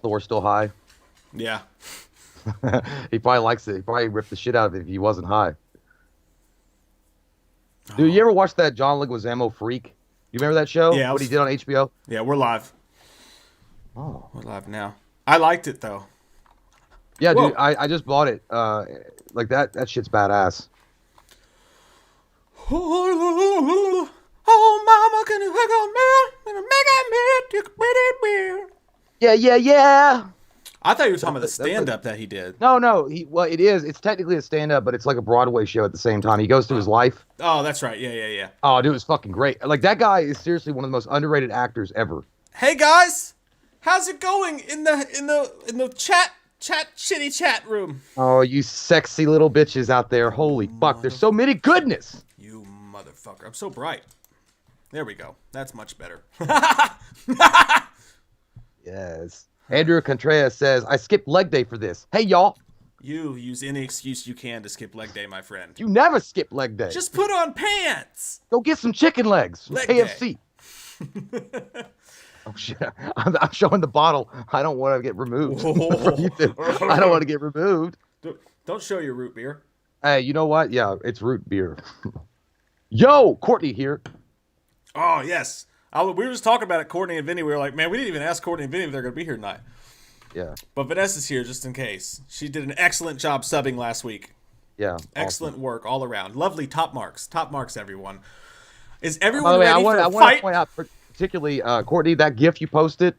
Thor still high. Yeah. He probably likes it. He probably ripped the shit out of it if he wasn't high. Dude, you ever watch that John Leguizamo Freak? You remember that show? Yeah. What he did on HBO? Yeah, we're live. Oh. We're live now. I liked it, though. Yeah, Whoa. dude, I just bought it. Like that shit's badass. Oh, mama, can you hook on me? Make a pretty beer. Yeah. I thought you were talking about the stand-up that he did. No, well, it is. It's technically a stand-up, but it's like a Broadway show at the same time. He goes through his life. Oh, that's right. Yeah. Oh, dude, it's fucking great. Like, that guy is seriously one of the most underrated actors ever. Hey guys, how's it going in the shitty chat room? Oh, you sexy little bitches out there. Holy fuck, there's so many goodness. You motherfucker. I'm so bright. There we go. That's much better. Yes. Andrew Contreras says, I skipped leg day for this. Hey, y'all. You use any excuse you can to skip leg day, my friend. You never skip leg day. Just put on pants. Go get some chicken legs from Leg KFC. Oh, shit. I'm showing the bottle. I don't want to get removed. I don't want to get removed. Don't show your root beer. Hey, you know what? Yeah, it's root beer. Yo, Courtney here. Oh, yes. We were just talking about it, Courtney and Vinny. We were like, man, we didn't even ask Courtney and Vinny if they're going to be here tonight. Yeah. But Vanessa's here just in case. She did an excellent job subbing last week. Yeah. Excellent work all around. Lovely top marks. Top marks, everyone. Is everyone By the way, ready for a I want fight? to point out, particularly, Courtney, that GIF you posted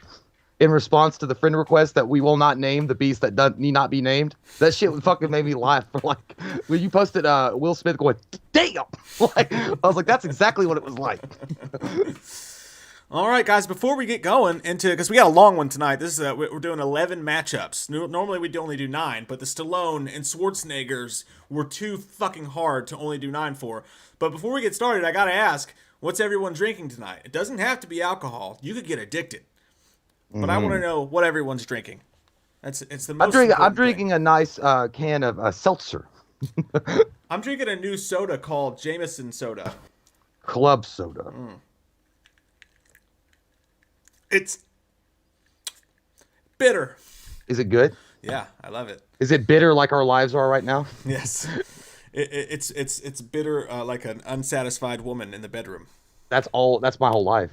in response to the friend request that we will not name the beast that need not be named. That shit fucking made me laugh. For like, when you posted Will Smith going, damn! Like, I was like, that's exactly what it was like. All right, guys, before we get going into, because we got a long one tonight, this is we're doing 11 matchups. Normally we'd only do 9, but the Stallone and Schwarzeneggers were too fucking hard to only do 9 for. But before we get started, I gotta ask, what's everyone drinking tonight? It doesn't have to be alcohol. You could get addicted. But I want to know what everyone's drinking. It's the most I'm drinking a nice can of seltzer. I'm drinking a new soda called Jameson Soda. Club soda. It's bitter. Is it good? Yeah, I love it. Is it bitter like our lives are right now? Yes. It's bitter like an unsatisfied woman in the bedroom. That's my whole life.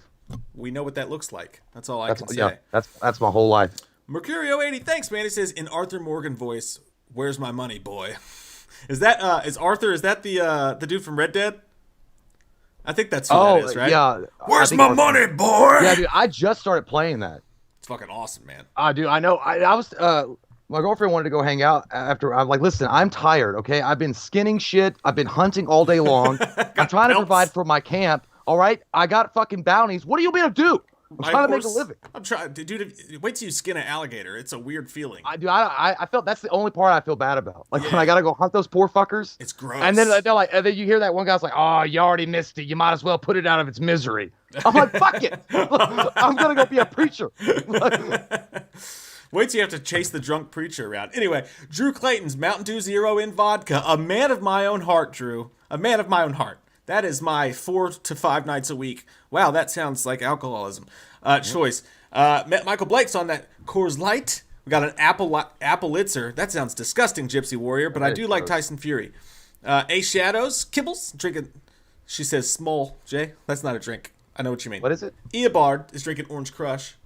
We know what that looks like. That's all I can say. Yeah, that's my whole life. Mercurio80, thanks, man. He says in Arthur Morgan voice, "Where's my money, boy?" Is that the dude from Red Dead? I think that's who that is, right? Yeah. Where's my money, boy? Yeah, dude. I just started playing that. It's fucking awesome, man. Dude, I know. I was my girlfriend wanted to go hang out after. I'm like, listen, I'm tired. Okay, I've been skinning shit. I've been hunting all day long. I'm trying to provide for my camp. All right, I got fucking bounties. What are you gonna do? I'm trying to make a living. I'm trying, dude. Wait till you skin an alligator. It's a weird feeling. I felt that's the only part I feel bad about. Like when I gotta go hunt those poor fuckers. It's gross. And then they're like, and then you hear that one guy's like, "Oh, you already missed it. You might as well put it out of its misery." I'm like, "Fuck it. I'm gonna go be a preacher." Wait till you have to chase the drunk preacher around. Anyway, Drew Clayton's Mountain Dew Zero in vodka. A man of my own heart, Drew. A man of my own heart. That is my 4 to 5 nights a week. Wow, that sounds like alcoholism. Choice. Michael Blake's on that Coors Light. We got an Apple Litzer. That sounds disgusting, Gypsy Warrior, but I do like Tyson Fury. A Shadows. Kibbles. Drinking, she says small, Jay. That's not a drink. I know what you mean. What is it? Eobard is drinking Orange Crush.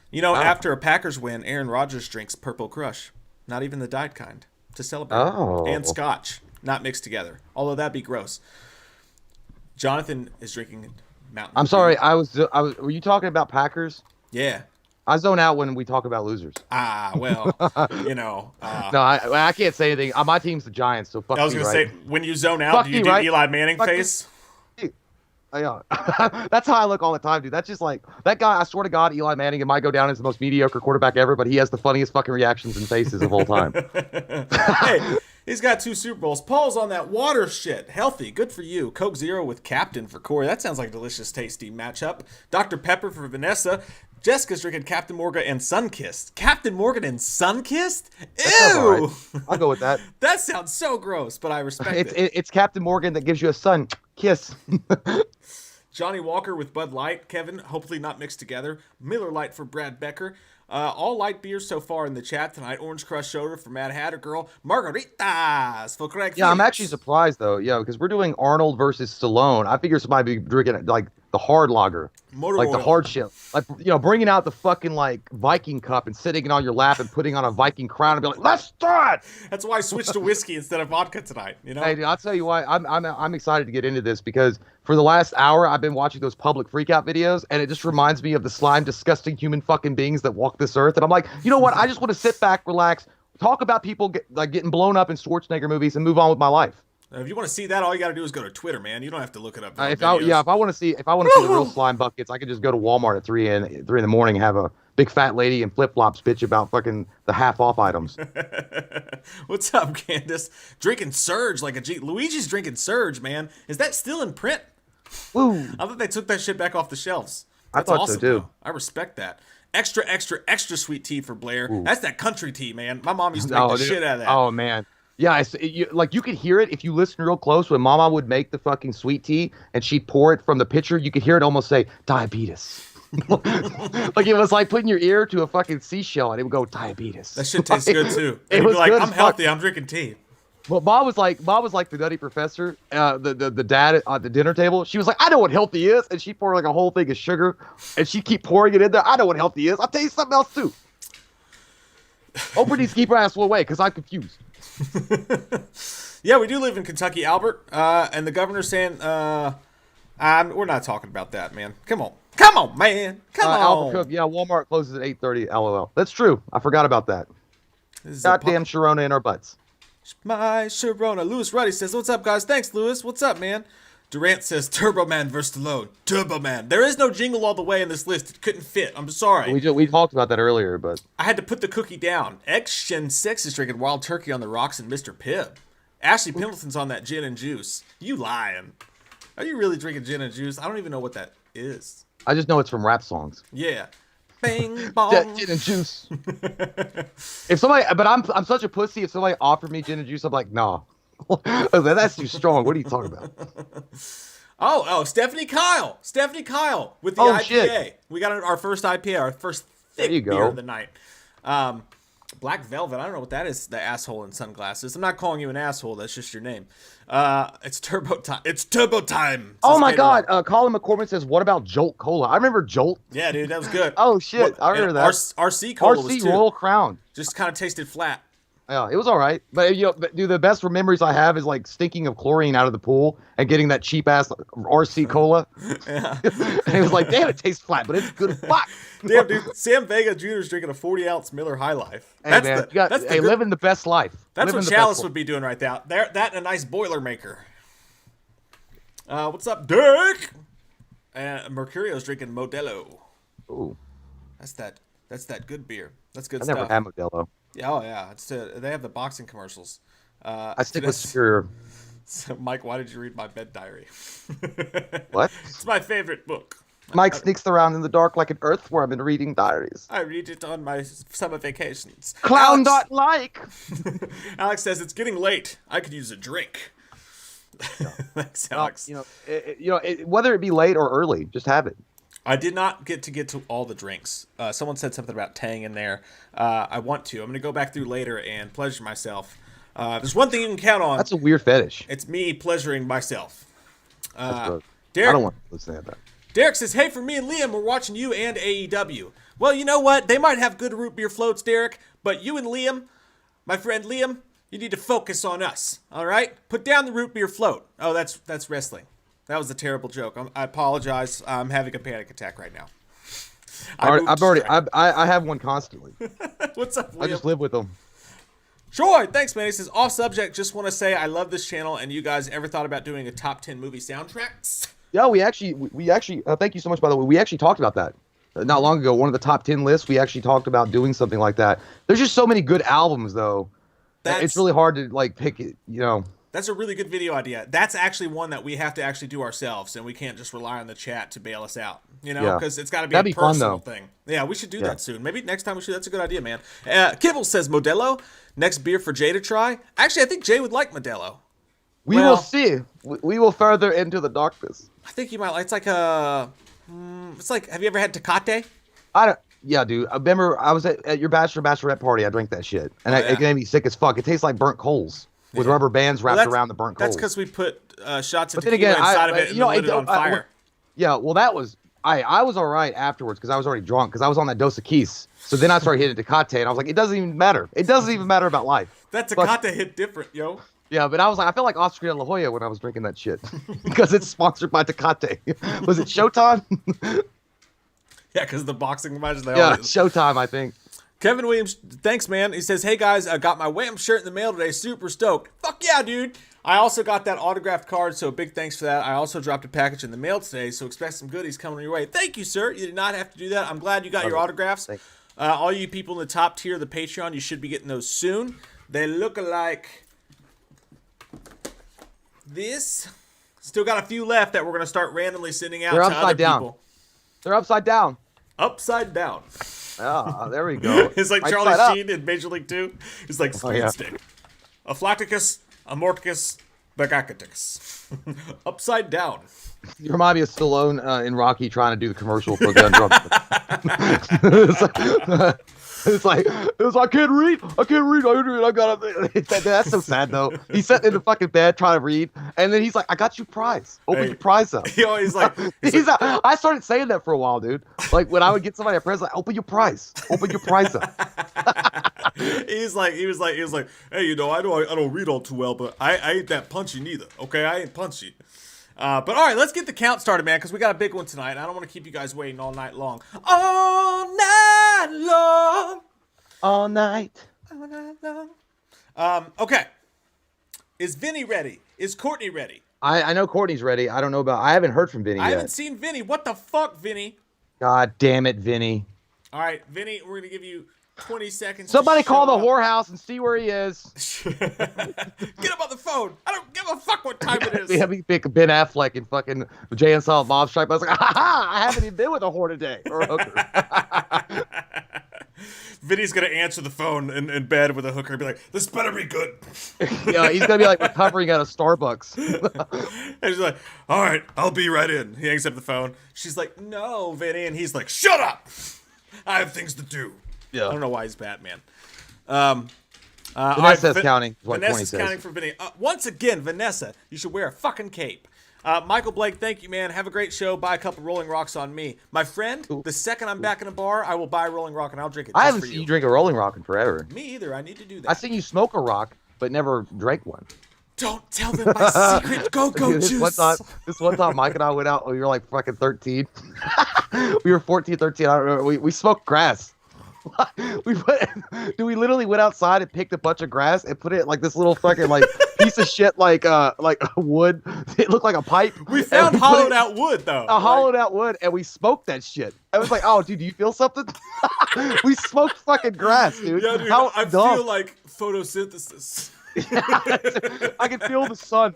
You know, after a Packers win, Aaron Rodgers drinks Purple Crush. Not even the diet kind. To celebrate. Oh. And Scotch. Not mixed together. Although that'd be gross. Jonathan is drinking Mountain Dew. I'm sorry. I was. Were you talking about Packers? Yeah. I zone out when we talk about losers. Well, you know. No, I can't say anything. My team's the Giants, so fuck me. I was gonna say, when you zone out, Fuck do you me, do right? Eli Manning Fuck face? Yeah. That's how I look all the time, dude. That's just like that guy. I swear to God, Eli Manning might go down as the most mediocre quarterback ever, but he has the funniest fucking reactions and faces of all time. Hey, he's got 2 Super Bowls. Paul's on that water shit. Healthy. Good for you. Coke Zero with Captain for Corey. That sounds like a delicious, tasty matchup. Dr. Pepper for Vanessa. Jessica's drinking Captain Morgan and Sunkissed. Captain Morgan and Sunkissed? Ew! Right. I'll go with that. That sounds so gross, but I respect it. It's Captain Morgan that gives you a sun kiss. Johnny Walker with Bud Light. Kevin, hopefully not mixed together. Miller Lite for Brad Becker. All light beers so far in the chat tonight. Orange Crush Soda for Mad Hatter Girl. Margaritas for Craig. Yeah, I'm Felix. actually surprised though. Yeah, because we're doing Arnold versus Stallone. I figure somebody be drinking like the hard lager, Motor like oil. the hard shit, like bringing out the fucking like Viking cup and sitting it on your lap and putting on a Viking crown and be like, let's do it. That's why I switched to whiskey instead of vodka tonight. You know. Hey, dude, I'll tell you why. I'm excited to get into this because for the last hour I've been watching those public freakout videos and it just reminds me of the slime, disgusting human fucking beings that walk this earth. And I'm like, you know what? I just want to sit back, relax, talk about people getting blown up in Schwarzenegger movies and move on with my life. If you want to see that, all you got to do is go to Twitter, man. You don't have to look it up. If I want to see the real slime buckets, I could just go to Walmart at 3 in the morning and have a big fat lady in flip flops bitch about fucking the half off items. What's up, Candace? Drinking Surge like a G. Luigi's drinking Surge, man. Is that still in print? Woo! I thought they took that shit back off the shelves. I thought so too. Though. I respect that. Extra, extra, extra sweet tea for Blair. Ooh. That's that country tea, man. My mom used to make the shit out of that. Oh man. Yeah, you could hear it if you listen real close when Mama would make the fucking sweet tea and she'd pour it from the pitcher. You could hear it almost say diabetes. Like it was like putting your ear to a fucking seashell and it would go diabetes. That shit tastes good too. And it was like, I'm healthy. I'm drinking tea. Well, Bob was like the Nutty Professor, the dad at the dinner table. She was like, I know what healthy is, and she poured like a whole thing of sugar, and she keep pouring it in there. I know what healthy is. I'll tell you something else too. Oprah needs to keep her ass away because I'm confused. Yeah, we do live in Kentucky, Albert, and the governor's saying, we're not talking about that, man. Come on, man, come on. Albert Cook, yeah, Walmart closes at 8:30. LOL. That's true. I forgot about that. Goddamn Sharona in our butts. My Sharona. Lewis Ruddy says, "What's up, guys? Thanks, Lewis. What's up, man?" Durant says, "Turbo Man versus Stallone. Turbo Man." There is no Jingle All the Way in this list. It couldn't fit. I'm sorry. We talked about that earlier, but I had to put the cookie down. X-Shen 6 is drinking Wild Turkey on the rocks and Mr. Pibb. Ashley Pendleton's on that gin and juice. You lying. Are you really drinking gin and juice? I don't even know what that is. I just know it's from rap songs. Yeah. Bang, bong. Gin and juice. If somebody, but I'm such a pussy. If somebody offered me gin and juice, I'm like, nah. That's too strong. What are you talking about? Oh, Stephanie Kyle with the IPA. Shit. We got our first IPA, our first thick beer of the night. Black Velvet. I don't know what that is. The asshole in sunglasses. I'm not calling you an asshole. That's just your name. It's Turbo Time. It's Turbo Time. Oh my God. Colin McCormick says, "What about Jolt Cola?" I remember Jolt. Yeah, dude, that was good. Oh shit, I remember that. RC Cola was too. Royal Crown. Just kind of tasted flat. Yeah, it was all right. But dude, the best memories I have is like stinking of chlorine out of the pool and getting that cheap ass RC Cola. Yeah. And it was like, damn, it tastes flat, but it's good as fuck. Damn, dude, Sam Vega Jr. is drinking a 40-ounce Miller High Life. Hey, man, living the best life. That's what Chalice would be doing right now. That and a nice Boilermaker. What's up, Dick? Mercurio's drinking Modelo. Ooh, that's that good beer. That's good I stuff. never had Modelo. Yeah, oh yeah, they have the boxing commercials. I stick with Superior. So, Mike, why did you read my bed diary? What? It's my favorite book. Mike sneaks around in the dark like an earthworm in reading diaries. I read it on my summer vacations. Clown dot like. Alex says it's getting late. I could use a drink. Thanks, Alex. Whether it be late or early, just have it. I did not get to all the drinks. Someone said something about Tang in there. I want to. I'm going to go back through later and pleasure myself. There's one thing you can count on. That's a weird fetish. It's me pleasuring myself. Derek, I don't want to listen to that. Derek says, "Hey, for me and Liam, we're watching you and AEW." Well, you know what? They might have good root beer floats, Derek, but you and Liam, my friend Liam, you need to focus on us. All right? Put down the root beer float. Oh, that's wrestling. That was a terrible joke. I apologize. I'm having a panic attack right now. I have one constantly. What's up, Liam? I just live with them. Troy, thanks, man. He says, "Off subject, just want to say I love this channel, and you guys ever thought about doing a top 10 movie soundtracks?" Yeah, we actually, thank you so much, by the way. We actually talked about that not long ago. One of the top 10 lists, we actually talked about doing something like that. There's just so many good albums, though. It's really hard to, like, pick it, That's a really good video idea. That's actually one that we have to actually do ourselves, and we can't just rely on the chat to bail us out, because it's got to be a personal thing. Yeah, we should do that soon. Maybe next time we should. That's a good idea, man. Kibble says, "Modelo, next beer for Jay to try." Actually, I think Jay would like Modelo. We will see. We will further into the darkness. I think you might. It's like have you ever had Tecate? Yeah, dude. I remember I was at your bachelorette party. I drank that shit, and it made me sick as fuck. It tastes like burnt coals with rubber bands wrapped around the burnt coals. That's because we put shots of But then tequila again, inside of it and then lit it on fire. Yeah, well, that was I was all right afterwards because I was already drunk because I was on that Dos Equis. So then I started hitting Tecate, and I was like, it doesn't even matter. It doesn't even matter about life. That Tecate hit different, yo. Yeah, but I was like, I felt like Oscar de la Hoya when I was drinking that shit because it's sponsored by Tecate. Was it Showtime? Yeah, because the boxing match. Yeah, Showtime, I think. Kevin Williams, thanks, man. He says, hey, guys, I got my Wham shirt in the mail today. Super stoked. Fuck yeah, dude. I also got that autographed card, so big thanks for that. I also dropped a package in the mail today, so expect some goodies coming your way. Thank you, sir. You did not have to do that. I'm glad you got your autographs. All you people in the top tier of the Patreon, you should be getting those soon. They look like this. Still got a few left that we're going to start randomly sending out to other people. They're upside down. Upside down. Ah, there we go. It's like Charlie Sheen in Major League 2. It's like straight stick. Afflacticus, amorticus, bagacaticus. Upside down. You remind me of Stallone in Rocky trying to do the commercial for gun drug. It's like I can't read. I got it. That's so sad though. He's sitting in the fucking bed trying to read, and then he's like, "I got you prize. Open your prize up." He's like, I started saying that for a while, dude. Like when I would get somebody a present, like, "Open your prize. Open your prize up." he was like, "Hey, I don't read all too well, but I ain't that punchy neither. Okay, I ain't punchy." But all right, let's get the count started, man, because we got a big one tonight. And I don't want to keep you guys waiting all night long. All night long. All night. All night long. Okay. Is Vinny ready? Is Courtney ready? I know Courtney's ready. I don't know about. I haven't heard from Vinny yet. I haven't seen Vinny. What the fuck, Vinny? God damn it, Vinny. All right, Vinny, we're gonna give you 20 seconds. Somebody call the whorehouse and see where he is. Get him on the phone. I don't give a fuck what time it is. Yeah, we pick Ben Affleck and fucking Jay and Silent Bob Strike. I was like, ha! I haven't even been with a whore today or a hooker. Vinny's gonna answer the phone in bed with a hooker and be like, "This better be good." Yeah, he's gonna be like recovering at a Starbucks. And he's like, "All right, I'll be right in." He hangs up the phone. She's like, "No, Vinny," and he's like, "Shut up! I have things to do." Yeah. I don't know why he's Batman. Vanessa's counting. Vanessa's counting for Vinny. Once again, Vanessa, you should wear a fucking cape. Michael Blake, thank you, man. Have a great show. Buy a couple Rolling Rocks on me. My friend, the second I'm back in a bar, I will buy a Rolling Rock and I'll drink it. I haven't seen you drink a Rolling Rock in forever. Me either. I need to do that. I've seen you smoke a rock, but never drank one. Don't tell them my secret go-go juice. This one time, Mike and I went out. We were like fucking 13. We were 14, 13. I don't remember. We smoked grass. we literally went outside and picked a bunch of grass and put it like this little fucking like piece of shit like wood. It looked like a pipe. We found hollowed out wood though. Hollowed out wood, and we smoked that shit. I was like, "Oh, dude, do you feel something?" We smoked fucking grass, dude. Yeah, dude. I feel like photosynthesis. I can feel the sun.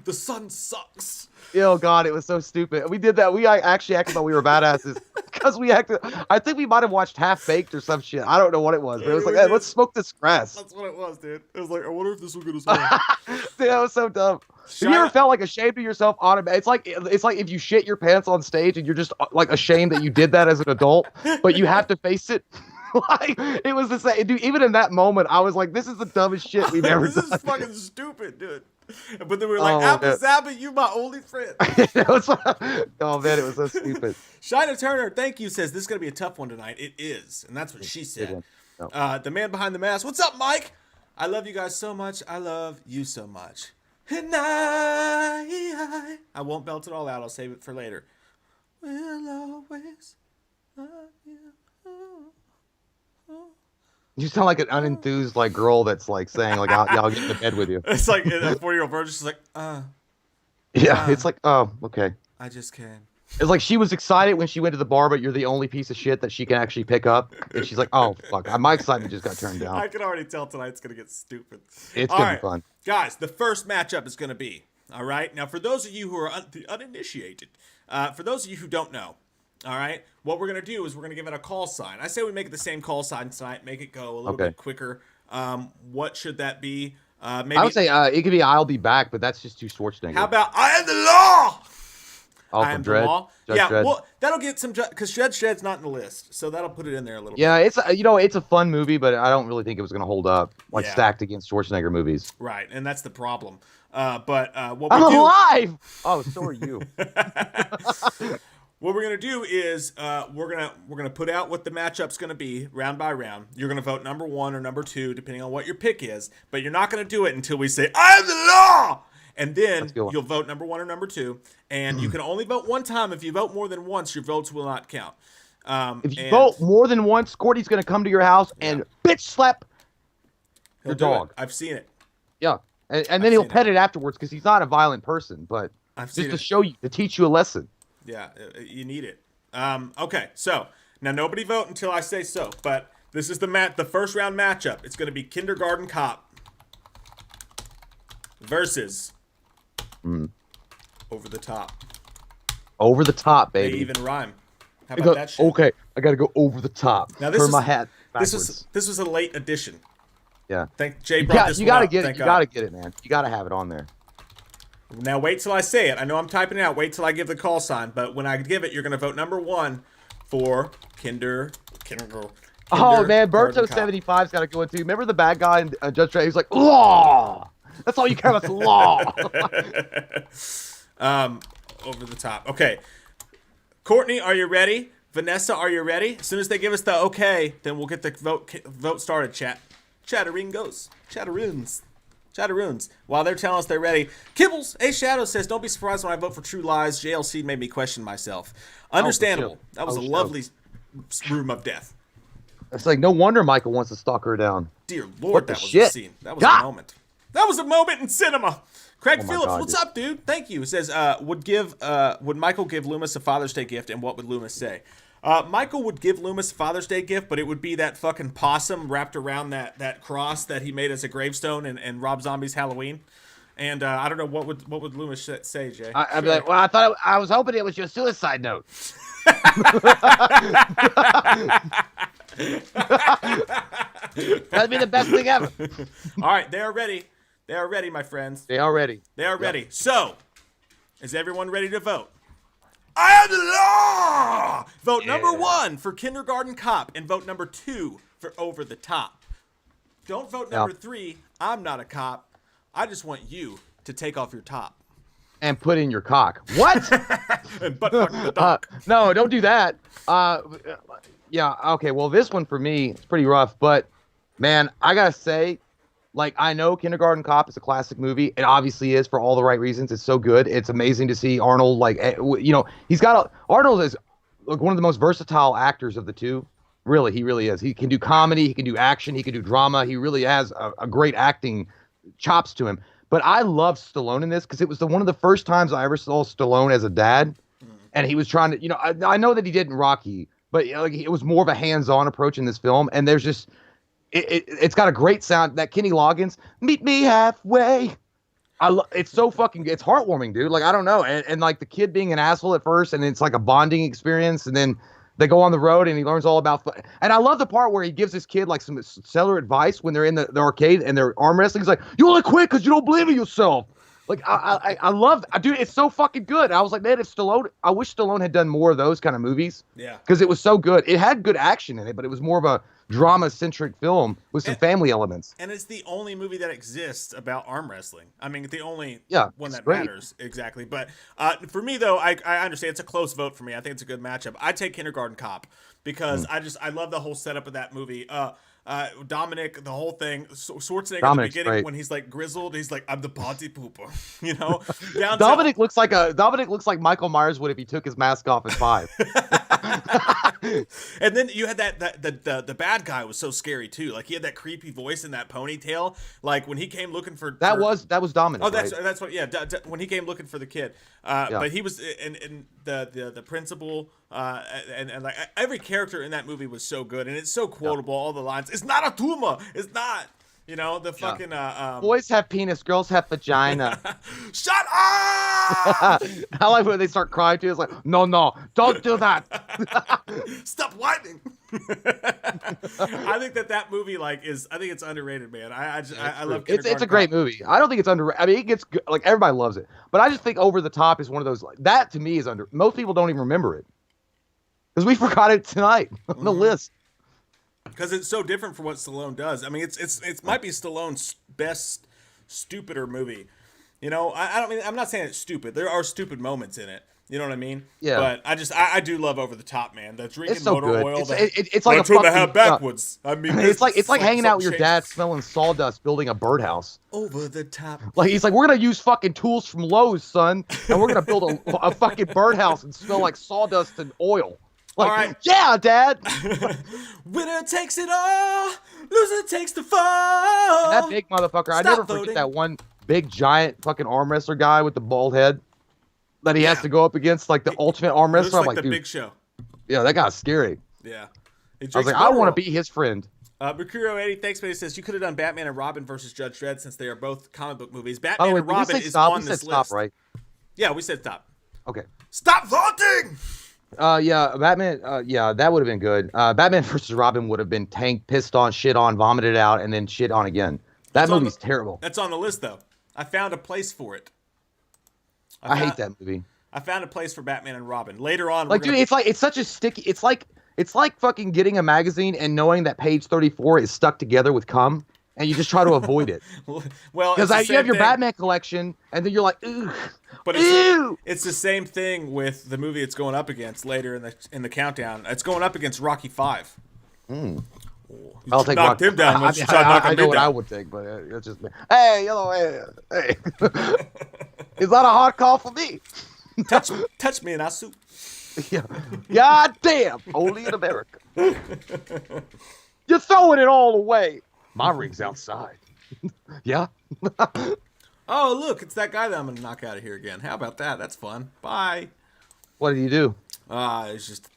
The sun sucks. Oh God, it was so stupid. We did that. We actually acted like we were badasses because we acted. I think we might have watched Half Baked or some shit. I don't know what it was, but it was like, hey, let's smoke this grass. That's what it was, dude. It was like, I wonder if this will get us on. Dude, that was so dumb. Have you ever felt like ashamed of yourself it's like if you shit your pants on stage and you're just like ashamed that you did that as an adult, but you have to face it. Like it was the same, dude. Even in that moment, I was like, "This is the dumbest shit we've ever done." This is fucking stupid, dude. But then we were like, "Apple Zappa, you my only friend." Oh man, it was so stupid. Shina Turner, thank you. Says this is gonna be a tough one tonight. It is, and that's what she said. No. The man behind the mask. What's up, Mike? I love you guys so much. I love you so much. And I won't belt it all out. I'll save it for later. We'll always love you. You sound like an unenthused like girl that's like saying like I'll get in bed with you. It's like a 4-year-old virgin. She's like, yeah. It's like, oh, okay. I just can. It's like she was excited when she went to the bar, but you're the only piece of shit that she can actually pick up. And she's like, oh fuck, my excitement just got turned down. I can already tell tonight's gonna get stupid. It's gonna be fun, guys. The first matchup is gonna be all right. Now, for those of you who are the uninitiated, for those of you who don't know. All right, what we're going to do is we're going to give it a call sign. I say we make it the same call sign tonight, make it go a little bit quicker. What should that be? Maybe I would say it could be I'll be back, but that's just too Schwarzenegger. How about I am the law? Oh, I from Am the Dredd? Law. Judge Yeah, Dredd. well, that'll get some because Shred's not in the list, so that'll put it in there a little Yeah, bit. it's it's a fun movie, but I don't really think it was gonna hold up like Yeah. stacked against Schwarzenegger movies. Right, and that's the problem. But what I'm we do. alive. Oh, so are you. What we're gonna do is we're gonna put out what the matchup's gonna be round by round. You're gonna vote number 1 or number 2 depending on what your pick is, but you're not gonna do it until we say "I am the law," and then you'll vote number 1 or number 2. And you can only vote one time. If you vote more than once, your votes will not count. If you vote more than once, Cordy's gonna come to your house and bitch slap your dog. I've seen it. Yeah, and then he'll pet it afterwards because he's not a violent person, but just to show you, to teach you a lesson. Yeah, you need it. Okay, so now nobody vote until I say so. But this is the first round matchup. It's going to be Kindergarten Cop versus Over the Top. Over the top, baby. They even rhyme. How about that shit? Okay, I gotta go over the top. Now this Turn is my hat backwards. This was a late addition. Yeah. Thank Jay brought this you one gotta up. get it. Thank You God. gotta get it, man. You gotta have it on there. Now wait till I say it. I know I'm typing it out. Wait till I give the call sign. But when I give it, you're gonna vote number 1 for Kinder. Oh man, Berto75's got to go into. Remember the bad guy in Judge Dredd? He's like, law. That's all you care about, is law. Over the top. Okay, Courtney, are you ready? Vanessa, are you ready? As soon as they give us the okay, then we'll get the vote started. Chatteringos. Chatteroons. While they're telling us they're ready, Kibbles, A Shadow says, "Don't be surprised when I vote for True Lies. JLC made me question myself." Understandable. That was a lovely room of death. It's like, no wonder Michael wants to stalk her down. Dear Lord, that was a scene. That was a moment. That was a moment in cinema. Craig Phillips, God, what's up, dude? Thank you. It says, would Michael give Loomis a Father's Day gift, and what would Loomis say? Michael would give Loomis a Father's Day gift, but it would be that fucking possum wrapped around that cross that he made as a gravestone in Rob Zombie's Halloween. And I don't know, what would Loomis say, Jay? I'd be like, well, I was hoping it was your suicide note. That'd be the best thing ever. All right, they are ready. They are ready, my friends. They are ready. They are ready. So, is everyone ready to vote? I am the law! Vote number 1 for Kindergarten Cop, and vote number 2 for Over the Top. Don't vote number 3, I'm not a cop. I just want you to take off your top. And put in your cock. What? And butt fuck the dog. No, don't do that. Yeah, okay, well, this one for me, it's pretty rough, but, man, I gotta say, like, I know Kindergarten Cop is a classic movie. It obviously is for all the right reasons. It's so good. It's amazing to see Arnold, like, Arnold is like one of the most versatile actors of the two. Really, he really is. He can do comedy, he can do action, he can do drama. He really has a great acting chops to him. But I love Stallone in this because it was one of the first times I ever saw Stallone as a dad. And he was trying to, I know that he did in Rocky, but it was more of a hands-on approach in this film. And there's just, it's got a great sound. That Kenny Loggins, meet me halfway. It's so fucking good. It's heartwarming, dude. Like, I don't know. And like the kid being an asshole at first, and it's like a bonding experience. And then they go on the road and he learns all about, and I love the part where he gives this kid like some stellar advice when they're in the arcade and they're arm wrestling. He's like, you only quit because you don't believe in yourself. Like, I love, dude, it's so fucking good. I was like, man, I wish Stallone had done more of those kind of movies. Yeah. Because it was so good. It had good action in it, but it was more of a drama-centric film with some family elements. And it's the only movie that exists about arm wrestling. I mean, the only one that matters. Exactly. But for me, though, I understand it's a close vote for me. I think it's a good matchup. I'd take Kindergarten Cop because I love the whole setup of that movie. Dominic, the whole thing, Schwarzenegger at the beginning when he's like grizzled, he's like, I'm the party pooper, Dominic looks like Michael Myers would if he took his mask off at 5. And then you had the bad guy was so scary too. Like he had that creepy voice in that ponytail. Like when he came looking for that was Dominic. Oh, that's what. Yeah, when he came looking for the kid. But he was in the principal. And like every character in that movie was so good, and it's so quotable. All the lines. It's not a tumor. It's not. The fucking boys have penis, girls have vagina. Shut up! I like when they start crying too. It's like, no, don't do that. Stop whining. I think that movie I think it's underrated, man. I love It's a great movie. I don't think it's underrated. I mean, it gets good, like everybody loves it, but I just think Over the Top is one of those that to me is under. Most people don't even remember it because we forgot it tonight on the list. Because it's so different from what Stallone does. I mean, it might be Stallone's best stupider movie. You know, I don't mean, I'm not saying it's stupid. There are stupid moments in it. You know what I mean? Yeah. But I do love Over the Top, man. The drinking So motor good. oil. It's like I a turn the fucking, hat backwards. I mean, it's like hanging out with your something dad, changes. smelling sawdust, building a birdhouse. Over the Top. Like he's like, we're gonna use fucking tools from Lowe's, son, and we're gonna build a fucking birdhouse and smell like sawdust and oil. Like, All right. yeah, Dad. Winner takes it all. Loser takes the fall. And that big motherfucker. I Stop never voting. forget that one big giant fucking arm wrestler guy with the bald head that he has to go up against, like the ultimate arm Looks wrestler. I'm like like, the dude, Big Show. yeah, that guy's scary. Yeah. I was like, I want to be his friend. Mercurio80, thanks, but he says you could have done Batman and Robin versus Judge Dredd since they are both comic book movies. By the Batman way, and did we Robin say is stop? on We this said stop, list. right? Yeah, we said stop. Okay. Stop voting! Yeah, Batman. Yeah, that would have been good. Batman versus Robin would have been tanked, pissed on, shit on, vomited out, and then shit on again. That movie's terrible. That's on the list, though. I found a place for it. I hate that movie. I found a place for Batman and Robin. Later on, Like, dude, it's such a sticky. It's like fucking getting a magazine and knowing that page 34 is stuck together with cum, and you just try to avoid it. Well, Because you have your Batman collection, and then you're like, ugh, but ew. it's the same thing with the movie it's going up against later in the countdown. It's going up against Rocky 5. I'll take knocked him down. Let's try knocking I know me what down. I would take, but it's just me. Hey, yellow, hey. Is that a hard call for me? touch me and I soup. Yeah. God damn. Only in America. You're throwing it all away. My ring's outside. Yeah. Oh, look, it's that guy that I'm going to knock out of here again. How about that? That's fun. Bye. What did you do? It's just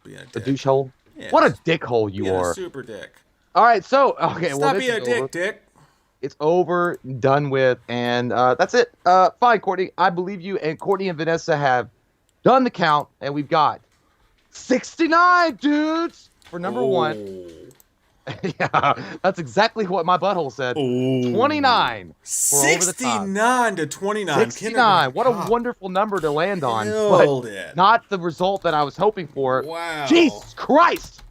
being a A dick. douche hole? Yeah, What a dickhole you being a are. super dick. All right, so okay, Stop well, this being a is dick, over. Dick. It's over, done with, and that's it. Fine, Courtney. I believe you. And Courtney and Vanessa have done the count, and we've got 69 dudes for number one. Yeah, that's exactly what my butthole said. 29. For Over the Top. 69 to 29. 69. What a wonderful number to land on. Killed But it. not the result that I was hoping for. Wow. Jesus Christ.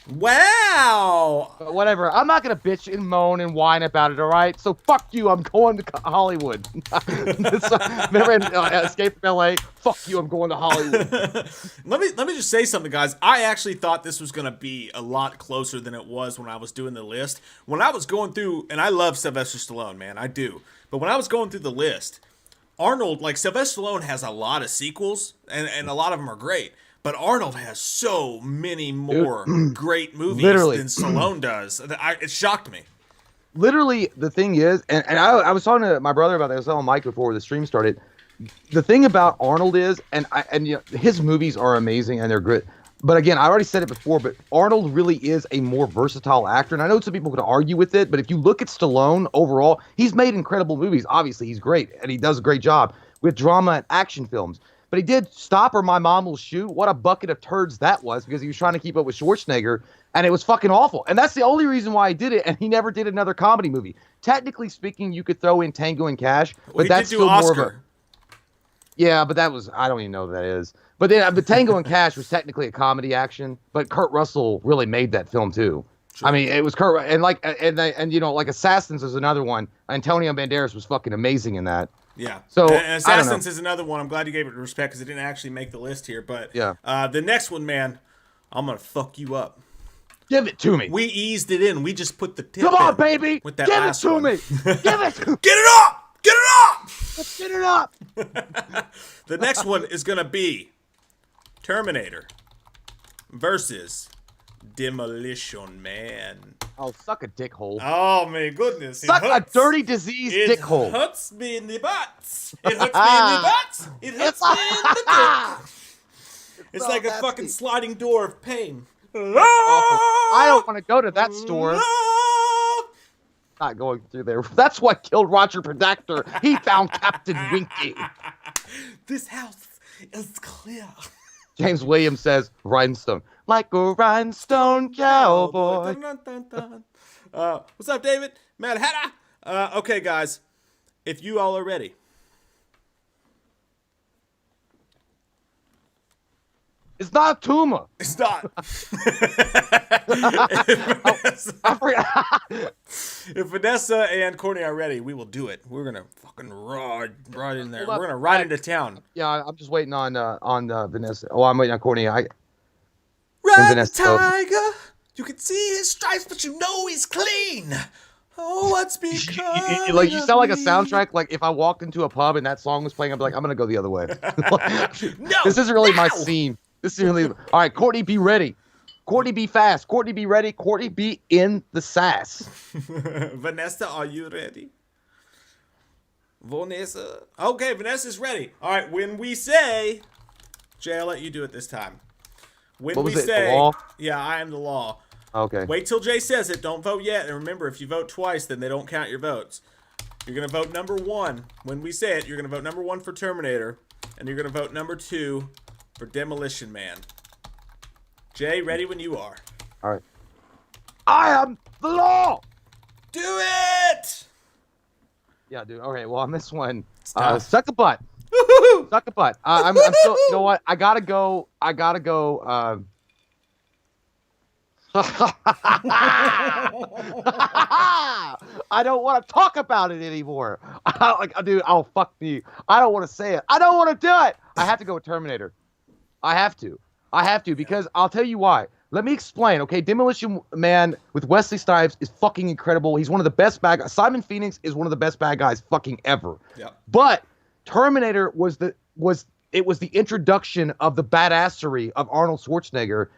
Wow. But whatever. I'm not going to bitch and moan and whine about it, all right? So fuck you. I'm going to Hollywood. Remember in Escape from LA? Fuck you. I'm going to Hollywood. Let me just say something, guys. I actually thought this was going to be a lot closer than it was when I was doing the list. When I was going through, and I love Sylvester Stallone, man. I do. But when I was going through the list, Arnold, like Sylvester Stallone has a lot of sequels, and a lot of them are great. But Arnold has so many more great movies Literally. than Stallone does. It shocked me. Literally, the thing is, and I was talking to my brother about this. I was telling Mike before the stream started. The thing about Arnold is, and you know, his movies are amazing and they're good. But again, I already said it before, but Arnold really is a more versatile actor. And I know some people could argue with it, but if you look at Stallone overall, he's made incredible movies. Obviously, he's great, and he does a great job with drama and action films. But he did Stop or My Mom Will Shoot. What a bucket of turds that was, because he was trying to keep up with Schwarzenegger, and it was fucking awful. And that's the only reason why he did it, and he never did another comedy movie. Technically speaking, you could throw in Tango and Cash, but He that's did do still more of Oscar. a... Yeah, but that was... I don't even know what that is. But then, Tango and Cash was technically a comedy action, but Kurt Russell really made that film too. Sure. I mean, it was Kurt... And you know, like Assassins is another one. Antonio Banderas was fucking amazing in that. Yeah. So and Assassins is another one. I'm glad you gave it respect because it didn't actually make the list here. But yeah. The next one, man, I'm gonna fuck you up. Give it to me. We eased it in. We just put the tip. Come on, in baby. with that Give it last to one. me. Give it. Get it up. Get it up. Let's get it up. The next one is gonna be Terminator versus Demolition Man. Oh, suck a dick hole. Oh my goodness! Suck a dirty disease dick hole. It hurts me in the butt. It hurts me in the butt. It hurts me in the dick. It's like a fucking sliding door of pain. I don't want to go to that store. Not going through there. That's what killed Roger Predactor. He found Captain Winky. This house is clear. James Williams says rhinestone, like a rhinestone cowboy. Dun, dun, dun, dun. What's up, David? Mad Hatter. Okay, guys, if you all are ready. It's not a tumor. It's not. If Vanessa and Courtney are ready, we will do it. We're gonna fucking ride in there. We're gonna ride into town. Yeah, I'm just waiting on Vanessa. Oh, I'm waiting on Courtney. Ride the tiger. You can see his stripes, but you know he's clean. Oh, what's become? Like you sound like a soundtrack. Like if I walked into a pub and that song was playing, I'd be like, I'm gonna go the other way. No, this isn't really my scene. This is really all right. Courtney, be ready. Courtney, be fast. Courtney, be ready. Courtney, be in the sass. Vanessa, are you ready? Vanessa. Okay, Vanessa's ready. All right, when we say, Jay, I'll let you do it this time. When we say, the law? Yeah, I am the law. Okay. Wait till Jay says it. Don't vote yet. And remember, if you vote twice, then they don't count your votes. You're going to vote number 1. When we say it, you're going to vote number 1 for Terminator. And you're going to vote number 2 for Demolition Man. Jay, ready when you are. All right. I am the law. Do it! Yeah, dude. Okay, well, on this one, Stop. suck a butt. Suck a butt. I'm still, you know what? I gotta go. I don't want to talk about it anymore. Dude, oh, fuck me. I don't want to say it. I don't want to do it. I have to go with Terminator. I have to because I'll tell you why. Let me explain, okay? Demolition Man with Wesley Snipes is fucking incredible. He's one of the best bad guys. Simon Phoenix is one of the best bad guys fucking ever. Yeah. But Terminator was the introduction of the badassery of Arnold Schwarzenegger.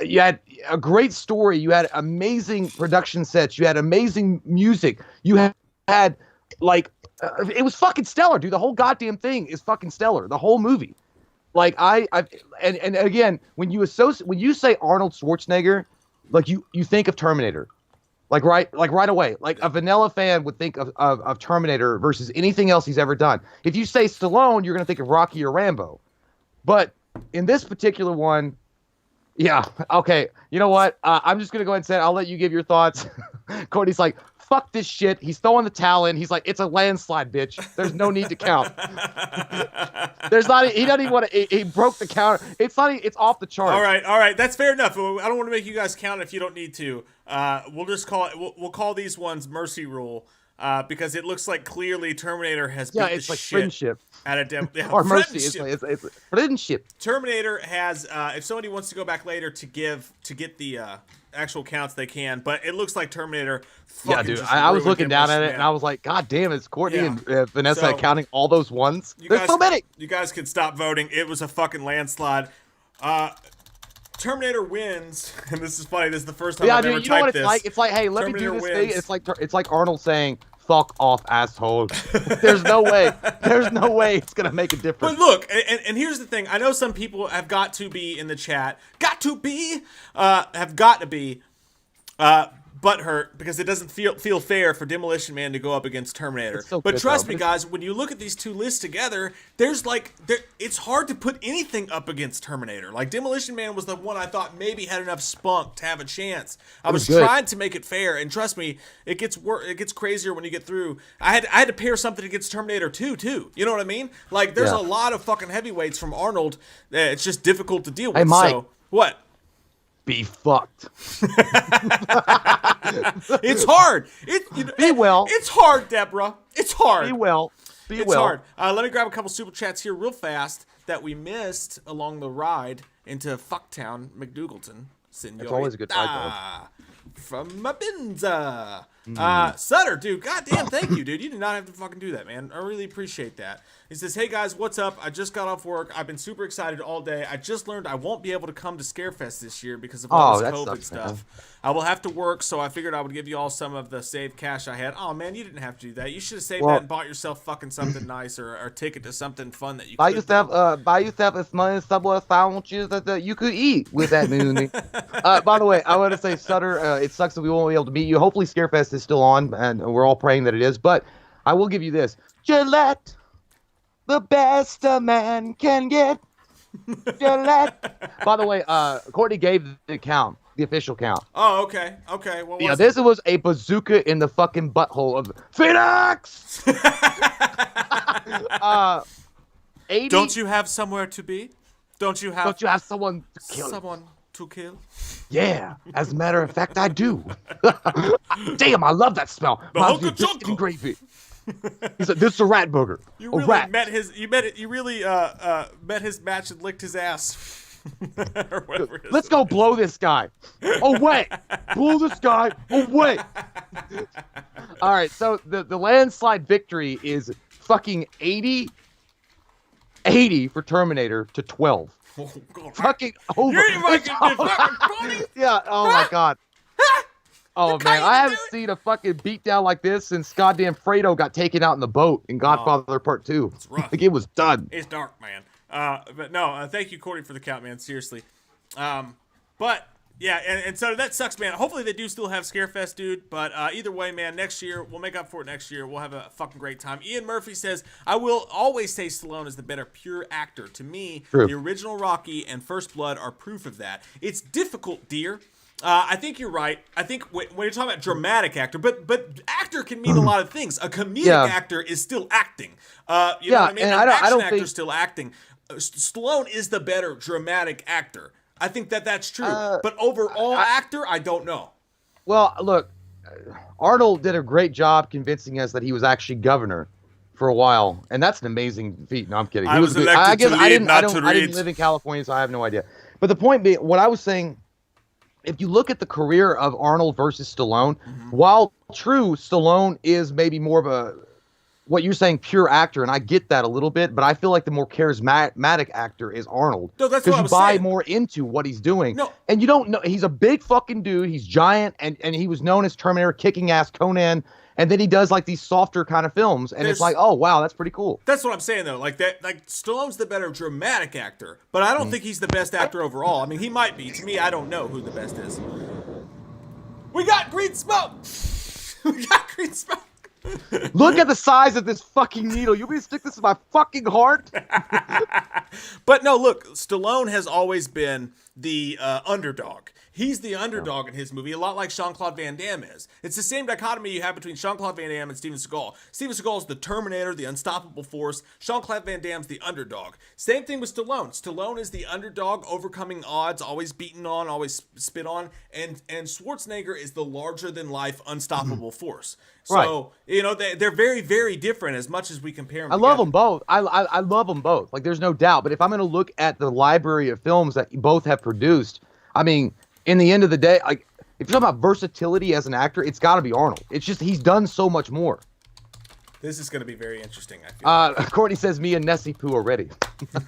You had a great story. You had amazing production sets. You had amazing music. You had like it was fucking stellar, dude. The whole goddamn thing is fucking stellar. The whole movie. Like and again, when you say Arnold Schwarzenegger, like you think of Terminator. Like right away. Like a vanilla fan would think of Terminator versus anything else he's ever done. If you say Stallone, you're gonna think of Rocky or Rambo. But in this particular one, yeah, okay. You know what? I'm just gonna go ahead and say it. I'll let you give your thoughts. Cody's like, fuck this shit. He's throwing the towel in. He's like, it's a landslide, bitch. There's no need to count. He doesn't even want to. He broke the counter. It's off the chart. All right. That's fair enough. I don't want to make you guys count if you don't need to. We'll just call it. We'll call these ones mercy rule. Because it looks like clearly Terminator has beat it's the like shit friendship. Out of or mercy. It's friendship. Terminator has. If somebody wants to go back later to get the actual counts, they can. But it looks like Terminator. Yeah, dude. I was looking down at it and I was like, God damn, it's Courtney and Vanessa counting all those ones. There's so many. You guys can stop voting. It was a fucking landslide. Terminator wins, and this is funny. This is the first time I've ever typed this. It's like, hey, let me do this thing. It's like Arnold saying, "Fuck off, asshole." There's no way. There's no way it's gonna make a difference. But look, and here's the thing. I know some people have got to be in the chat. Have got to be. Butthurt because it doesn't feel fair for Demolition Man to go up against Terminator. But trust me, guys, when you look at these two lists together, it's hard to put anything up against Terminator. Like Demolition Man was the one I thought maybe had enough spunk to have a chance. I was trying to make it fair, and trust me, it gets crazier when you get through. I had to pair something against Terminator 2 too. You know what I mean? Like there's a lot of fucking heavyweights from Arnold that it's just difficult to deal with. Hey, Mike. So what? Be fucked. It's hard. Be well. It's hard, Deborah. It's hard. Be well. It's hard. Let me grab a couple super chats here real fast that we missed along the ride into Fucktown, McDougalton. Senorita. It's always a good ride, From Mabinza. Sutter, dude, goddamn, thank you, dude. You did not have to fucking do that, man. I really appreciate that. He says, hey, guys, what's up? I just got off work. I've been super excited all day. I just learned I won't be able to come to Scarefest this year because of all this COVID stuff. Man. I will have to work, so I figured I would give you all some of the saved cash I had. Oh, man, you didn't have to do that. You should have saved that and bought yourself fucking something nice or a ticket to something fun that you buy could yourself a small Subway sandwiches that you could eat with that movie. By the way, I want to say, Sutter, it sucks that we won't be able to meet you. Hopefully Scarefest is still on, and we're all praying that it is. But I will give you this. Gillette, the best a man can get. By the way, Courtney gave the count, the official count. Oh, okay. Okay. What Yeah, was this was a bazooka in the fucking butthole of Phoenix. 80. Don't you have somewhere to be? Don't you have someone to kill? someone to kill? Yeah, as a matter of fact, I do. Damn, I love that smell. Reminds me of biscuit and gravy. He said, "This is a rat booger. You a really rat." met his. You really met his match and licked his ass. Or whatever it is. Let's go blow this guy. Away. Blow this guy away. All right, so the landslide victory is fucking 80 for Terminator to 12. Oh, God. Fucking over. You're fucking funny. Yeah, oh my God. Oh man, I haven't seen a fucking beatdown like this since goddamn Fredo got taken out in the boat in Godfather Part 2. It's rough. Like, it was done. It's dark, man. But no, thank you, Courtney, for the count, man. Seriously. But yeah, and so that sucks, man. Hopefully they do still have Scarefest, dude. But either way, man, next year we'll make up for it. Next year we'll have a fucking great time. Ian Murphy says, "I will always say Stallone is the better pure actor. To me, True. The original Rocky and First Blood are proof of that. It's difficult, dear." I think you're right. I think when you're talking about dramatic actor, but actor can mean a lot of things. A comedic actor is still acting. You know what I mean? And An action don't actor think is still acting. Stallone is the better dramatic actor. I think that's true. But overall actor, I don't know. Well, look, Arnold did a great job convincing us that he was actually governor for a while, and that's an amazing feat. No, I'm kidding. I was good. elected I guess to I lead, didn't. not I don't. to I didn't read. live in California, so I have no idea. But the point being, what I was saying, if you look at the career of Arnold versus Stallone, while true, Stallone is maybe more of a, what you're saying, pure actor, and I get that a little bit, but I feel like the more charismatic actor is Arnold. No, that's what I you was buy saying. more into what he's doing. No. And you don't know, he's a big fucking dude, he's giant, and he was known as Terminator, kicking ass Conan, and then he does like these softer kind of films, and it's like, oh wow, that's pretty cool. That's what I'm saying though. Like Stallone's the better dramatic actor, but I don't think he's the best actor overall. I mean, he might be. To me, I don't know who the best is. We got green smoke. We got green smoke. Look at the size of this fucking needle. You want me to stick this in my fucking heart? But no, look, Stallone has always been the underdog. He's the underdog in his movie, a lot like Jean-Claude Van Damme is. It's the same dichotomy you have between Jean-Claude Van Damme and Steven Seagal. Steven Seagal's the Terminator, the unstoppable force. Jean-Claude Van Damme's the underdog. Same thing with Stallone. Stallone is the underdog, overcoming odds, always beaten on, always spit on. And Schwarzenegger is the larger-than-life, unstoppable force. So, Right. you know, they're very, very different as much as we compare them I love them both. I love them both. Like, there's no doubt. But if I'm going to look at the library of films that both have produced, I mean, in the end of the day, like, if you're talking about versatility as an actor, it's got to be Arnold. It's just he's done so much more. This is going to be very interesting, I feel. Courtney says me and Nessie Poo are ready.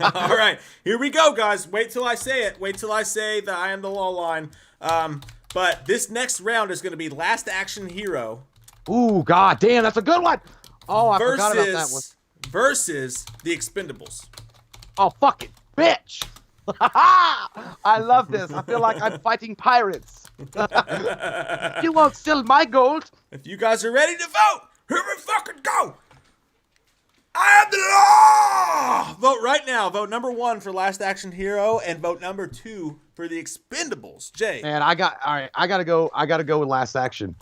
All right, here we go, guys. Wait till I say it. Wait till I say the I am the law line. But this next round is going to be Last Action Hero. Ooh, god damn, that's a good one. Oh, I forgot about that one. Versus the Expendables. Oh, fucking bitch. I love this. I feel like I'm fighting pirates. You won't steal my gold. If you guys are ready to vote, here we fucking go. I am the law. Vote right now. Vote number 1 for Last Action Hero, and vote number 2 for the Expendables. Jay. Man, I gotta go with Last Action.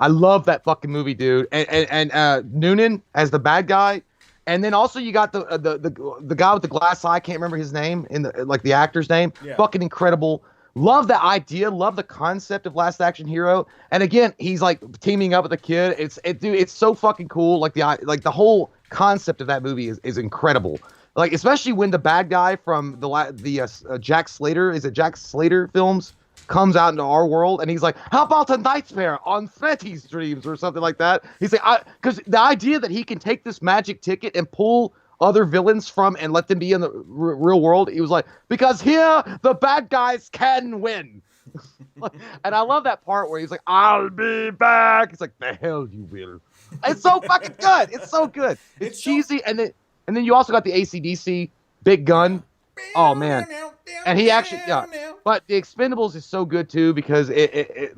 I love that fucking movie, dude. And Noonan as the bad guy. And then also you got the guy with the glass eye. I can't remember his name the actor's name. Yeah. Fucking incredible. Love the idea. Love the concept of Last Action Hero. And again, he's like teaming up with a kid. It's so fucking cool. Like the whole concept of that movie is incredible. Like, especially when the bad guy from the Jack Slater, is it Jack Slater films, comes out into our world, and he's like, how about a nightmare on Freddy's dreams or something like that? He's like, because the idea that he can take this magic ticket and pull other villains from and let them be in the real world, he was like, because here the bad guys can win. And I love that part where he's like, I'll be back. It's like, the hell you will. It's so fucking good. It's so good. It's cheesy, and then you also got the AC/DC big gun. Oh man. And he actually, but the Expendables is so good too, because it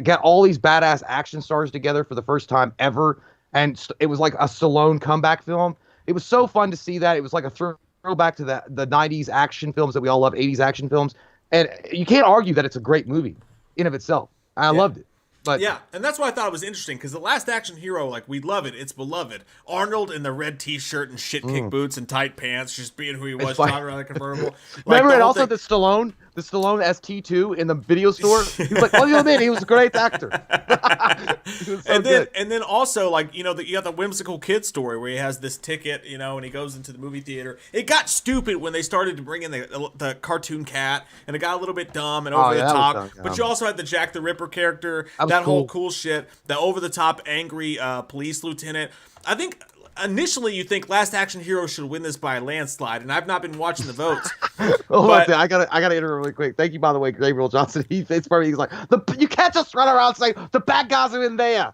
got all these badass action stars together for the first time ever, and it was like a Stallone comeback film. It was so fun to see that. It was like a throwback to the 90s action films that we all love, 80s action films. And you can't argue that it's a great movie in of itself. I loved it. But yeah, and that's why I thought it was interesting, because The Last Action Hero, like, we love it. It's beloved. Arnold in the red T-shirt and shit kick boots and tight pants, just being who he was, driving around the convertible. Remember, and also the Stallone ST2 in the video store? He was like, oh, you admit, he was a great actor. And then also, like, you know, you got the whimsical kid story where he has this ticket, you know, and he goes into the movie theater. It got stupid when they started to bring in the cartoon cat, and it got a little bit dumb and over the top. But you also had the Jack the Ripper character, that whole cool shit, the over-the-top angry police lieutenant. I think initially you think Last Action Hero should win this by a landslide, and I've not been watching the votes. I gotta interrupt really quick. Thank you, by the way, Gabriel Johnson. He's like, you can't just run around saying the bad guys are in there.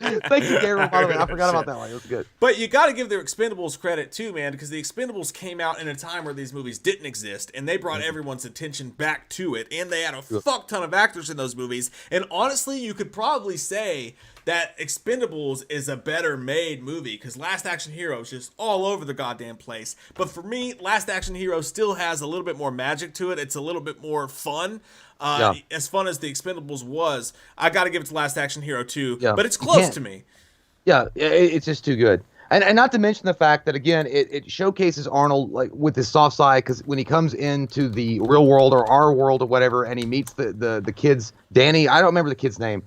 Thank you, Gabriel, by the way. I forgot about that one. It was good. But you got to give their Expendables credit too, man, because the Expendables came out in a time where these movies didn't exist, and they brought everyone's attention back to it, and they had a fuck ton of actors in those movies. And honestly, you could probably say that Expendables is a better made movie, because Last Action Hero is just all over the goddamn place. But for me, Last Action Hero still has a little bit more magic to it. It's a little bit more fun. As fun as the Expendables was, I got to give it to Last Action Hero too. Yeah. But it's close to me. Yeah, it's just too good. And not to mention the fact that, again, it showcases Arnold like with his soft side, because when he comes into the real world or our world or whatever, and he meets the kids, Danny, I don't remember the kid's name,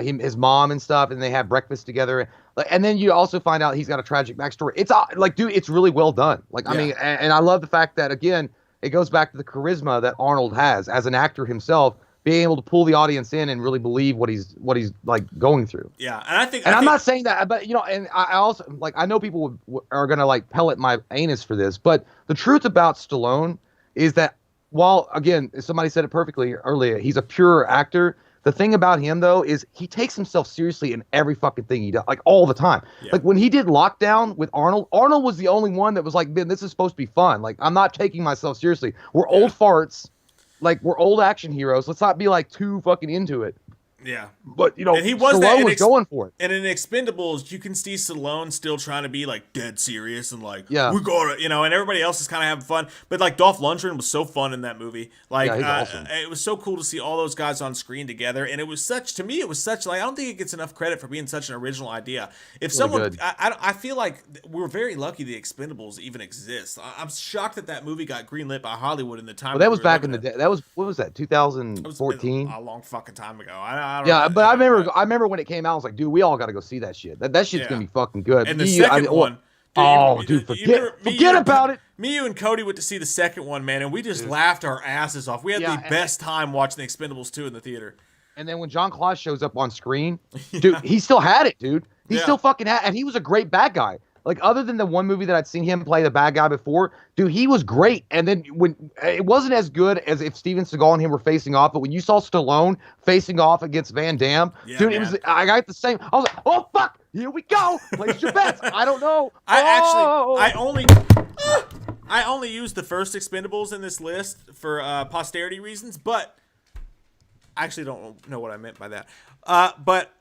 his mom and stuff, and they have breakfast together. And then you also find out he's got a tragic backstory. It's like, dude, it's really well done. Like, I mean, and I love the fact that, again, it goes back to the charisma that Arnold has as an actor himself, being able to pull the audience in and really believe what he's like going through. Yeah, and I think, I'm not saying that, but you know, and I also like, I know people are gonna like pellet my anus for this, but the truth about Stallone is that while, again, somebody said it perfectly earlier, he's a pure actor. The thing about him, though, is he takes himself seriously in every fucking thing he does, like all the time. Yeah. Like when he did Lockdown with Arnold was the only one that was like, man, this is supposed to be fun. Like, I'm not taking myself seriously. We're old farts. Like, we're old action heroes. Let's not be like too fucking into it. Yeah. But, you know, and he was Stallone was going for it. And in Expendables, you can see Stallone still trying to be, like, dead serious and, like, we got it, you know, and everybody else is kind of having fun. But, like, Dolph Lundgren was so fun in that movie. Like, awesome. It was so cool to see all those guys on screen together. And it was such, to me, it was such, like, I don't think it gets enough credit for being such an original idea. If someone, I feel like we're very lucky the Expendables even exist. I'm shocked that movie got greenlit by Hollywood in the time. Well, that was back in the day. That was, what was that, 2014? A long fucking time ago. But I remember when it came out, I was like, dude, we all got to go see that shit. That shit's gonna be fucking good. And the second one, forget about it. Me, you, and Cody went to see the second one, man, and we just laughed our asses off. We had the best time watching the Expendables 2 in the theater. And then when John Claus shows up on screen, dude, he still had it, dude. He still fucking had, and he was a great bad guy. Like, other than the one movie that I'd seen him play the bad guy before, dude, he was great. And then when it wasn't as good as if Steven Seagal and him were facing off, but when you saw Stallone facing off against Van Damme, dude, man. It was, I got the same. I was like, oh fuck, here we go. Place your bets. I don't know. I only used the first Expendables in this list for posterity reasons, but I actually don't know what I meant by that. But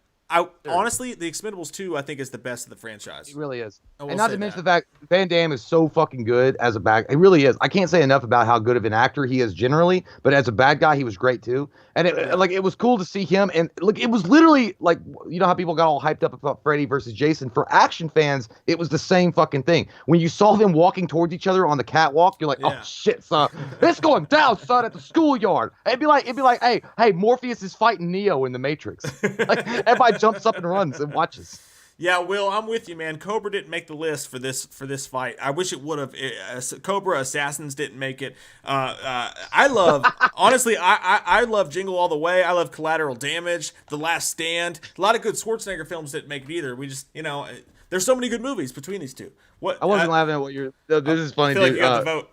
honestly, the Expendables 2, I think, is the best of the franchise. It really is. And not to mention the fact Van Damme is so fucking good as a bad guy. He really is. I can't say enough about how good of an actor he is generally, but as a bad guy, he was great too. And it was cool to see him. And look, it was literally like, you know how people got all hyped up about Freddy versus Jason? For action fans, it was the same fucking thing. When you saw them walking towards each other on the catwalk, you're like, oh shit, son, it's going down, son, at the schoolyard. It'd be like, hey, Morpheus is fighting Neo in the Matrix. Like, everybody jumps up and runs and watches. Yeah, Will, I'm with you, man. Cobra didn't make the list for this fight. I wish it would have. Cobra Assassins didn't make it. I love, honestly, I love Jingle All the Way. I love Collateral Damage, The Last Stand. A lot of good Schwarzenegger films didn't make it either. We just, you know, there's so many good movies between these two. I wasn't laughing at what you're. This is funny, I feel dude. Like you got the vote.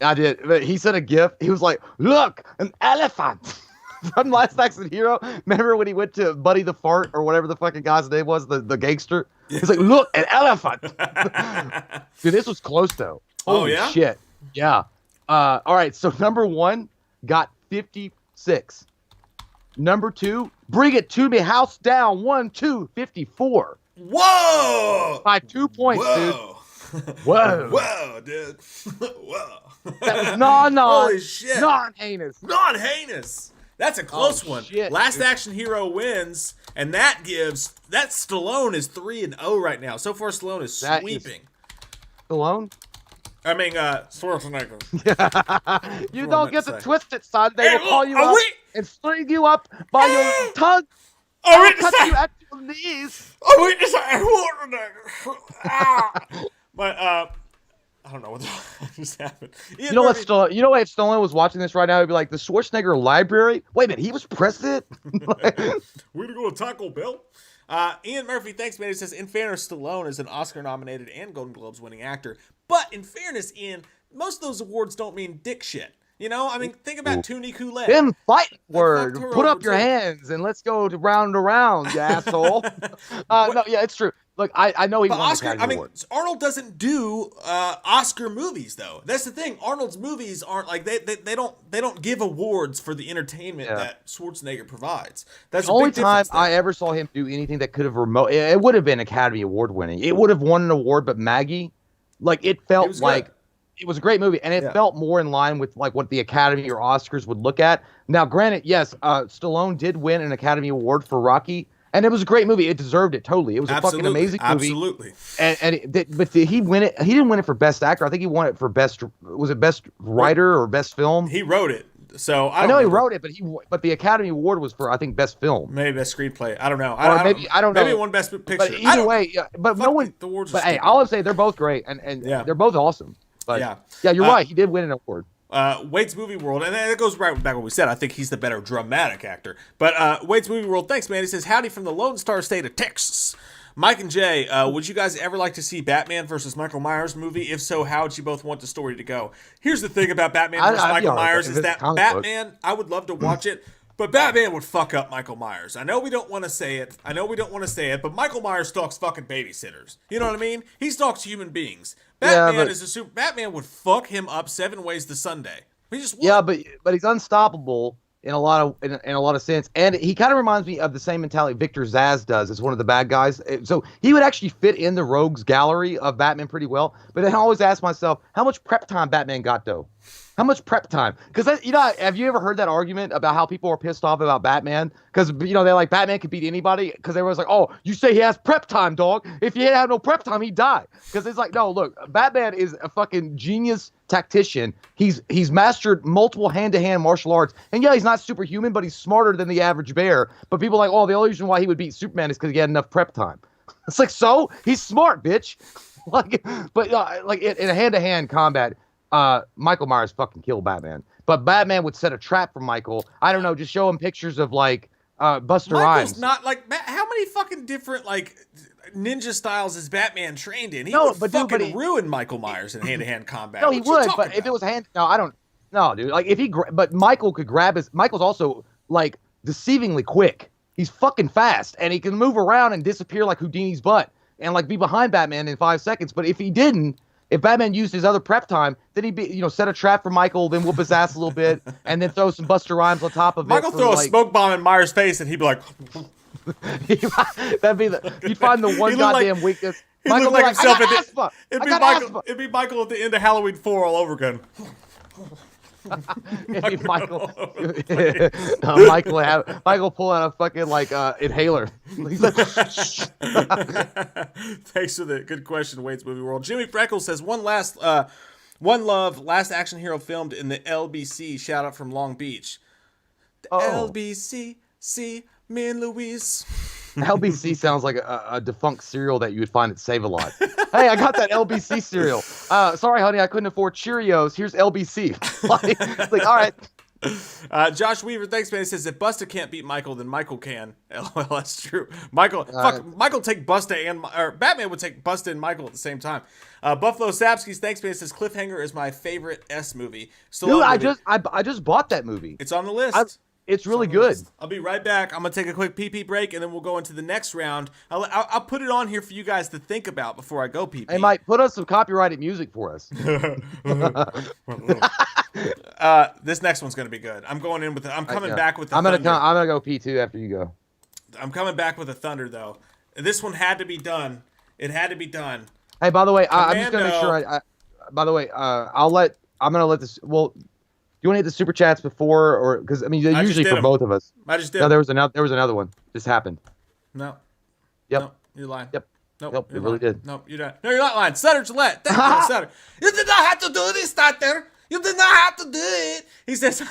I did, but he said a GIF. He was like, "Look, an elephant." From Last Action Hero, remember when he went to Buddy the Fart or whatever the fucking guy's name was, the gangster? He's like, look, an elephant. Dude, this was close though. Holy shit. Yeah. All right, so number 1 got 56. Number 2, Bring It To Me, House Down, 1, 2, 54. Whoa! By 2 points, dude. Whoa. Whoa, dude. Whoa. That was Holy shit. non-heinous. Non-heinous. That's a close one. Shit, Last dude. Action Hero wins, and that Stallone is 3-0 right now. So far, Stallone is sweeping. Stallone? I mean, Schwarzenegger. You don't get to say. twist it, son. They Hey, will call you are up we- and string you up by your tongue. Are we I'll cut say- you at your knees. Oh, wait, it's Schwarzenegger. But, I don't know what just happened. You know what, Stallone? You know what? If Stallone was watching this right now, he'd be like, "The Schwarzenegger Library? Wait a minute, he was president." We're gonna go to Taco Bell. Ian Murphy, thanks, man. He says, in fairness, Stallone is an Oscar-nominated and Golden Globes-winning actor. But in fairness, Ian, most of those awards don't mean dick shit. You know, I mean, think about Toonie Kool-Aid. Them fighting word. fucked her Put over, up your too. hands and let's go to round, you asshole. No, yeah, it's true. Look, I know he But won Oscar, the Academy Award. Arnold doesn't do Oscar movies though. That's the thing. Arnold's movies aren't like they don't give awards for the entertainment that Schwarzenegger provides. That's The a only big difference time there. I ever saw him do anything that could have it would have been Academy Award winning. It would have won an award, but Maggie, like it felt was like good. it was a great movie, and it felt more in line with like what the Academy or Oscars would look at. Now, granted, yes, Stallone did win an Academy Award for Rocky, and it was a great movie. It deserved it totally. It was a fucking amazing movie. Absolutely. But did he win it? He didn't win it for best actor. I think he won it for best. Was it best writer or best film? He wrote it. So I know he wrote it, but the Academy Award was for, I think, best film. maybe best screenplay. I don't know. Maybe I don't know. Maybe it won best picture. But either way, yeah. But no one. The awards are But hey, stupid. all I'm saying, they're both great, and they're both awesome. But Yeah. you're right. He did win an award. Wade's Movie World, and that goes right back what we said. I think he's the better dramatic actor. But Wade's Movie World, thanks, man. He says, howdy from the Lone Star State of Texas. Mike and Jay, would you guys ever like to see Batman versus Michael Myers movie? If so, how would you both want the story to go? Here's the thing about Batman versus I'd be Michael all right Myers if is it's that comic book. Batman, I would love to watch it, but Batman would fuck up Michael Myers. I know we don't want to say it. But Michael Myers stalks fucking babysitters. You know what I mean? He stalks human beings. Batman Batman would fuck him up 7 ways to Sunday. He just would. Yeah, but he's unstoppable in a lot of sense, and he kind of reminds me of the same mentality Victor Zsasz does as one of the bad guys. So he would actually fit in the rogues gallery of Batman pretty well. But then I always ask myself, how much prep time Batman got though? How much prep time? Because have you ever heard that argument about how people are pissed off about Batman? Because they're like, Batman could beat anybody. Because everyone's like, oh, you say he has prep time, dog. If he had no prep time, he'd die. Because it's like, no, look, Batman is a fucking genius tactician. He's mastered multiple hand-to-hand martial arts. And yeah, he's not superhuman, but he's smarter than the average bear. But people are like, oh, the only reason why he would beat Superman is because he had enough prep time. It's like, so he's smart, bitch. In a hand-to-hand combat. Michael Myers fucking killed Batman, but Batman would set a trap for Michael. I don't know, just show him pictures of like Buster Rhymes. Michael's not like how many fucking different like ninja styles is Batman trained in? He No, would but dude, fucking ruin Michael Myers in hand-to-hand combat. No, he What you would, talking but if about? it was hand, no, I don't. No, dude, like if he, but Michael could grab his. Michael's also like deceivingly quick. He's fucking fast, and he can move around and disappear like Houdini's butt, and like be behind Batman in 5 seconds. But if he didn't. If Batman used his other prep time, then he'd be, set a trap for Michael, then whoop his ass a little bit, and then throw some Buster Rhymes on top of Michael it. throw a smoke bomb in Myers' face, and he'd be like, that'd be you'd find the one He looked goddamn like- weakness. he Michael looked would like be like, himself I got at asthma. It'd I be got Michael. asthma. It'd be Michael at the end of Halloween 4 all over again. It'd be Michael. Michael pull out a fucking like inhaler. He's like, Thanks for the good question, Wade's Movie World. Jimmy Freckles says One Love, last action hero filmed in the LBC. Shout out from Long Beach. The LBC, see me and Louise. LBC sounds like a defunct cereal that you would find at Save-A-Lot. Hey, I got that LBC cereal. Sorry, honey, I couldn't afford Cheerios. Here's LBC. It's like, all right. Josh Weaver, thanks, man. He says if Busta can't beat Michael, then Michael can. LOL, that's true. Michael take Busta or Batman would take Busta and Michael at the same time. Buffalo Sapskis, thanks, man. It says Cliffhanger is my favorite S movie. Dude, I just bought that movie. It's on the list. It's really good. I'll be right back. I'm gonna take a quick pee break, and then we'll go into the next round. I'll put it on here for you guys to think about before I go pee. Hey, Mike, put us some copyrighted music for us. This next one's gonna be good. I'm going in with I'm coming back with the I'm thunder. gonna go pee too after you go. I'm coming back with a thunder though. This one had to be done. It had to be done. Hey, by the way, I'm just gonna make Commando. sure. By the way, I'm gonna let this. Well, do you want to hit the super chats before, or because I mean, they're I just usually did for them. both of us. I just did No, them. there was another one. Just happened. No. Yep. No, you're lying. Yep. Nope, Nope. you're It really lying. did. Nope, you're not. No, you're not lying. Sutter Gillette. Thank you, Sutter. You did not have to do this, Sutter. You did not have to do it. He says,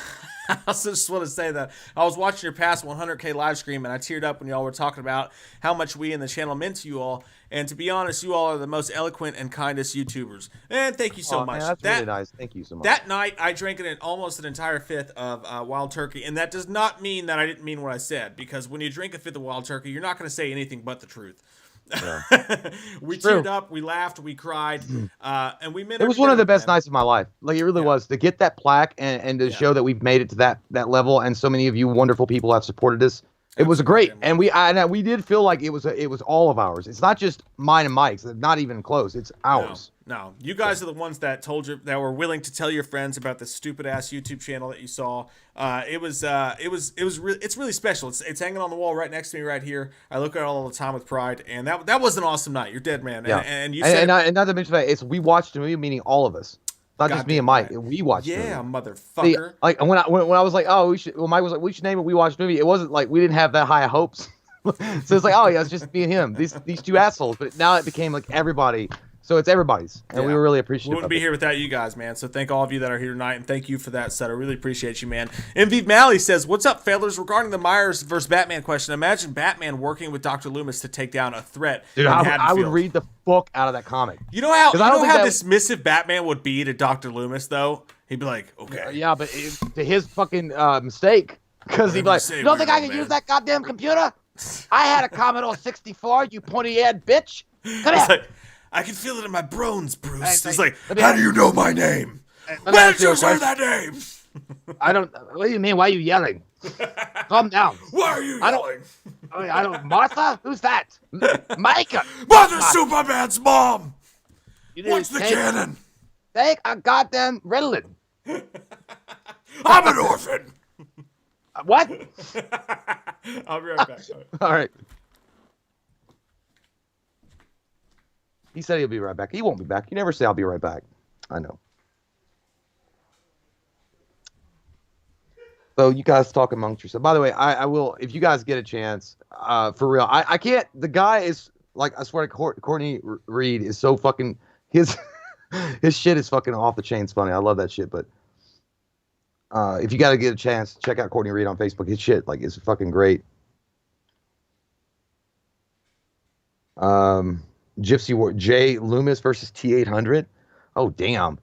I also just want to say that I was watching your past 100K live stream and I teared up when y'all were talking about how much we in the channel meant to you all. And to be honest, you all are the most eloquent and kindest YouTubers. And thank you so much. Man, that's really nice. Thank you so much. That night, I drank almost an entire fifth of wild turkey, and that does not mean that I didn't mean what I said, because when you drink a fifth of wild turkey, you're not going to say anything but the truth. Yeah. We teared up, we laughed, we cried, and we meant it was one of the best nights of my life. Like, it really was. To get that plaque and to show that we've made it to that level, and so many of you wonderful people have supported us. It was great, and we did feel like it was all of ours. It's not just mine and Mike's. It's not even close. It's ours. No, you guys are the ones that told you, that were willing to tell your friends about this stupid ass YouTube channel that you saw. It's really special. It's hanging on the wall right next to me right here. I look at it all the time with pride, and that was an awesome night. You're dead, man. Yeah. And you said, and not to mention that we watched a movie, meaning all of us. Not just me and Mike. Right. We watched. Yeah, motherfucker. See, like when I was like, oh, Mike was like, we should name it. We watched a movie. It wasn't like we didn't have that high hopes. So it's like, oh yeah, it's just me and him. These two assholes. But now it became like everybody. So it's everybody's, and we were really appreciative. We wouldn't be here without you guys, man. So thank all of you that are here tonight, and thank you for that, Sutter. I really appreciate you, man. MV Malley says, "What's up, fellas? Regarding the Myers versus Batman question, imagine Batman working with Dr. Loomis to take down a threat." Dude, I would read the fuck out of that comic. You know how dismissive Batman would be to Dr. Loomis, though. He'd be like, "Okay, yeah, but to his fucking mistake, because he'd be like, you don't think I can use that goddamn computer? I had a Commodore 64, you pointy-eared bitch. Come here." Like, I can feel it in my bones, Bruce. He's like, how do you know my name? Why did you say that name? I don't. What do you mean? Why are you yelling? Calm down. Why are you yelling? I don't. Martha? Who's that? Micah. Mother Superman's mom. What's the cannon? Take a goddamn Ritalin. I'm an orphan. What? I'll be right back. All right. He said he'll be right back. He won't be back. You never say I'll be right back. I know. So you guys talk amongst yourselves. By the way, I will, if you guys get a chance, for real, I can't, the guy is, like, I swear to Courtney Reed is so fucking, his shit is fucking off the chains funny. I love that shit, but if you got to get a chance, check out Courtney Reed on Facebook. His shit, like, is fucking great. Gypsy War, Jay Loomis versus T800. Oh, damn.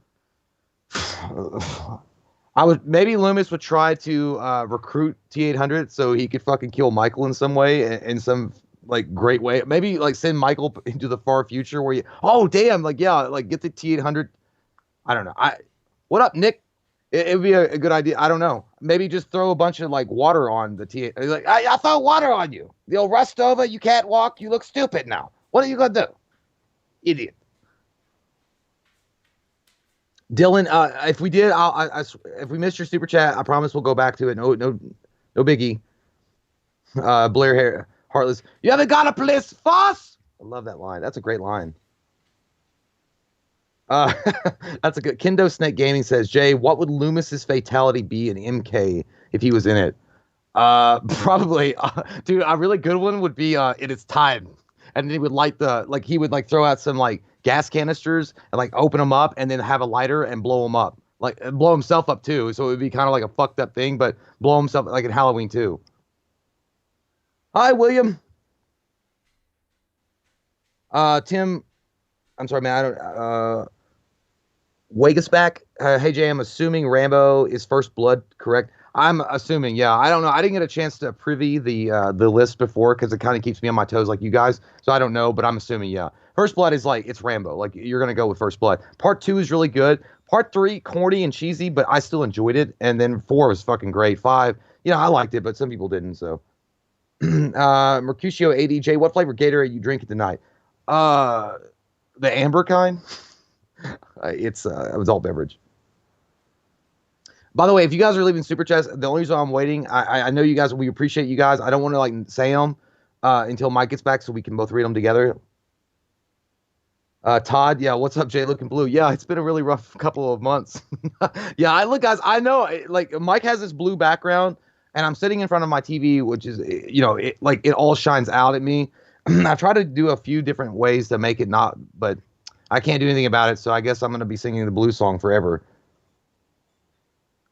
Maybe Loomis would try to recruit T800 so he could fucking kill Michael in some way, in some like great way. Maybe like send Michael into the far future where oh damn, like yeah, like get the T800. I don't know. What up, Nick? It would be a good idea. I don't know. Maybe just throw a bunch of like water on the T800. Like I throw water on you. You'll rust over. You can't walk. You look stupid now. What are you gonna do? Idiot. Dylan, if we did, if we missed your super chat, I promise we'll go back to it. No biggie. Blair Heartless, you haven't got a police force. I love that line. That's a great line. That's a good. Kendo Snake Gaming says, Jay, what would Loomis's fatality be in MK if he was in it? Probably, dude. A really good one would be "It Is Time," and then he would light he would throw out some gas canisters and open them up and then have a lighter and blow them up, and blow himself up too. So it would be kind of like a fucked up thing, but blow himself like in Halloween too. Hi, William. Tim, I'm sorry, man. I don't. Vegas back. Hey Jay, I'm assuming Rambo is First Blood, correct? I'm assuming, yeah. I don't know. I didn't get a chance to privy the list before because it kind of keeps me on my toes like you guys. So I don't know, but I'm assuming, yeah. First Blood is it's Rambo. You're gonna go with First Blood. Part 2 is really good. Part 3, corny and cheesy, but I still enjoyed it. And then 4 was fucking great. 5, I liked it, but some people didn't. So, Mercutio ADJ, what flavor Gatorade are you drinking tonight? The amber kind. It's adult beverage. By the way, if you guys are leaving super chats, the only reason I'm waiting, I know you guys. We appreciate you guys. I don't want to say them until Mike gets back, so we can both read them together. Todd, yeah, what's up, Jay? Looking blue. Yeah, it's been a really rough couple of months. Yeah, I look, guys. I know, like Mike has this blue background, and I'm sitting in front of my TV, which is, like it all shines out at me. I try to do a few different ways to make it not, but I can't do anything about it. So I guess I'm gonna be singing the blue song forever.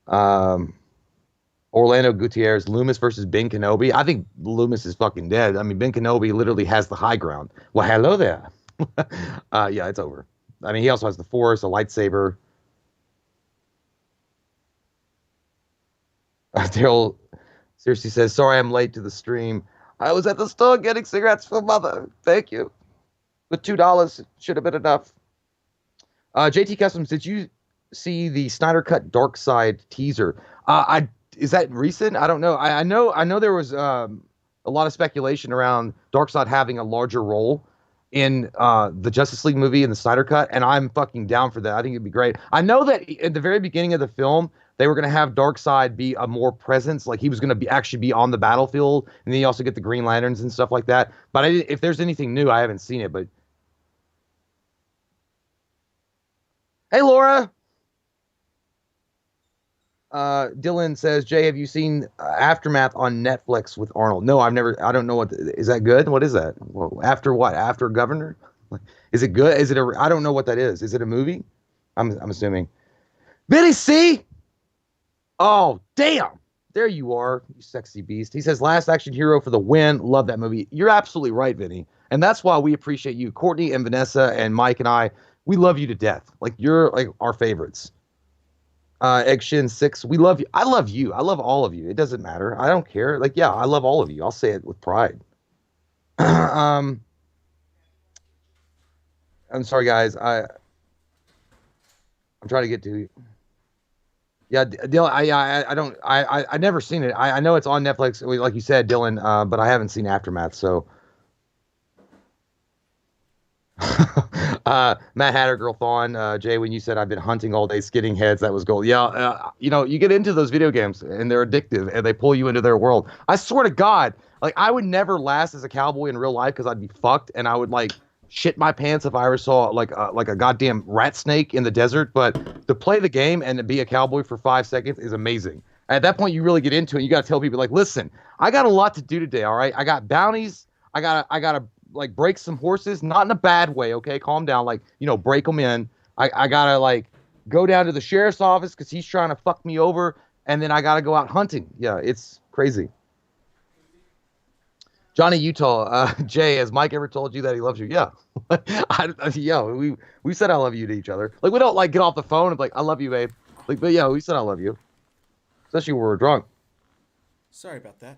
Um, Orlando Gutierrez, Loomis versus Ben Kenobi. I think Loomis is fucking dead. I mean, Ben Kenobi literally has the high ground. Well, hello there. Yeah, it's over. I mean, he also has the Force, a lightsaber. Daryl seriously says, "Sorry, I'm late to the stream. I was at the store getting cigarettes for mother. Thank you. The $2 should have been enough." JT Customs, did you see the Snyder Cut Dark Side teaser? I Is that recent? I don't know. I know there was a lot of speculation around Darkseid having a larger role in the Justice League movie in the Snyder Cut, and I'm fucking down for that. I think it'd be great. I know that at the very beginning of the film, they were going to have Darkseid be a more presence, like he was going to be actually be on the battlefield, and then you also get the Green Lanterns and stuff like that. But if there's anything new, I haven't seen it. But hey, Laura. Dylan says, Jay, have you seen Aftermath on Netflix with Arnold? No, I've never. I don't know is that good? What is that? Well, after what? After Governor? Is it good? Is it a? I don't know what that is. Is it a movie? I'm assuming. Billy C. Oh, damn. There you are, you sexy beast. He says, Last Action Hero for the win. Love that movie. You're absolutely right, Vinny. And that's why we appreciate you. Courtney and Vanessa and Mike and I, we love you to death. Like, you're like our favorites. Egg Shin 6, we love you. I love you. I love all of you. It doesn't matter. I don't care. Like, yeah, I love all of you. I'll say it with pride. I'm sorry, guys. I'm trying to get to. Yeah, Dylan. I don't. I never seen it. I know it's on Netflix, like you said, Dylan. But I haven't seen Aftermath. So, Matt Hatter, Girl Thawne, Jay, when you said I've been hunting all day, skidding heads, that was gold. Yeah, you get into those video games and they're addictive and they pull you into their world. I swear to God, like I would never last as a cowboy in real life because I'd be fucked and I would like shit my pants if I ever saw like a goddamn rat snake in the desert. But to play the game and to be a cowboy for 5 seconds is amazing. At that point, you really get into it. You got to tell people like, listen, I got a lot to do today. All right, I got bounties. I gotta like break some horses, not in a bad way. Okay, calm down. Like break them in. I gotta like go down to the sheriff's office because he's trying to fuck me over, and then I gotta go out hunting. Yeah, it's crazy. Johnny Utah, Jay, has Mike ever told you that he loves you? Yeah, yeah, we said I love you to each other. Like we don't like get off the phone and be like I love you, babe. Like, but yeah, we said I love you, especially when we're drunk. Sorry about that.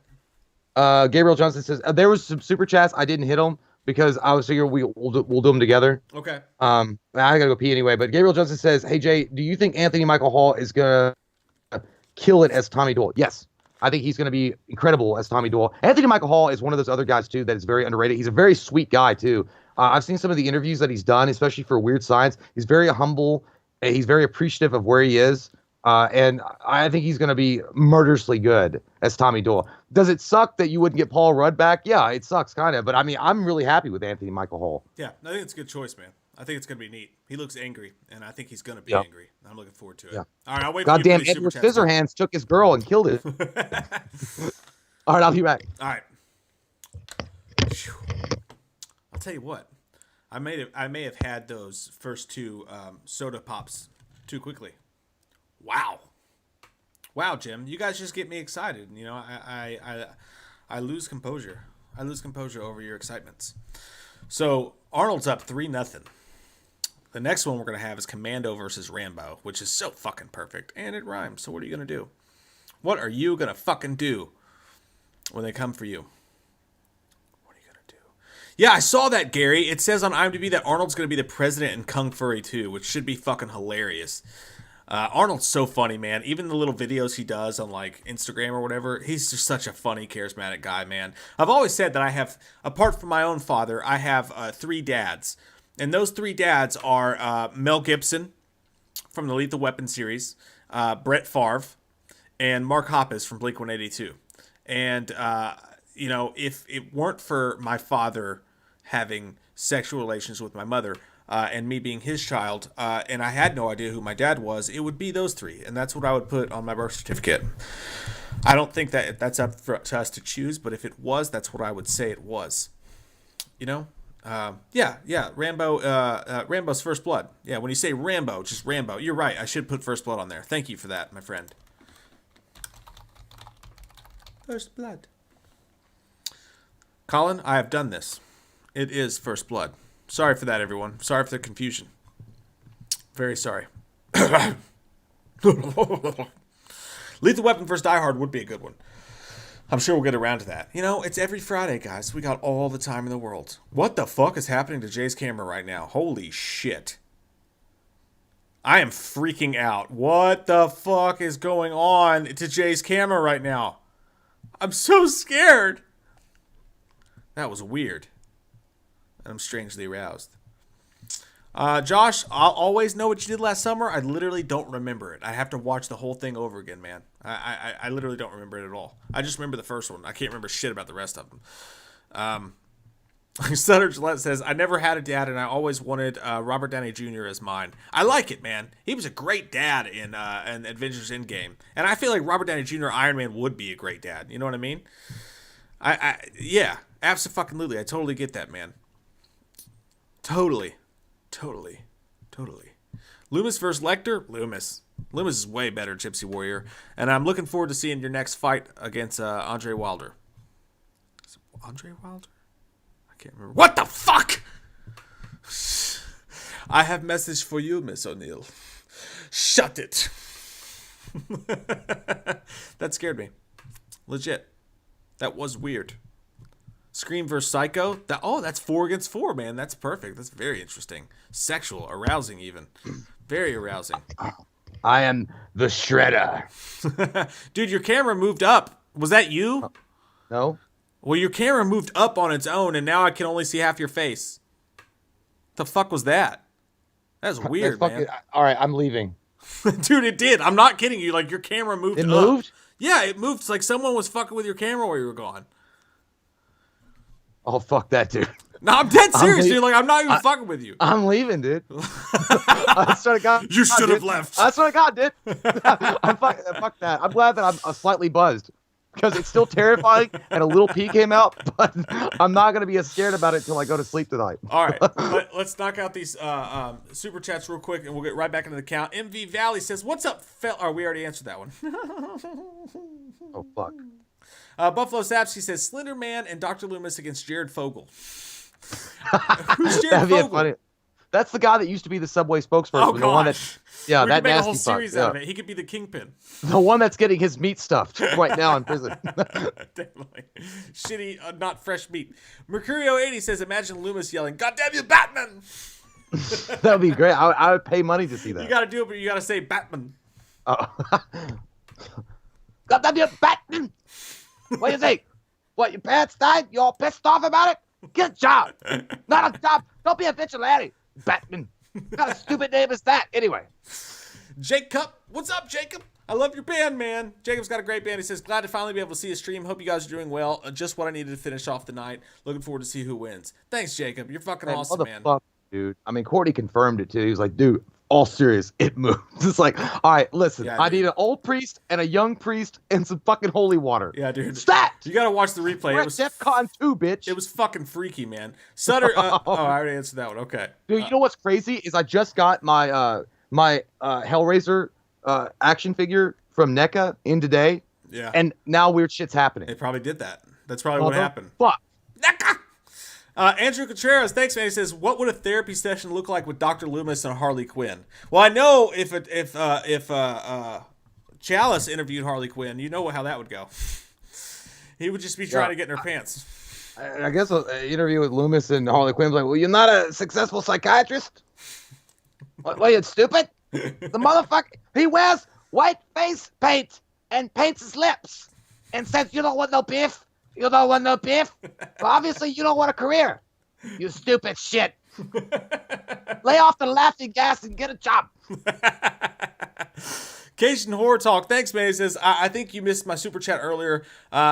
Gabriel Johnson says there was some super chats. I didn't hit them because I was figuring we'll do them together. Okay. I gotta go pee anyway. But Gabriel Johnson says, "Hey Jay, do you think Anthony Michael Hall is gonna kill it as Tommy Doyle?" Yes, I think he's gonna be incredible as Tommy Doyle. Anthony Michael Hall is one of those other guys too that is very underrated. He's a very sweet guy too. I've seen some of the interviews that he's done, especially for Weird Science. He's very humble. He's very appreciative of where he is. And I think he's going to be murderously good as Tommy Doyle. Does it suck that you wouldn't get Paul Rudd back? Yeah, it sucks kind of. But I mean, I'm really happy with Anthony Michael Hall. Yeah, I think it's a good choice, man. I think it's going to be neat. He looks angry, and I think he's going to be angry. I'm looking forward to it. Yeah. All right, I'll wait Goddamn, for you. Edward Scissorhands took his girl and killed it. All right, I'll be back. All right. Whew. I'll tell you what. I may have had those first two soda pops too quickly. Wow, Jim, you guys just get me excited. I lose composure. I lose composure over your excitements. So Arnold's up 3-0. The next one we're gonna have is Commando versus Rambo, which is so fucking perfect, and it rhymes. So what are you gonna do? What are you gonna fucking do when they come for you? What are you gonna do? Yeah, I saw that, Gary. It says on IMDb that Arnold's gonna be the president in Kung Fury 2, which should be fucking hilarious. Arnold's so funny, man. Even the little videos he does on like Instagram or whatever, he's just such a funny, charismatic guy, man. I've always said that I have, apart from my own father, I have 3 dads. And those 3 dads are Mel Gibson from the Lethal Weapon series, Brett Favre, and Mark Hoppus from Blink-182. And, if it weren't for my father having sexual relations with my mother, and me being his child, and I had no idea who my dad was, it would be those three, and that's what I would put on my birth certificate. I don't think that that's up to us to choose, but if it was, that's what I would say it was. You know? Yeah, Rambo, Rambo's First Blood. Yeah, when you say Rambo, just Rambo. You're right, I should put First Blood on there. Thank you for that, my friend. First Blood. Colin, I have done this. It is First Blood. Sorry for that, everyone. Sorry for the confusion. Very sorry. Lethal Weapon vs. Die Hard would be a good one. I'm sure we'll get around to that. You know, it's every Friday, guys. We got all the time in the world. What the fuck is happening to Jay's camera right now? Holy shit. I am freaking out. What the fuck is going on to Jay's camera right now? I'm so scared. That was weird. I'm strangely aroused. Josh, I'll always know what you did last summer. I literally don't remember it. I have to watch the whole thing over again, man. I literally don't remember it at all. I just remember the first one. I can't remember shit about the rest of them. Sutter Gillette says, I never had a dad, and I always wanted Robert Downey Jr. as mine. I like it, man. He was a great dad in Avengers Endgame. And I feel like Robert Downey Jr. Iron Man would be a great dad. You know what I mean? Yeah, abso-fucking-lutely. I totally get that, man. Totally. Loomis versus Lecter? Loomis is way better, Gypsy Warrior. And I'm looking forward to seeing your next fight against Andre Wilder. Is it Andre Wilder? I can't remember. What the fuck? I have message for you, Miss O'Neill. Shut it. That scared me. Legit. That was weird. Scream vs. Psycho. That's 4 against 4, man. That's perfect. That's very interesting. Sexual, arousing even. Very arousing. I am the Shredder. Dude, your camera moved up. Was that you? No. Well, your camera moved up on its own, and now I can only see half your face. The fuck was that? That was weird, man. All right, I'm leaving. Dude, it did. I'm not kidding you. Like, your camera moved up. It moved? Yeah, it moved. It's like someone was fucking with your camera while you were gone. Oh, fuck that, dude. No, I'm dead serious, dude. Like, I'm not even fucking with you. I'm leaving, dude. I swear to God. You should have left. I swear to God, dude. Fuck that. I'm glad that I'm slightly buzzed. Because it's still terrifying and a little pee came out, but I'm not going to be as scared about it until I go to sleep tonight. All right. Let's knock out these super chats real quick, and we'll get right back into the count. MV Valley says, what's up, Oh, we already answered that one. Oh, fuck. Buffalo Sapsky says, Slender Man and Dr. Loomis against Jared Fogle. Who's Jared That'd be Fogle? funny. That's the guy that used to be the Subway spokesperson. Oh, the one that, yeah, we that could make a nasty whole fuck. series out of it. He could be the kingpin. The one that's getting his meat stuffed right now in prison. Definitely. Shitty, not fresh meat. Mercurio80 says, imagine Loomis yelling, God damn you, Batman! That would be great. I would pay money to see that. You got to do it, but you got to say Batman. Oh. God damn you, Batman! What do you think? What, your parents died? You all pissed off about it? Good job. Not a job. Don't be a vigilante, Batman. What kind of stupid name is that? Anyway. Jacob. What's up, Jacob? I love your band, man. Jacob's got a great band. He says, glad to finally be able to see a stream. Hope you guys are doing well. Just what I needed to finish off the night. Looking forward to see who wins. Thanks, Jacob. You're fucking awesome, man. Fuck, dude. I mean, Courtney confirmed it, too. He was like, dude, all serious, it moves. It's like, all right, listen, yeah, I need an old priest and a young priest and some fucking holy water. Yeah, dude. Stat! You got to watch the replay. We're it was DEFCON 2, bitch. It was fucking freaky, man. Sutter. I already answered that one. Okay. Dude, you know what's crazy is I just got my Hellraiser action figure from NECA in today. Yeah. And now weird shit's happening. They probably did that. That's probably what happened. Fuck. NECA! Andrew Contreras, thanks, man. He says, what would a therapy session look like with Dr. Loomis and Harley Quinn? Well, I know if Chalice interviewed Harley Quinn, you know how that would go. He would just be trying to get in her pants. I guess an interview with Loomis and Harley Quinn's like, well, you're not a successful psychiatrist? What, you stupid? The motherfucker, he wears white face paint and paints his lips and says, you don't want no beef? You don't want no beef? Well, obviously, you don't want a career. You stupid shit. Lay off the laughing gas and get a job. Cajun Horror Talk, thanks, man. He says, I think you missed my super chat earlier.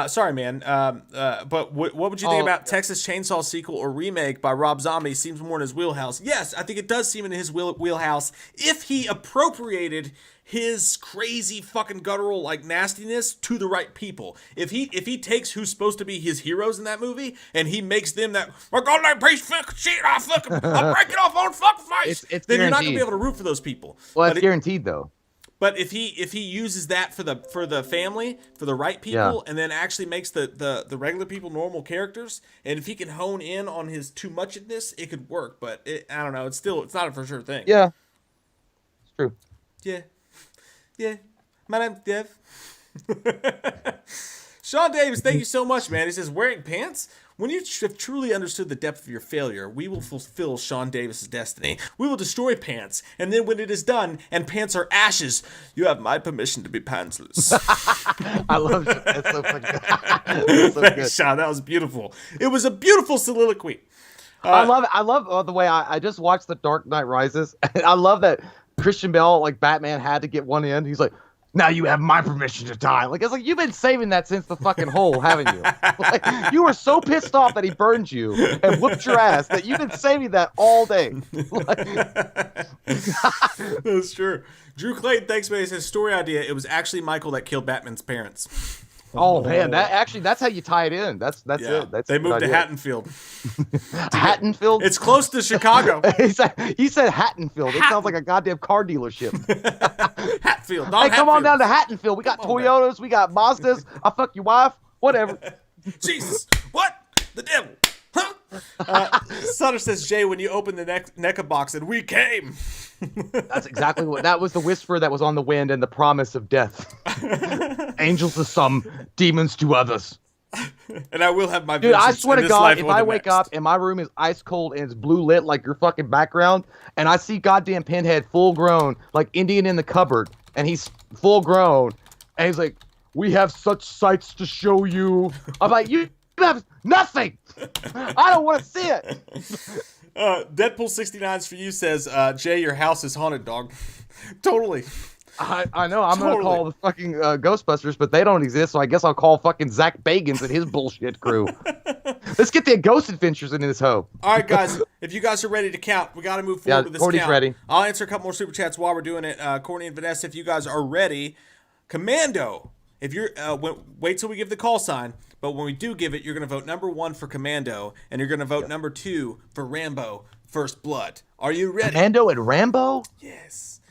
Sorry, man. But what would you think about Texas Chainsaw sequel or remake by Rob Zombie? Seems more in his wheelhouse. Yes, I think it does seem in his wheelhouse if he appropriated his crazy fucking guttural like nastiness to the right people. If he takes who's supposed to be his heroes in that movie and he makes them that we're gonna like piece of fucking shit, I'll break it off on fucking face, it's then guaranteed. you're not gonna be able to root for those people. Well, it's guaranteed though. But if he uses that for the family, for the right people, and then actually makes the regular people normal characters, and if he can hone in on his too muchedness, it could work. But I don't know. It's not a for sure thing. Yeah, it's true. Yeah. My name's Dev. Sean Davis, thank you so much, man. He says, wearing pants? When you have truly understood the depth of your failure, we will fulfill Sean Davis's destiny. We will destroy pants, and then when it is done, and pants are ashes, you have my permission to be pantsless. I love it. That's so fucking good. So Thanks, Sean. That was beautiful. It was a beautiful soliloquy. I love it. I love the way I just watched The Dark Knight Rises, and I love that Christian Bale, like Batman, had to get one in. He's like, now you have my permission to die. Like, it's like, you've been saving that since the fucking hole, haven't you? Like, you were so pissed off that he burned you and whooped your ass that you've been saving that all day. That's true. Drew Clayton, thanks, man. He says, story idea. It was actually Michael that killed Batman's parents. Oh man, that's how you tie it in. That's it. They moved to Hattonfield. Hattonfield? It's close to Chicago. he said Hattonfield. It sounds like a goddamn car dealership. Hatfield. Hey, come on down to Hattonfield. We got Toyotas. We got Mazdas. I'll fuck your wife. Whatever. Jesus. What? The devil. Huh? Sutter says, Jay, when you opened the NECA box and we came. That's exactly what. That was the whisper that was on the wind and the promise of death. Angels to some, demons to others. And I will have my dude. I swear to God, if I wake next. up and my room is ice cold and it's blue lit like your fucking background, and I see goddamn Pinhead full grown, like Indian in the cupboard, and he's full grown, and he's like, "We have such sights to show you." I'm like, "You have nothing. I don't want to see it." Deadpool 69's for you says, Jay, your house is haunted, dog. Totally. I know. I'm going to call the fucking Ghostbusters, but they don't exist, so I guess I'll call fucking Zach Bagans and his bullshit crew. Let's get the Ghost Adventures into this hoe. All right, guys. If you guys are ready to count, we got to move forward with this Courtney's count. Ready. I'll answer a couple more super chats while we're doing it. Courtney and Vanessa, if you guys are ready. Commando. If you're wait till we give the call sign, but when we do give it, you're going to vote number 1 for Commando, and you're going to vote number 2 for Rambo First Blood. Are you ready? Commando and Rambo? Yes.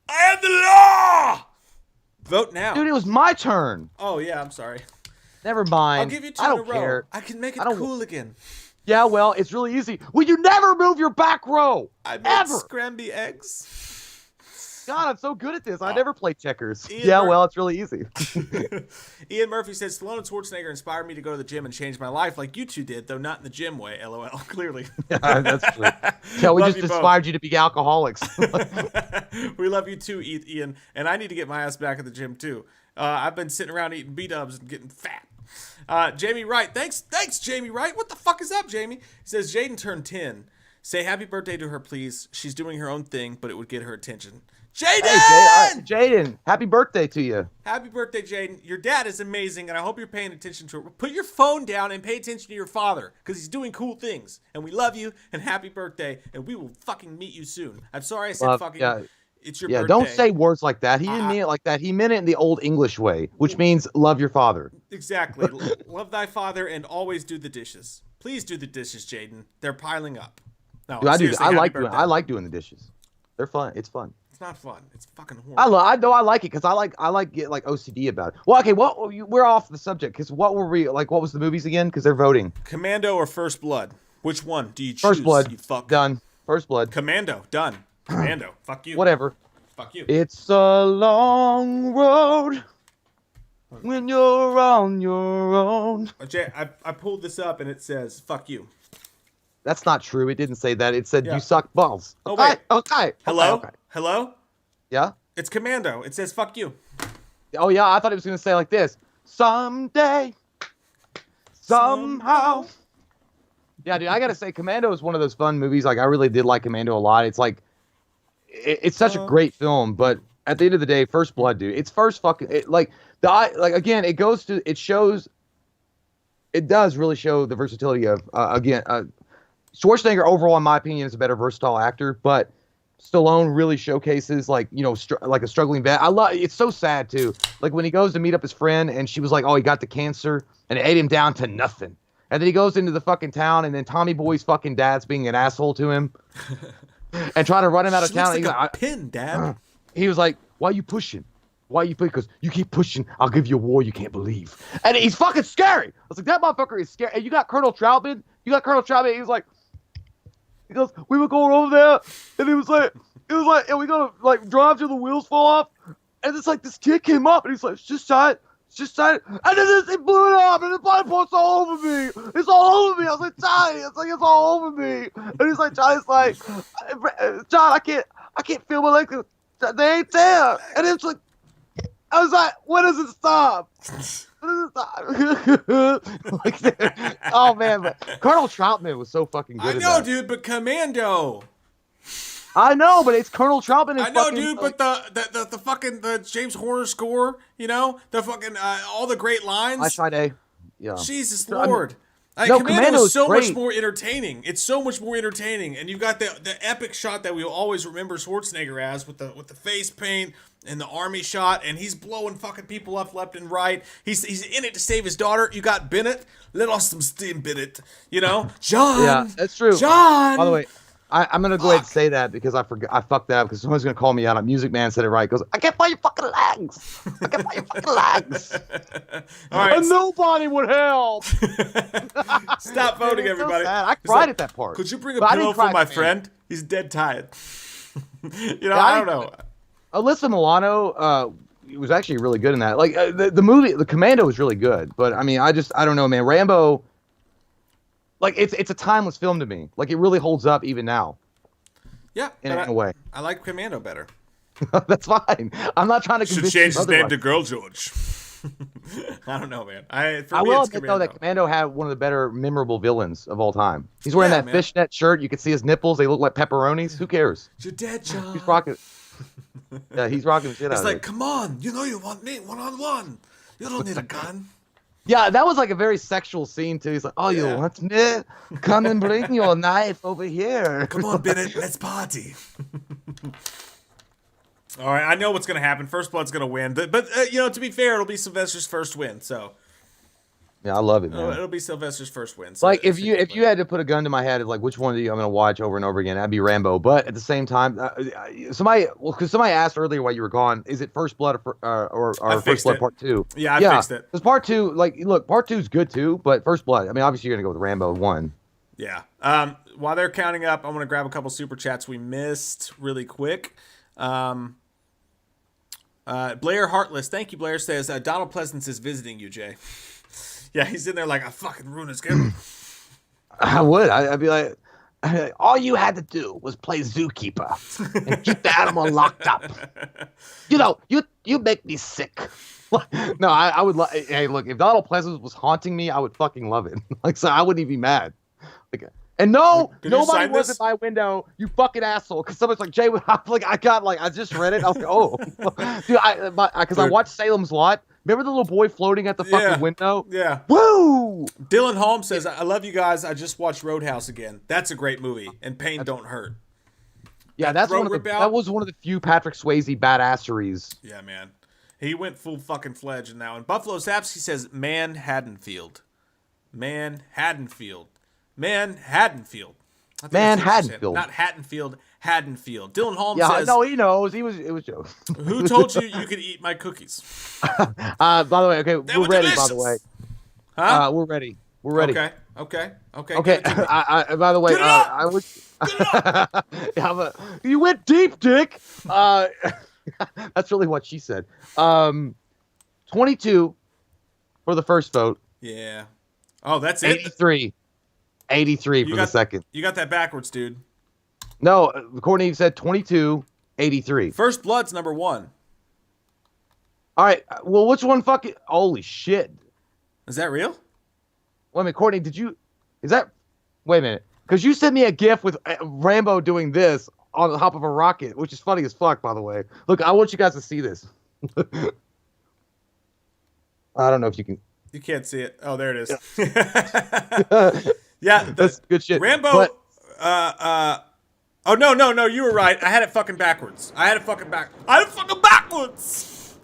I am the law! Vote now. Dude, it was my turn. Oh, yeah, I'm sorry. Never mind. I'll give you 2 I in don't a row. care. I can make it cool again. Yeah, well, it's really easy. Will you never move your back row? I made ever. scramby eggs. God, I'm so good at this. I never play checkers. Ian Well, it's really easy. Ian Murphy says, Stallone and Schwarzenegger inspired me to go to the gym and change my life like you two did, though not in the gym way, LOL. Clearly. Yeah, that's true. Yeah, we just inspired you to be alcoholics. We love you too, Ian. And I need to get my ass back at the gym too. I've been sitting around eating B-dubs and getting fat. Jamie Wright. Thanks, Jamie Wright. What the fuck is up, Jamie? He says, Jaden turned 10. Say happy birthday to her, please. She's doing her own thing, but it would get her attention. Jaden! Hey, Jaden, happy birthday to you. Happy birthday, Jaden. Your dad is amazing, and I hope you're paying attention to it. Put your phone down and pay attention to your father, because he's doing cool things. And we love you, and happy birthday, and we will fucking meet you soon. I'm sorry I said fucking... Yeah. It's your birthday. Don't say words like that. He didn't mean it like that. He meant it in the old English way, which means love your father. Exactly. Love thy father and always do the dishes. Please do the dishes, Jaden. They're piling up. No, dude, I like doing the dishes. They're fun. It's fun. It's not fun. It's fucking horrible. I like it because I like get like OCD about it. Well, okay, we're off the subject because what was the movies again? Because they're voting. Commando or First Blood? Which one do you choose? First Blood. You fuck. Done. First Blood. Commando. Done. Commando. Fuck you. Whatever. Fuck you. It's a long road when you're on your own. Jay, I pulled this up and it says "fuck you." That's not true. It didn't say that. It said you suck balls. Oh, okay. wait. Okay. Hello. Okay. Hello. Yeah. It's Commando. It says "fuck you." Oh yeah, I thought it was gonna say like this. Someday, somehow. Yeah, dude, I gotta say, Commando is one of those fun movies. Like, I really did like Commando a lot. It's like, it's such a great film, but at the end of the day, First Blood, dude. It's first fucking again. It does really show the versatility of Schwarzenegger overall, in my opinion, is a better versatile actor, but Stallone really showcases like a struggling vet. It's so sad too. Like when he goes to meet up his friend and she was like, oh, he got the cancer and it ate him down to nothing. And then he goes into the fucking town and then Tommy Boy's fucking dad's being an asshole to him and trying to run him out of town. Looks like a pin, Dad. He was like, why are you pushing? Why are you pushing? Because you keep pushing, I'll give you a war you can't believe. And he's fucking scary. I was like, that motherfucker is scary. And you got Colonel Troutman. He was like, he goes, we were going over there, and it was like, and we gonna like drive till the wheels fall off, and it's like this kid came up, and he's like, it's just tight, and then it blew it up, and the blood pours all over me. It's all over me. I was like, Johnny, it's all over me, and he's like, Johnny's like, John, I can't feel my legs, they ain't there, and it's like, I was like, when does it stop? Oh man, but Colonel Troutman was so fucking good. I know, dude, but Commando. I know, but it's Colonel Troutman. I know, dude, but the fucking the James Horner score, you know, the fucking all the great lines. I tried a, yeah. Jesus Lord. Commando is so great. much more entertaining. It's so much more entertaining, and you've got the epic shot that we always remember Schwarzenegger as with the face paint and the army shot, and he's blowing fucking people up left and right. He's in it to save his daughter. You got Bennett. Let off some steam, Bennett. You know, John. Yeah, that's true. John. By the way, I'm gonna go ahead and say that because I fucked that up because someone's gonna call me out. Music Man said it right. He goes, I can't find your fucking legs. I can't find your fucking legs. All right, and nobody would help. Stop voting, everybody. So I cried at that part. Could you bring a pillow for my friend? He's dead tired. You know, I don't know. Alyssa Milano was actually really good in that. Like the movie, the Commando was really good, but I mean, I don't know, man. Rambo, like it's a timeless film to me. Like it really holds up even now. Yeah, in a way. I like Commando better. That's fine. I'm not trying to convince should change you his name otherwise. to Girl George. I don't know, man. I will admit though that Commando had one of the better memorable villains of all time. He's wearing that fishnet shirt. You can see his nipples. They look like pepperonis. Who cares? You're dead, John. He's rocking. Yeah, he's rocking the shit out of it. It's like, come on, you know you want me one-on-one. You don't need a gun. Yeah, that was like a very sexual scene too. He's like, oh, you want me? Come and bring your knife over here. Come on, Bennett, let's party. All right, I know what's going to happen. First Blood's going to win. But you know, to be fair, it'll be Sylvester's first win, so. Yeah, I love it, man. It'll be Sylvester's first win. So like, if you had to put a gun to my head, like, which one do you I'm going to watch over and over again, that'd be Rambo. But at the same time, somebody asked earlier while you were gone, is it First Blood or First Blood Part 2? Yeah, I fixed it. Because Part 2, like, look, Part 2 is good too, but First Blood, I mean, obviously you're going to go with Rambo 1. Yeah. While they're counting up, I'm going to grab a couple super chats we missed really quick. Blair Heartless, thank you, Blair, says, Donald Pleasance is visiting you, Jay. Yeah, he's in there like, I fucking ruined his game. I would. I'd be like, all you had to do was play zookeeper and keep the animal locked up. You know, you make me sick. No, I would. Hey, look, if Donald Pleasance was haunting me, I would fucking love it. Like, so I wouldn't even be mad. Like, and no, nobody was at my window, you fucking asshole. Because someone's like, Jay, I just read it. I was like, oh, dude, because I watched Salem's Lot. Remember the little boy floating at the fucking window? Yeah. Woo! Dylan Holmes says, I love you guys. I just watched Roadhouse again. That's a great movie. And Pain Don't Hurt. Yeah, that was one of the few Patrick Swayze badasseries. Yeah, man. He went full fucking fledged in that one. Buffalo Sapsky says, Man Haddonfield. Man Haddonfield. Man Haddonfield. Man Haddonfield. Not Hattonfield, Haddonfield. Dylan Holmes says... Yeah, no, he knows. It was Joe. Who told you you could eat my cookies? By the way, okay, we're ready, by the way. Huh? We're ready. We're ready. Okay. By the way, I was... you went deep, Dick. That's really what she said. 22 for the first vote. Yeah. Oh, that's it? 83 for the second. You got that backwards, dude. No, Courtney said 22, 83. First Blood's number 1. All right. Well, which one fucking... Holy shit. Is that real? Wait a minute, Courtney, did you... Is that... Wait a minute. Because you sent me a GIF with Rambo doing this on the top of a rocket, which is funny as fuck, by the way. Look, I want you guys to see this. I don't know if you can. You can't see it. Oh, there it is. Yeah, Yeah, that's good shit. Rambo. But, Oh no! You were right. I had it fucking backwards. I had it fucking backwards. I had it fucking backwards.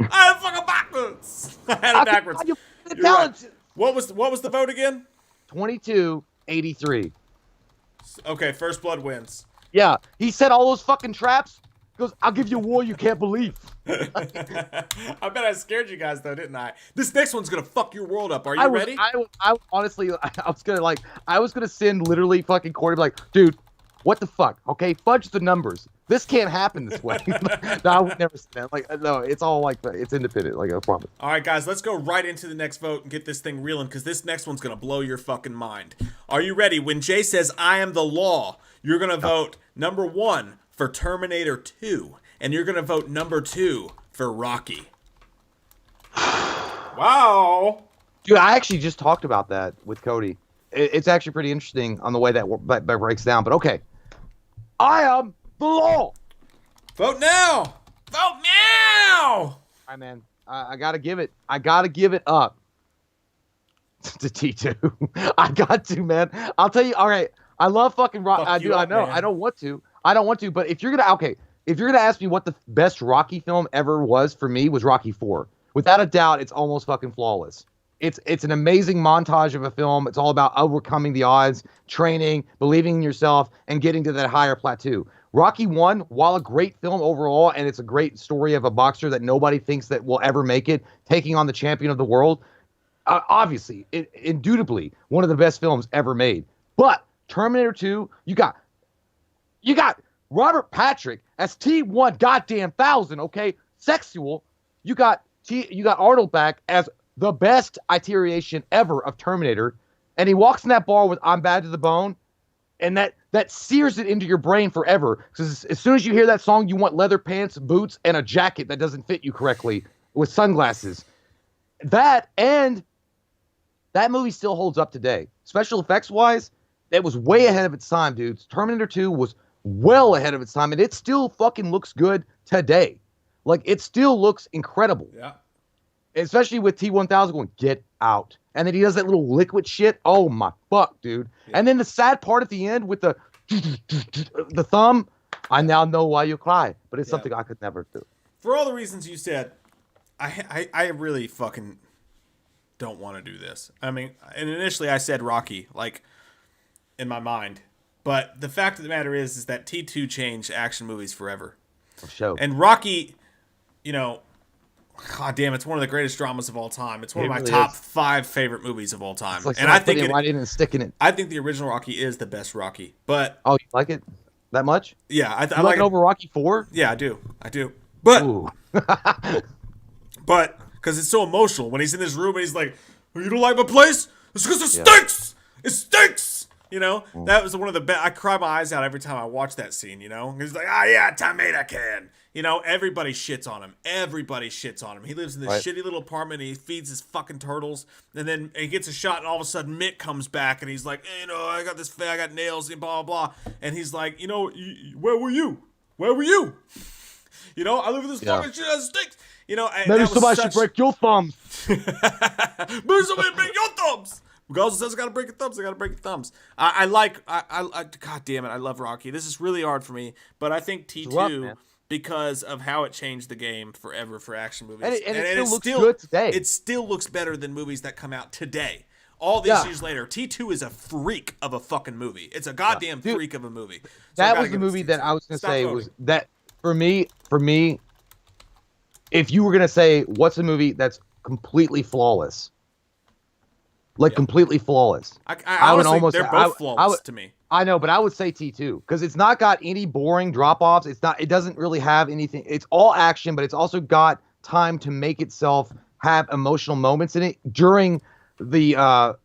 you're You're right. talented. What was the vote again? 22-83. Okay, First Blood wins. Yeah, he said all those fucking traps. He goes, I'll give you a war you can't believe. I bet I scared you guys though, didn't I? This next one's gonna fuck your world up. Are you I was, ready? I honestly, I was gonna send literally fucking Corey, be like, dude, what the fuck? Okay, fudge the numbers. This can't happen this way. No, I would never say that. Like, no, it's all like, it's independent. Like, I promise. All right, guys, let's go right into the next vote and get this thing reeling, because this next one's gonna blow your fucking mind. Are you ready? When Jay says "I am the law," you're gonna vote number 1 for Terminator 2, and you're gonna vote number 2 for Rocky. Wow. Dude, I actually just talked about that with Cody. It's actually pretty interesting on the way that breaks down. But okay, I am the law. Vote now. Vote now. All right, man. I gotta give it. I gotta give it up to T2. I got to, man. I'll tell you. All right. I love fucking Rocky. I do. I know. Man. I don't want to. But if you're gonna ask me what the best Rocky film ever was for me, was Rocky 4. Without a doubt, it's almost fucking flawless. It's an amazing montage of a film. It's all about overcoming the odds, training, believing in yourself, and getting to that higher plateau. Rocky 1, while a great film overall, and it's a great story of a boxer that nobody thinks that will ever make it, taking on the champion of the world, obviously, indubitably, one of the best films ever made. But Terminator 2, you got Robert Patrick as T1 goddamn thousand, okay? Sexual. You got Arnold back as the best iteration ever of Terminator, and he walks in that bar with "I'm bad to the bone," and that sears it into your brain forever. Because as soon as you hear that song, you want leather pants, boots, and a jacket that doesn't fit you correctly with sunglasses. That movie still holds up today. Special effects wise, it was way ahead of its time, dudes. Terminator 2 was well ahead of its time, and it still fucking looks good today. Like, it still looks incredible. Yeah. Especially with T-1000 going, "Get out." And then he does that little liquid shit. Oh, my fuck, dude. Yeah. And then the sad part at the end with the thumb, I now know why you cry. But it's something I could never do. For all the reasons you said, I really fucking don't want to do this. I mean, and initially I said Rocky, like, in my mind. But the fact of the matter is that T2 changed action movies forever. For sure. And Rocky, you know, God damn, it's one of the greatest dramas of all time. It's one of my top 5 favorite movies of all time. It's like, and I think right in and sticking it. I think the original Rocky is the best Rocky. But oh, you like it that much? Yeah, I like it over Rocky 4. Yeah, I do. But but because it's so emotional when he's in this room and he's like, "Oh, you don't like my place? It's because it stinks. It stinks." You know, that was one of the best. I cry my eyes out every time I watch that scene, you know? He's like, "Oh, yeah, tomato can." You know, everybody shits on him. He lives in this shitty little apartment, and he feeds his fucking turtles, and then he gets a shot, and all of a sudden Mick comes back, and he's like, "Hey, you know, I got nails, and blah, blah, blah." And he's like, "You know, where were you? Where were you? You know, I live in this fucking shit that stinks." You know, and maybe somebody should break your thumbs. Maybe somebody break your thumbs. Regardless says I gotta break your thumbs. I gotta break your thumbs. I God damn it, I love Rocky. This is really hard for me, but I think T2 because of how it changed the game forever for action movies, and it still looks good today. It still looks better than movies that come out today. All these years later, T2 is a freak of a fucking movie. It's a goddamn freak of a movie. So that was the movie that I was gonna say was that for me. If you were gonna say what's a movie that's completely flawless. Completely flawless. I would almost. They're both flawless to me. I know, but I would say T2 because it's not got any boring drop-offs. It doesn't really have anything. It's all action, but it's also got time to make itself have emotional moments in it during the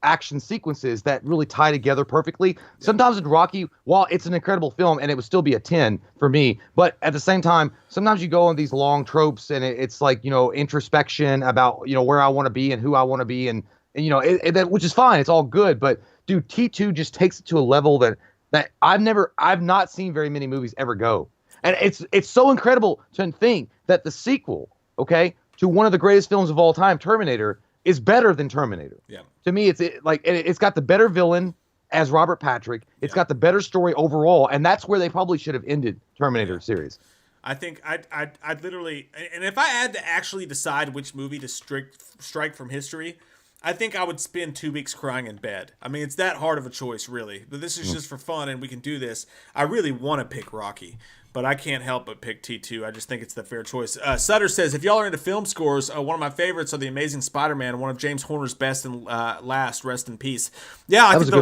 action sequences that really tie together perfectly. Yeah. Sometimes in Rocky, while it's an incredible film and it would still be a 10 for me, but at the same time, sometimes you go on these long tropes and it's like, you know, introspection about, you know, where I want to be and who I want to be and you know, which is fine. It's all good. But dude, T2 just takes it to a level that I've not seen very many movies ever go. And it's so incredible to think that the sequel, okay, to one of the greatest films of all time, Terminator, is better than Terminator. Yeah. To me, it's got the better villain as Robert Patrick. It's got the better story overall, and that's where they probably should have ended Terminator series. I think I'd literally, and if I had to actually decide which movie to strike from history, I think I would spend 2 weeks crying in bed. I mean, it's that hard of a choice, really. But this is just for fun, and we can do this. I really want to pick Rocky, but I can't help but pick T2. I just think it's the fair choice. Sutter says, if y'all are into film scores, one of my favorites are The Amazing Spider-Man, one of James Horner's best and last. Rest in peace. Yeah, I think the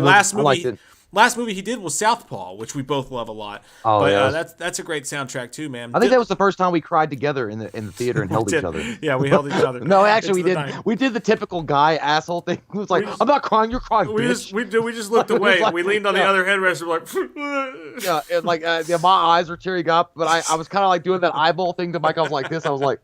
last movie he did was Southpaw, which we both love a lot. Oh, but yeah. That's a great soundtrack too, man. I think that was the first time we cried together in the theater and held each other. Yeah, we held each other. No, actually, we did the typical guy asshole thing. It was like, I'm not crying, you're crying, bitch. We just looked away. We leaned on the other headrest. We're like, my eyes were tearing up, but I was kind of like doing that eyeball thing to Mike. I was like this. I was like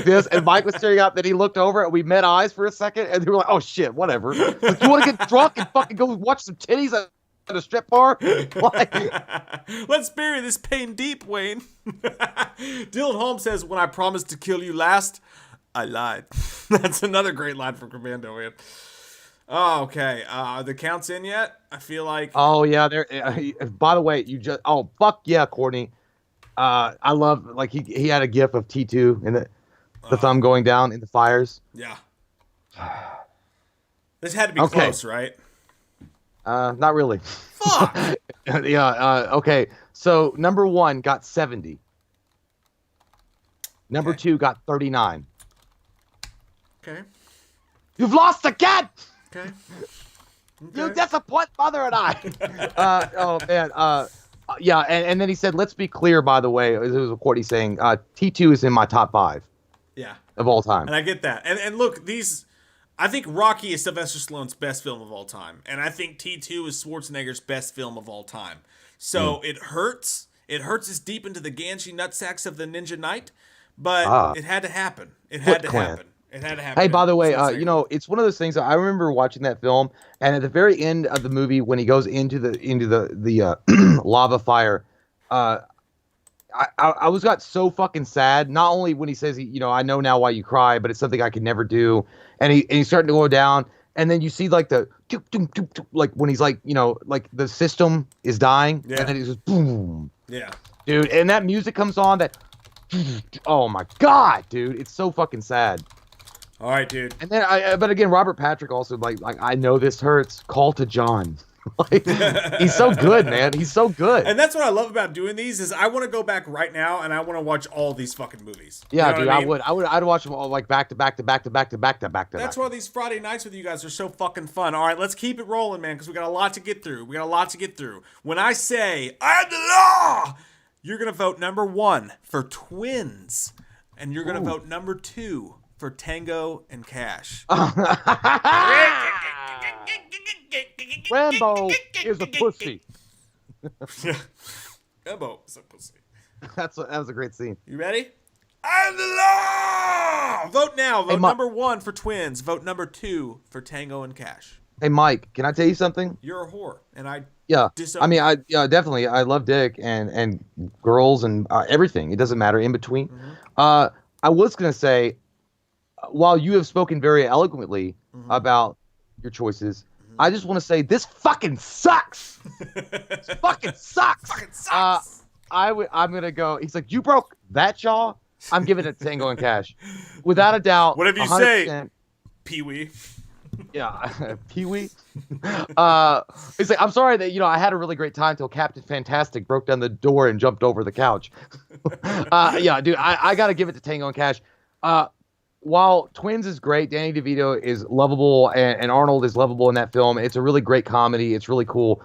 this, and Mike was tearing up. Then he looked over, and we met eyes for a second, and we were like, oh shit, whatever. Like, you want to get drunk and fucking go watch some titties at a strip bar? Like, let's bury this pain deep, Wayne. Dylan Holmes says, when I promised to kill you last, I lied. That's another great line from Commando, man. Oh, okay. The count's in yet? I feel like. Oh yeah. By the way, fuck yeah, Courtney. I love, like, he had a gif of T2 and the thumb going down in the fires. Yeah. This had to be close, right? Not really. Fuck. Yeah. Okay. So number 1 got 70. Number 2 got 39. Okay. You've lost again. Okay. You disappoint Mother and I. Oh man. Yeah. And then he said, let's be clear, by the way, it was Courtney saying, T2 is in my top 5. Yeah. Of all time. And I get that. And look, I think Rocky is Sylvester Stallone's best film of all time. And I think T2 is Schwarzenegger's best film of all time. So it hurts. It hurts us deep into the Ganji nutsacks of the Ninja Knight. But it had to happen. It had to happen. Hey, by the way, it's one of those things. I remember watching that film, and at the very end of the movie, when he goes into the lava fire, I got so fucking sad. Not only when he says, I know now why you cry, but it's something I could never do. And he's starting to go down, and then you see like the like when he's like, like the system is dying, and then he just boom. Yeah, dude, and that music comes on. That, oh my god, dude, it's so fucking sad. All right, dude. And then but again, Robert Patrick also like I know this hurts. Call to John. Like, he's so good, man. He's so good. And that's what I love about doing these is I want to go back right now and I want to watch all these fucking movies. Yeah, you know dude, I'd watch them all like back to back to back to back to back to back to back. That's why these Friday nights with you guys are so fucking fun. All right, let's keep it rolling, man, because we got a lot to get through. When I say I am the law, you're gonna vote number 1 for Twins, and you're gonna vote number 2 for Tango and Cash. Rambo is a pussy. Rambo is a pussy. That was a great scene. You ready? I'm the law! Vote now. Vote number 1 for Twins. Vote number 2 for Tango and Cash. Hey, Mike, can I tell you something? You're a whore, and I disown you. I mean, definitely. I love dick and girls and everything. It doesn't matter in between. Mm-hmm. I was gonna say, while you have spoken very eloquently about your choices, I just want to say this fucking sucks. This fucking sucks. I'm gonna go. He's like, you broke that jaw. I'm giving it to Tango and Cash, without a doubt. Whatever you 100%. Say, Pee Wee. Yeah, Pee Wee. He's like, I'm sorry that I had a really great time till Captain Fantastic broke down the door and jumped over the couch. Yeah, dude, I gotta give it to Tango and Cash. While Twins is great, Danny DeVito is lovable, and Arnold is lovable in that film. It's a really great comedy. It's really cool.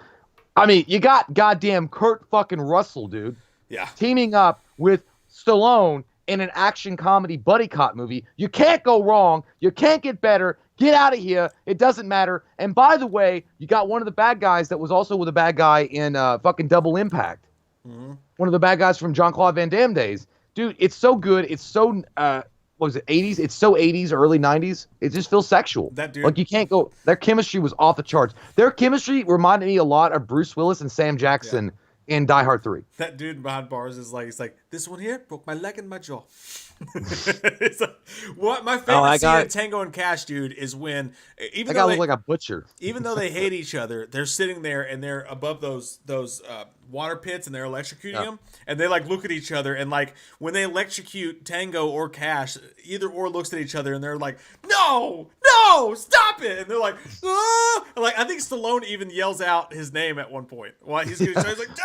I mean, you got goddamn Kurt fucking Russell, dude. Yeah. Teaming up with Stallone in an action comedy buddy cop movie. You can't go wrong. You can't get better. Get out of here. It doesn't matter. And by the way, you got one of the bad guys that was also with a bad guy in fucking Double Impact. Mm-hmm. One of the bad guys from Jean-Claude Van Damme days. Dude, it's so good. It's so... what was it, 80s? It's so 80s, early 90s. It just feels sexual. That dude. Like, you can't go... Their chemistry was off the charts. Their chemistry reminded me a lot of Bruce Willis and Sam Jackson in Die Hard 3. That dude behind bars is like, he's like, this one here broke my leg and my jaw. It's like, what my favorite scene in Tango and Cash, dude, is when even that guy looked like a butcher. Even though they hate each other, they're sitting there and they're above those water pits and they're electrocuting them, and they like look at each other, and like when they electrocute Tango or Cash, either or looks at each other and they're like, no, stop it, and they're like, ah! And like I think Stallone even yells out his name at one point while he's getting shot. He's like, Tango!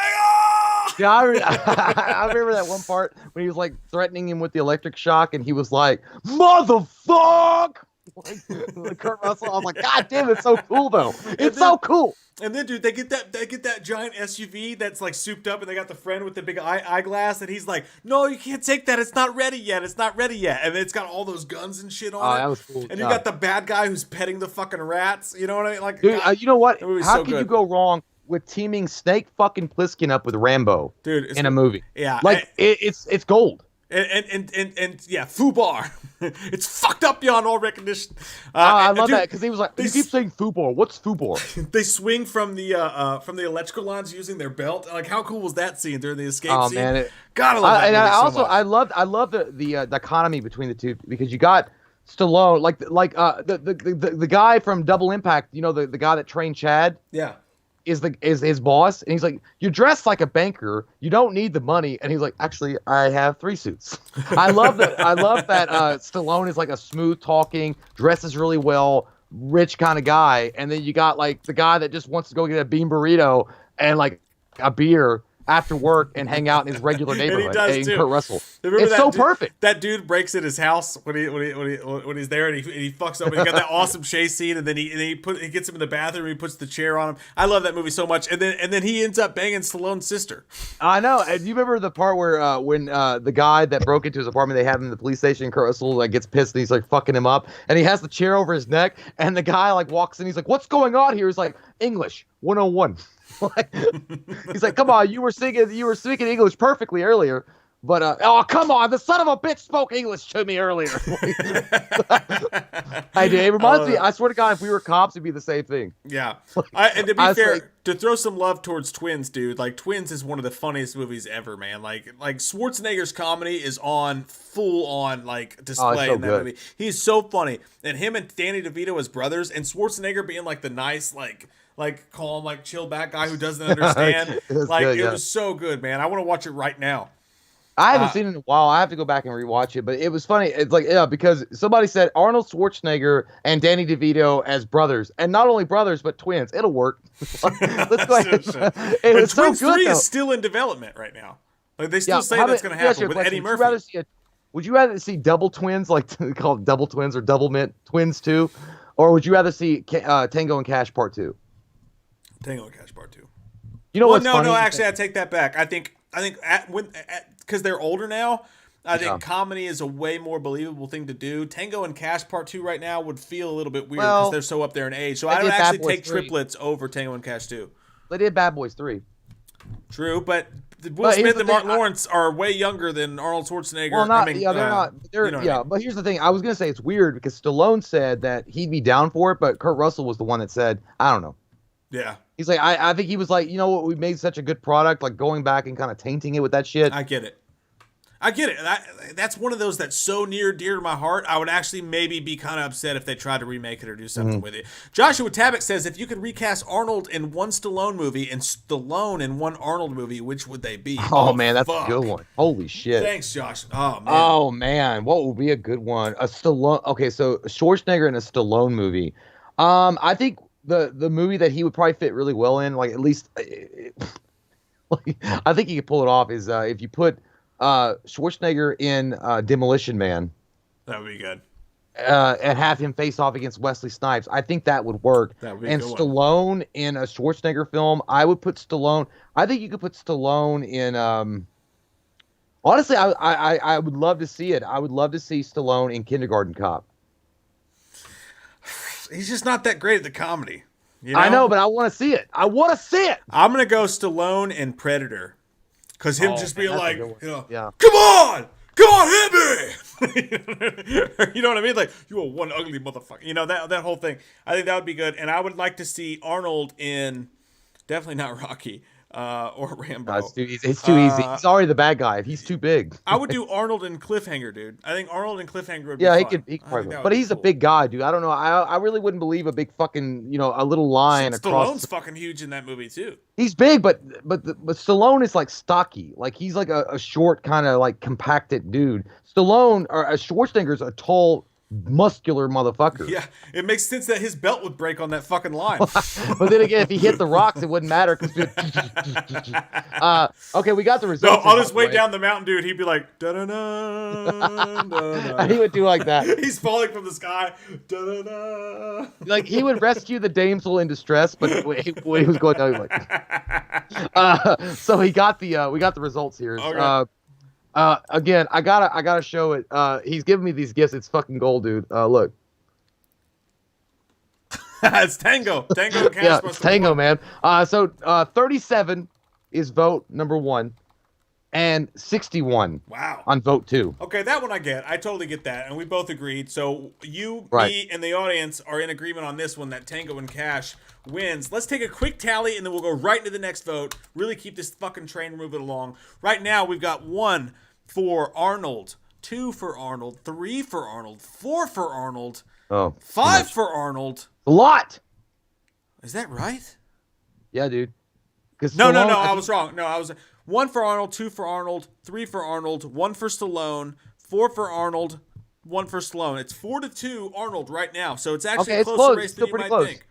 Yeah, I remember that one part when he was like threatening him with the electric shock, and he was like, "Motherfuck!" Like Kurt Russell. I was like, "God damn, it's so cool though. It's so cool." And then, dude, they get that giant SUV that's like souped up, and they got the friend with the big eyeglass, and he's like, "No, you can't take that. It's not ready yet. It's not ready yet." And it's got all those guns and shit on it. That was cool. And you got the bad guy who's petting the fucking rats. You know what I mean? Like, dude, you know what? How so can you go wrong with teaming Snake fucking Plissken up with Rambo, dude, in a movie? Yeah, like it's gold. And yeah, FUBAR. It's fucked up beyond all recognition. I love that because he was like, you keep saying FUBAR. What's FUBAR? They swing from the electrical lines using their belt. Like, how cool was that scene during the escape scene? Man, God, I love that movie so much. I love the dichotomy between the two, because you got Stallone, like the guy from Double Impact. You know, the guy that trained Chad. Yeah. Is his boss, and he's like, "You're dressed like a banker. You don't need the money." And he's like, "Actually, I have 3 suits." I love that. Stallone is like a smooth talking, dresses really well, rich kind of guy, and then you got like the guy that just wants to go get a bean burrito and like a beer after work and hang out in his regular neighborhood. And he does too. Kurt Russell. It's so perfect. That dude breaks in his house when he's there, and he fucks up, and he got that awesome chase scene, and then he gets him in the bathroom, and he puts the chair on him. I love that movie so much. And then he ends up banging Stallone's sister. I know. And you remember the part where when the guy that broke into his apartment, they have him in the police station, and Kurt Russell like gets pissed and he's like fucking him up, and he has the chair over his neck, and the guy like walks in, he's like, "What's going on here?" He's like, "English 101." He's like, "Come on, you were speaking English perfectly earlier, but oh, come on, the son of a bitch spoke English to me earlier." Hey, dude, it reminds me. I swear to God, if we were cops, it'd be the same thing. Yeah, and to be fair, to throw some love towards Twins, dude. Like, Twins is one of the funniest movies ever, man. Like Schwarzenegger's comedy is on full on like display in that movie. He's so funny, and him and Danny DeVito as brothers, and Schwarzenegger being like the nice like calm, like chill back guy who doesn't understand. It was so good, man. I want to watch it right now. I haven't seen it in a while. I have to go back and rewatch it, but it was funny. It's like, yeah, because somebody said Arnold Schwarzenegger and Danny DeVito as brothers, and not only brothers but twins. It'll work. Let's go ahead. Twins 3 is still in development right now. Like, they still say that's going to happen with Eddie Murphy. Would you rather see double twins, like called double twins or double mint twins 2, or would you rather see Tango and Cash Part 2? Tango and Cash Part 2. You know what's funny? No, actually, I take that back. I think because they're older now, I think comedy is a way more believable thing to do. Tango and Cash Part 2 right now would feel a little bit weird because they're so up there in age. So I would actually take triplets over Tango and Cash 2. They did Bad Boys 3. True, but Will Smith and Martin Lawrence are way younger than Arnold Schwarzenegger. Well, they're not. They're, you know but here's the thing. I was gonna say it's weird because Stallone said that he'd be down for it, but Kurt Russell was the one that said, "I don't know." Yeah. He's like, I think he was like, you know what, we made such a good product, like going back and kind of tainting it with that shit. I get it. That's one of those that's so dear to my heart. I would actually maybe be kind of upset if they tried to remake it or do something with it. Joshua Tabak says, if you could recast Arnold in one Stallone movie and Stallone in one Arnold movie, which would they be? Oh man, that's a good one. Holy shit. Thanks, Josh. Oh man. Oh man, what would be a good one? A Stallone. Okay, so Schwarzenegger in a Stallone movie. I think the movie that he would probably fit really well in, like at least, I think he could pull it off. Is if you put Schwarzenegger in Demolition Man. That would be good. And have him face off against Wesley Snipes. I think that would work. That would be and Stallone in a Schwarzenegger film, I would put Stallone. I think you could put Stallone in. Honestly, I would love to see it. I would love to see Stallone in Kindergarten Cop. He's just not that great at the comedy. You know? I know, but I want to see it. I want to see it. I'm gonna go Stallone in Predator. Because him just being like, come on, hit me. You know what I mean? Like, you are one ugly motherfucker. You know, that whole thing. I think that would be good. And I would like to see Arnold in, definitely not Rocky, or Rambo. It's too easy. It's too easy. He's already the bad guy. He's too big. I would do Arnold and Cliffhanger, dude. I think Arnold and Cliffhanger would be Yeah, fun. he could I think probably, that would but be he's a cool. big guy, dude. I don't know. I really wouldn't believe a big fucking, a little line across. Stallone's fucking huge in that movie too. He's big, but Stallone is like stocky. Like he's like a short kind of like compacted dude. Stallone or Schwarzenegger's a tall, muscular motherfucker. Yeah, it makes sense that his belt would break on that fucking line. But then again, if he hit the rocks, it wouldn't matter. Okay, we got the No, results. on his way down the mountain, dude, he'd be like, da-da-da, He would do like that. He's falling from the sky. Da-da-da. Like he would rescue the damsel in distress, but when he was going down, he was like. So we got the results here. Okay. Again, I gotta show it. He's giving me these gifts. It's fucking gold, dude. Look. It's Tango. Tango and Cash Yeah, Monster it's Tango, One. man. So 37 is vote number 1, and 61 Wow. on vote 2. Okay, that one I get. I totally get that, and we both agreed. So you, Right. me, and the audience are in agreement on this one that Tango and Cash wins. Let's take a quick tally, and then we'll go right into the next vote. Really keep this fucking train moving along. Right now, we've got 1 for Arnold, 2 for Arnold, 3 for Arnold, 4 for Arnold, Oh, 5 for Arnold. a lot. Is that right? Yeah, dude. No, I was wrong. No, I was 1 for Arnold, 2 for Arnold, 3 for Arnold, 1 for Stallone, 4 for Arnold, 1 for Stallone. It's 4-2 Arnold right now. So it's actually Okay, a it's closer close. race It's than still you might pretty close. think.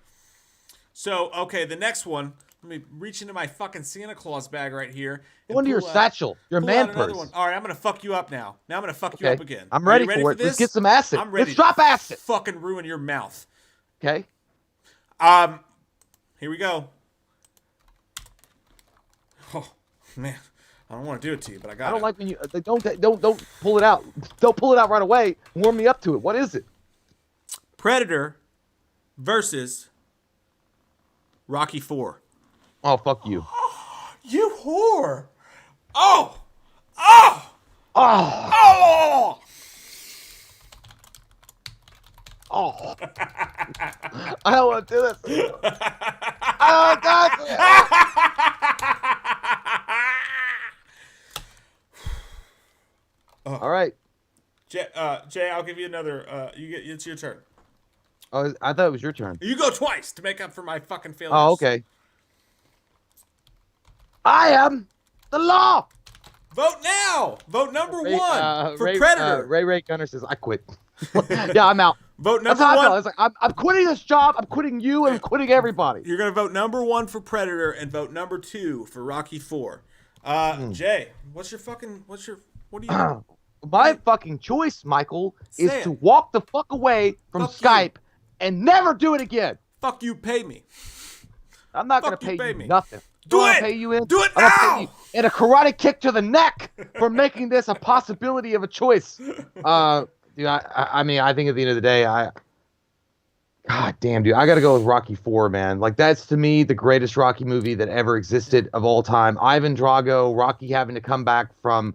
So, okay, the next one. Let me reach into my fucking Santa Claus bag right here. Go into your pull out- satchel, your pull man out another purse. one. All right, I'm going to fuck you up now. Now I'm going to fuck you Okay, up again. I'm Are ready, you ready for it. this? Let's get some acid. I'm ready Let's drop to acid. fucking ruin your mouth. Okay. Here we go. Oh, man. I don't want to do it to you, but I got it. I don't like when you don't pull it out. Don't pull it out right away. Warm me up to it. What is it? Predator versus Rocky 4. Oh, fuck you. You whore! Oh! Oh! Oh, Oh! oh. I don't want to do this. Oh, God. All right. Jay, I'll give you another. It's your turn. Oh, I thought it was your turn. You go twice to make up for my fucking failures. Oh, okay. I am the law. Vote now. Vote number Ray, 1 for Ray, Predator. Ray Gunner says, I quit. Yeah, I'm out. Vote That's number how I 1. felt. I was like, I'm quitting this job. I'm quitting you, and I'm quitting everybody. You're gonna vote number 1 for Predator and vote number 2 for Rocky 4. Jay, what do you? My fucking choice, Michael, is Say it. to walk the fuck away from Fuck you. Skype and never do it again. Fuck you, pay me. I'm not going Fuck to you, pay pay you me. nothing. Do You know what it! I'll pay you in? Do it I'm gonna now! pay you in a karate kick to the neck for making this a possibility of a choice. Dude, I mean, I think at the end of the day, God damn, dude, I got to go with Rocky 4, man. Like, that's to me the greatest Rocky movie that ever existed of all time. Ivan Drago, Rocky having to come back from,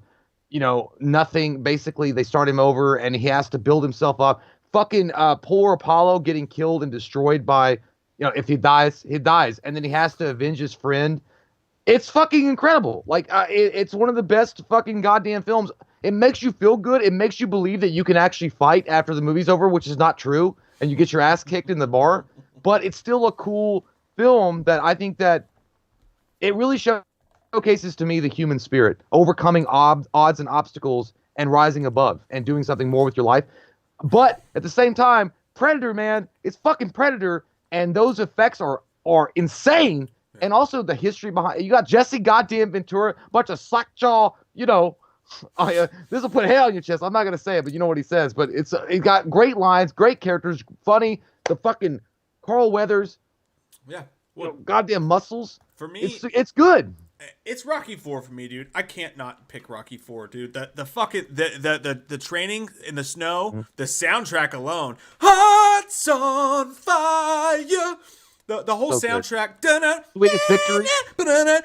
nothing. Basically, they start him over and he has to build himself up. Fucking poor Apollo getting killed and destroyed by, if he dies, he dies. And then he has to avenge his friend. It's fucking incredible. Like, it's one of the best fucking goddamn films. It makes you feel good. It makes you believe that you can actually fight after the movie's over, which is not true. And you get your ass kicked in the bar. But it's still a cool film that I think that it really showcases to me the human spirit, overcoming odds and obstacles and rising above and doing something more with your life. But at the same time, Predator, man, it's fucking Predator. And those effects are insane. And also the history behind it. You got Jesse goddamn Ventura, bunch of slackjaw, this will put hair on your chest. I'm not going to say it, but you know what he says. But it got great lines, great characters, funny. The fucking Carl Weathers, Yeah. Well, goddamn muscles. for me, It's good. it's Rocky 4 for me, dude. I can't not pick Rocky 4, dude. The fucking the training in the snow, the soundtrack alone, Hearts on Fire. The whole So good. soundtrack. Dun-dun, Sweetest victory. dun-dun,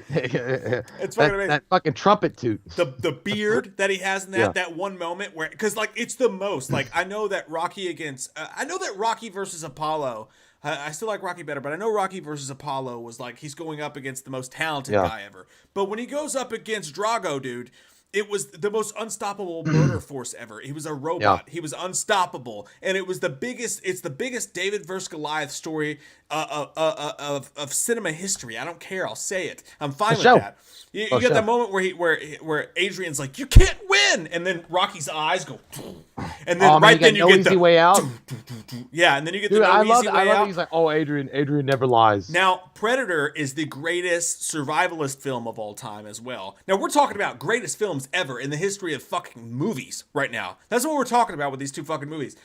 It's It's fucking amazing. that fucking trumpet toot. the beard that he has in that one moment where, because like it's the most like I know that Rocky versus Apollo I still like Rocky better, but I know Rocky versus Apollo was like he's going up against the most talented Yeah. guy ever. But when he goes up against Drago, dude, it was the most unstoppable murder force ever. He was a robot. Yeah. He was unstoppable, and it was the biggest. It's the biggest David versus Goliath story of cinema history. I don't care. I'll say it. I'm fine with that. You get that moment where Adrian's like, "You can't win," and then Rocky's eyes go, and then then you get the way out. Yeah, and then you get Dude, the I easy way out. He's like, oh, Adrian never lies. Now, Predator is the greatest survivalist film of all time as well. Now, we're talking about greatest films ever in the history of fucking movies right now. That's what we're talking about with these two fucking movies.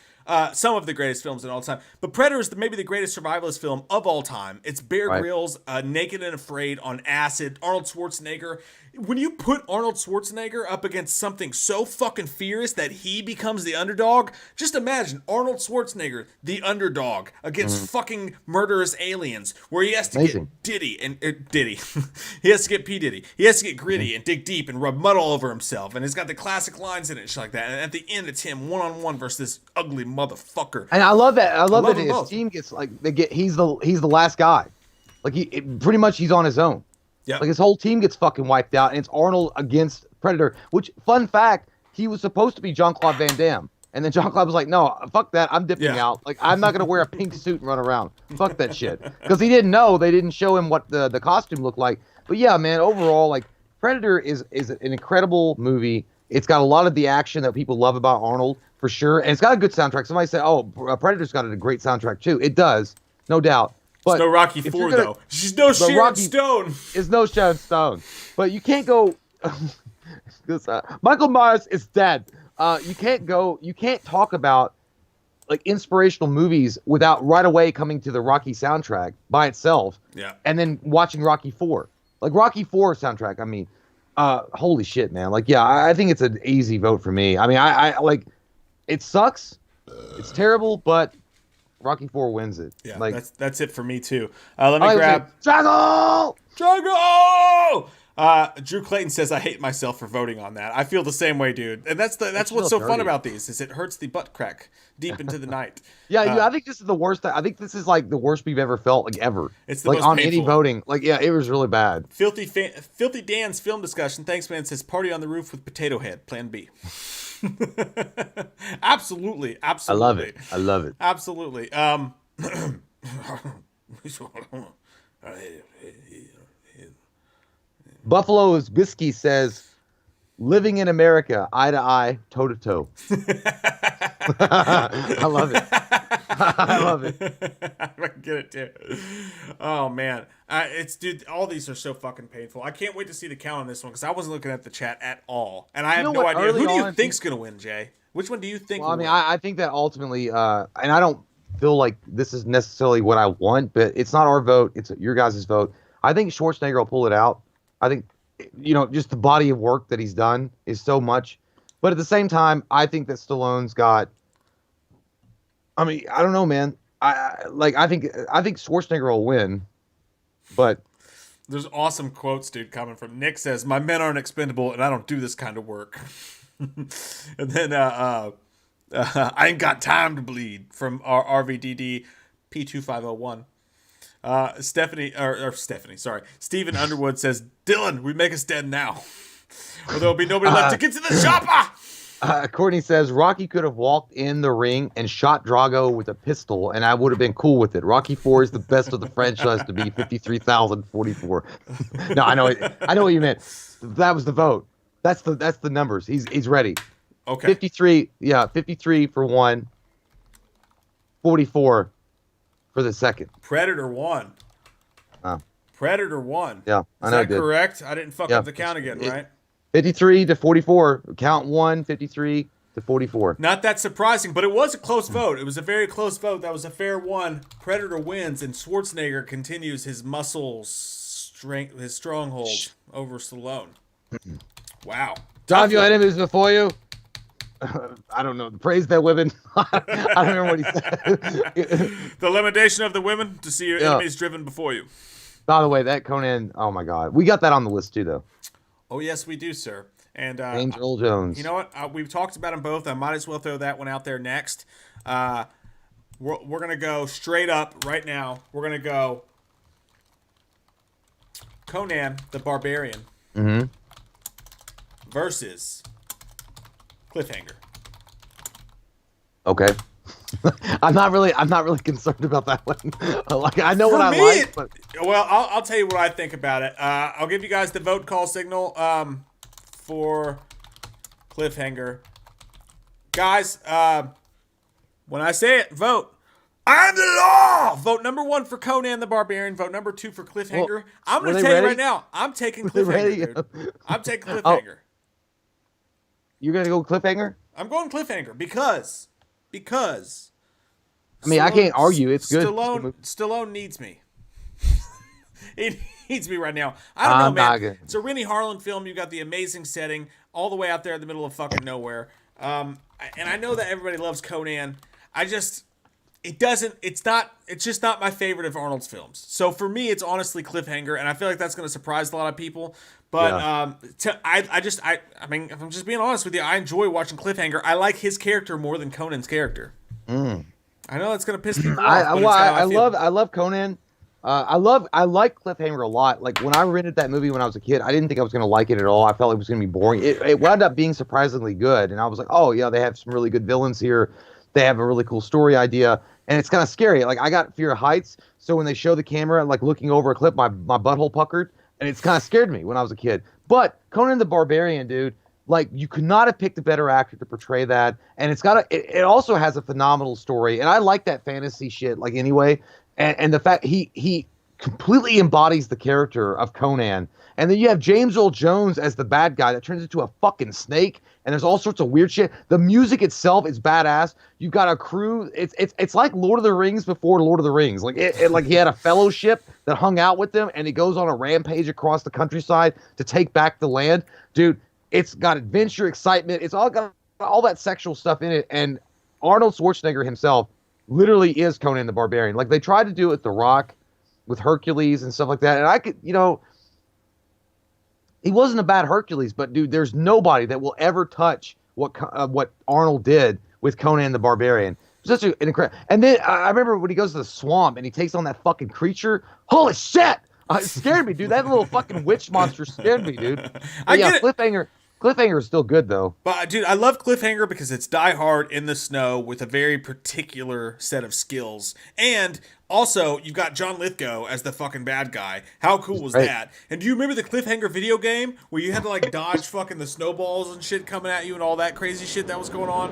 Some of the greatest films in all time. But Predator is maybe the greatest survivalist film of all time. It's Bear Grylls, Naked and Afraid on acid, Arnold Schwarzenegger. When you put Arnold Schwarzenegger up against something so fucking fierce that he becomes the underdog, just imagine Arnold Schwarzenegger, the underdog, against fucking murderous aliens, where he has to get Diddy and Diddy. He has to get P. Diddy. He has to get gritty and dig deep and rub mud all over himself. And it's got the classic lines in it and shit like that. And at the end, it's him one-on-one versus this ugly motherfucker. And I love that. I love that his both. team gets he's the last guy. Like pretty much he's on his own. Yeah. Like his whole team gets fucking wiped out, and it's Arnold against Predator. Which, fun fact, he was supposed to be Jean-Claude Van Damme, and then Jean-Claude was like, "No, fuck that, I'm dipping out. Like I'm not gonna wear a pink suit and run around. Fuck that shit." Because he didn't know. They didn't show him what the costume looked like. But yeah, man, overall, like Predator is an incredible movie. It's got a lot of the action that people love about Arnold for sure, and it's got a good soundtrack. Somebody said, "Oh, Predator's got a great soundtrack too." It does, no doubt. But it's no Rocky 4 though. She's no Sharon Stone. It's no Sharon Stone. But you can't go. Michael Myers is dead. You can't talk about like inspirational movies without right away coming to the Rocky soundtrack by itself. Yeah. And then watching Rocky 4. Like Rocky 4 soundtrack. I mean, holy shit, man. Like, yeah, I think it's an easy vote for me. I mean, I like. It sucks. It's terrible, but Rocky 4 wins it. Yeah, like that's it for me too. Let me grab Drago. Drew Clayton says I hate myself for voting on that. I feel the same way, dude. And that's what's so fun about these is it hurts the butt crack deep into the night. Yeah, I think this is the worst. I think this is like the worst we've ever felt, like ever. It's the like most on painful. any voting. Like, yeah, it was really bad. Filthy Dan's film discussion. Thanks, man. Says party on the roof with Potato Head. Plan B. Absolutely. I love it. Absolutely. Buffalo's Whiskey says, "Living in America, eye to eye, toe to toe." I love it. I love it. I get it too. Oh man, dude. All these are so fucking painful. I can't wait to see the count on this one because I wasn't looking at the chat at all, and I have no idea. Who do you think's gonna win, Jay? Which one do you think? Well, I mean, I think that ultimately, and I don't feel like this is necessarily what I want, but it's not our vote; it's your guys' vote. I think Schwarzenegger will pull it out. I think, just the body of work that he's done is so much, but at the same time, I think that Stallone's got. I mean, I don't know, man. I think Schwarzenegger will win, but there's awesome quotes, dude, coming from Nick. Says, "My men aren't expendable, and I don't do this kind of work." And then I ain't got time to bleed from our RVDD P2501. Stephen Underwood says, "Dylan, we make us dead now, or there'll be nobody left to get to the chopper." Courtney says Rocky could have walked in the ring and shot Drago with a pistol, and I would have been cool with it. Rocky 4 is the best of the franchise to be 53,044. No, I know what you meant. That was the vote. That's the numbers. He's ready. Okay. 53. Yeah, 53 for one. 44 for the second. Predator won. Predator won. Yeah, I know. Is that correct? I didn't fuck up the count again, right? 53 to 44. Count 1, 53 to 44. Not that surprising, but it was a close vote. It was a very close vote. That was a fair one. Predator wins, and Schwarzenegger continues his strength, his stronghold over Stallone. Wow. Drive your enemies before you. I don't know. Praise their women. I don't remember what he said. The limitation of the women to see your enemies driven before you. By the way, that Conan, oh my God. We got that on the list too, though. Oh, yes, we do, sir. And Angel Jones. You know what? We've talked about them both. I might as well throw that one out there next. We're gonna go straight up right now. We're gonna go Conan the Barbarian versus Cliffhanger. Okay. I'm not really concerned about that one. Like, I know what I like, but well, I'll tell you what I think about it. I'll give you guys the vote call signal for Cliffhanger. Guys, when I say it, vote. I'm the law! Vote number 1 for Conan the Barbarian. Vote number 2 for Cliffhanger. Well, I'm going to tell you right now, I'm taking Cliffhanger, dude. I'm taking Cliffhanger. You're going to go Cliffhanger? I'm going Cliffhanger because I mean, I can't argue. It's good. Stallone needs me. He needs me right now. I don't know, man. It's a Rennie Harlan film. You got the amazing setting all the way out there in the middle of fucking nowhere. And I know that everybody loves Conan. It's just not my favorite of Arnold's films. So for me, it's honestly Cliffhanger, and I feel like that's going to surprise a lot of people. But I mean, if I'm just being honest with you, I enjoy watching Cliffhanger. I like his character more than Conan's character. I know that's going to piss people off. I love Conan. I like Cliffhanger a lot. Like, when I rented that movie when I was a kid, I didn't think I was going to like it at all. I felt it was going to be boring. It wound up being surprisingly good, and I was like, oh yeah, they have some really good villains here. They have a really cool story idea, and it's kind of scary. Like, I got fear of heights, so when they show the camera like looking over a cliff, my butthole puckered, and it's kind of scared me when I was a kid. But Conan the Barbarian, dude, like, you could not have picked a better actor to portray that, and it also has a phenomenal story, and I like that fantasy shit, like, anyway, and the fact he completely embodies the character of Conan. And then you have James Earl Jones as the bad guy that turns into a fucking snake, and there's all sorts of weird shit. The music itself is badass. You've got a crew. It's like Lord of the Rings before Lord of the Rings. Like, like he had a fellowship that hung out with them, and he goes on a rampage across the countryside to take back the land. Dude, it's got adventure, excitement. It's all got all that sexual stuff in it. And Arnold Schwarzenegger himself literally is Conan the Barbarian. Like, they tried to do it with The Rock, with Hercules and stuff like that. And I could, he wasn't a bad Hercules, but dude, there's nobody that will ever touch what Arnold did with Conan the Barbarian. Such an incredible. And then I remember when he goes to the swamp and he takes on that fucking creature. Holy shit! It scared me, dude. That little fucking witch monster scared me, dude. I get it. Cliffhanger is still good, though. But, dude, I love Cliffhanger because it's Die Hard in the snow with a very particular set of skills. And also, you've got John Lithgow as the fucking bad guy. How cool was that? And do you remember the Cliffhanger video game where you had to, like, dodge fucking the snowballs and shit coming at you and all that crazy shit that was going on?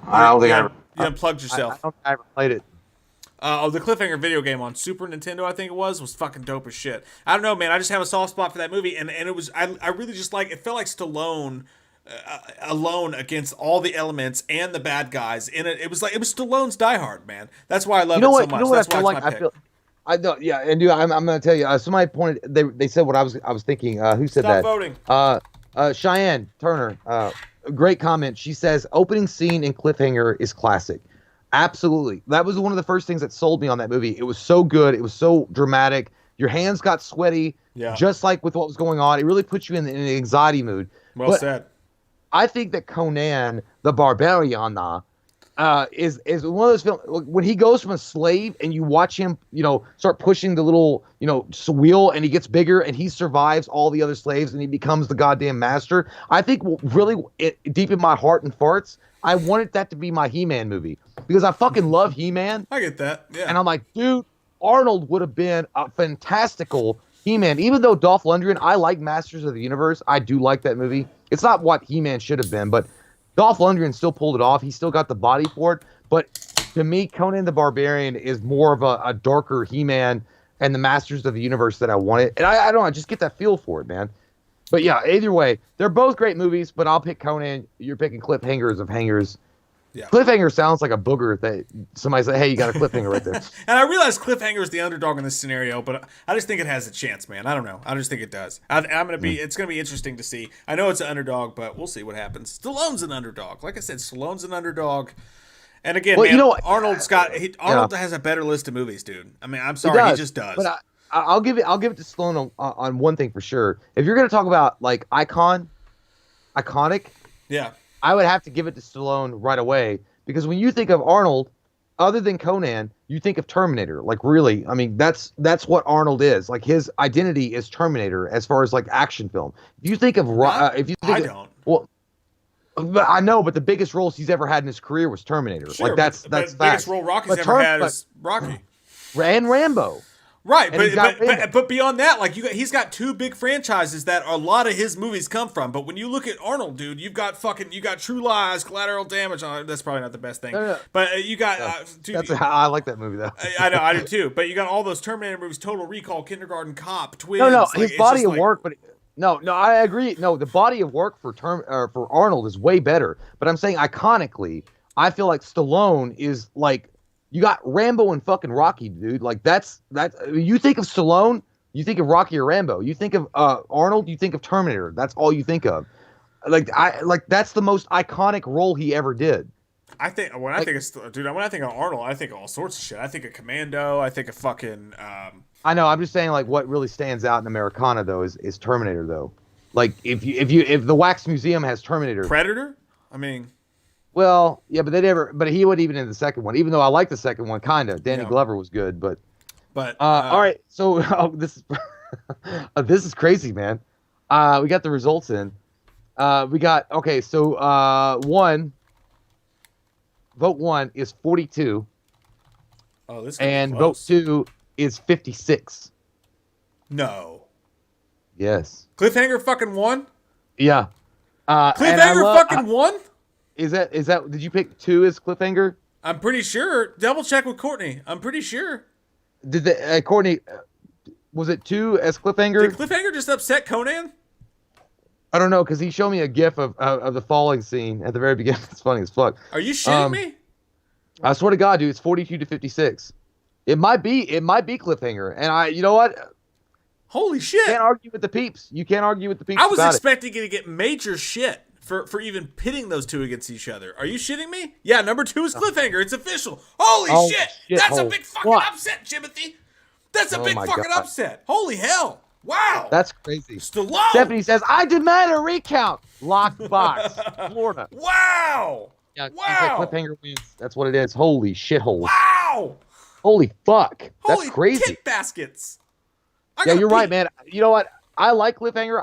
I don't think you unplugged yourself. I don't think I ever played it. The Cliffhanger video game on Super Nintendo, I think it was fucking dope as shit. I don't know, man. I just have a soft spot for that movie, and it was I really just like it. Felt like Stallone alone against all the elements and the bad guys in it. It was Stallone's Die Hard, man. That's why I love it so much. You know what? That's I know, yeah, and dude, I'm gonna tell you. Somebody pointed. They said what I was thinking. Who said that? Stop voting. Cheyenne Turner. Great comment. She says opening scene in Cliffhanger is classic. Absolutely. That was one of the first things that sold me on that movie. It was so good. It was so dramatic. Your hands got sweaty, just like with what was going on. It really puts you in an anxiety mood. Well said. I think that Conan the Barbarian is one of those films when he goes from a slave and you watch him, start pushing the little, wheel, and he gets bigger and he survives all the other slaves and he becomes the goddamn master. I think really deep in my heart and farts, I wanted that to be my He-Man movie because I fucking love He-Man. I get that. Yeah. And I'm like, dude, Arnold would have been a fantastical He-Man. Even though Dolph Lundgren, I like Masters of the Universe. I do like that movie. It's not what He-Man should have been, but Dolph Lundgren still pulled it off. He still got the body for it. But to me, Conan the Barbarian is more of a darker He-Man and the Masters of the Universe that I wanted. And I don't know, I just get that feel for it, man. But yeah, either way, they're both great movies, but I'll pick Conan. You're picking Cliffhangers of Hangers. Yeah. Cliffhanger sounds like a booger that somebody said, hey, you got a cliffhanger right there. And I realize Cliffhanger is the underdog in this scenario, but I just think it has a chance, man. I don't know. I just think it does. It's going to be interesting to see. I know it's an underdog, but we'll see what happens. Stallone's an underdog. Like I said, Stallone's an underdog. And again, Arnold has a better list of movies, dude. I mean, I'm sorry, he just does. But I'll give it to Stallone on one thing for sure. If you're going to talk about like iconic, yeah, I would have to give it to Stallone right away because when you think of Arnold, other than Conan, you think of Terminator. Like really, I mean, that's what Arnold is. Like his identity is Terminator as far as like action film. If you think of if you think I of, don't. well, but I know, but the biggest roles he's ever had in his career was Terminator. Sure, like that's but the facts. biggest role Rocky's ever had is Rocky. And Rambo. Right, And but beyond that, like he's got two big franchises that a lot of his movies come from. But when you look at Arnold, dude, you got True Lies, Collateral Damage. That's probably not the best thing. No. But you got dude, That's I like that movie though. I know, I do too. But you got all those Terminator movies: Total Recall, Kindergarten Cop, Twins. No, like, his body of work, but no, I agree. No, the body of work for Arnold is way better. But I'm saying iconically, I feel like Stallone is like. You got Rambo and fucking Rocky, dude. Like that's you think of Stallone, you think of Rocky or Rambo. You think of Arnold, you think of Terminator. That's all you think of. Like that's the most iconic role he ever did. I think when I think of Arnold, I think of all sorts of shit. I think of Commando. I think of fucking. I know. I'm just saying, like, what really stands out in Americana though is Terminator though. Like if the Wax Museum has Terminator, Predator. I mean. Well, yeah, but but he wasn't even in the second one, even though I like the second one, kind of. Danny Glover was good, but all right. So this is crazy, man. We got the results in. We got, okay. So, vote 1 is 42. Oh, this and vote 2 is 56. No. Yes. Cliffhanger fucking won? Yeah. Cliffhanger fucking won? Is that did you pick 2 as Cliffhanger? I'm pretty sure. Double check with Courtney. I'm pretty sure. Did Courtney, was it 2 as Cliffhanger? Did Cliffhanger just upset Conan? I don't know, because he showed me a gif of the falling scene at the very beginning. It's funny as fuck. Are you shitting me? I swear to God, dude, it's 42-56. It might be Cliffhanger. And you know what? Holy shit. You can't argue with the peeps. You can't argue with the peeps. I was expecting it to get major shit for even pitting those two against each other. Are you shitting me? Yeah, number 2 is Cliffhanger. It's official. Holy shit. That's a big fucking upset, Timothy. That's a big fucking upset. Holy hell. Wow. That's crazy. Stallone. Stephanie says, I demand a recount. Locked box. Florida. Wow. Yeah, wow. Cliffhanger wins. That's what it is. Holy shithole. Wow. Holy fuck. Holy That's crazy. Tit baskets. Yeah, you're right, man. You know what? I like Cliffhanger.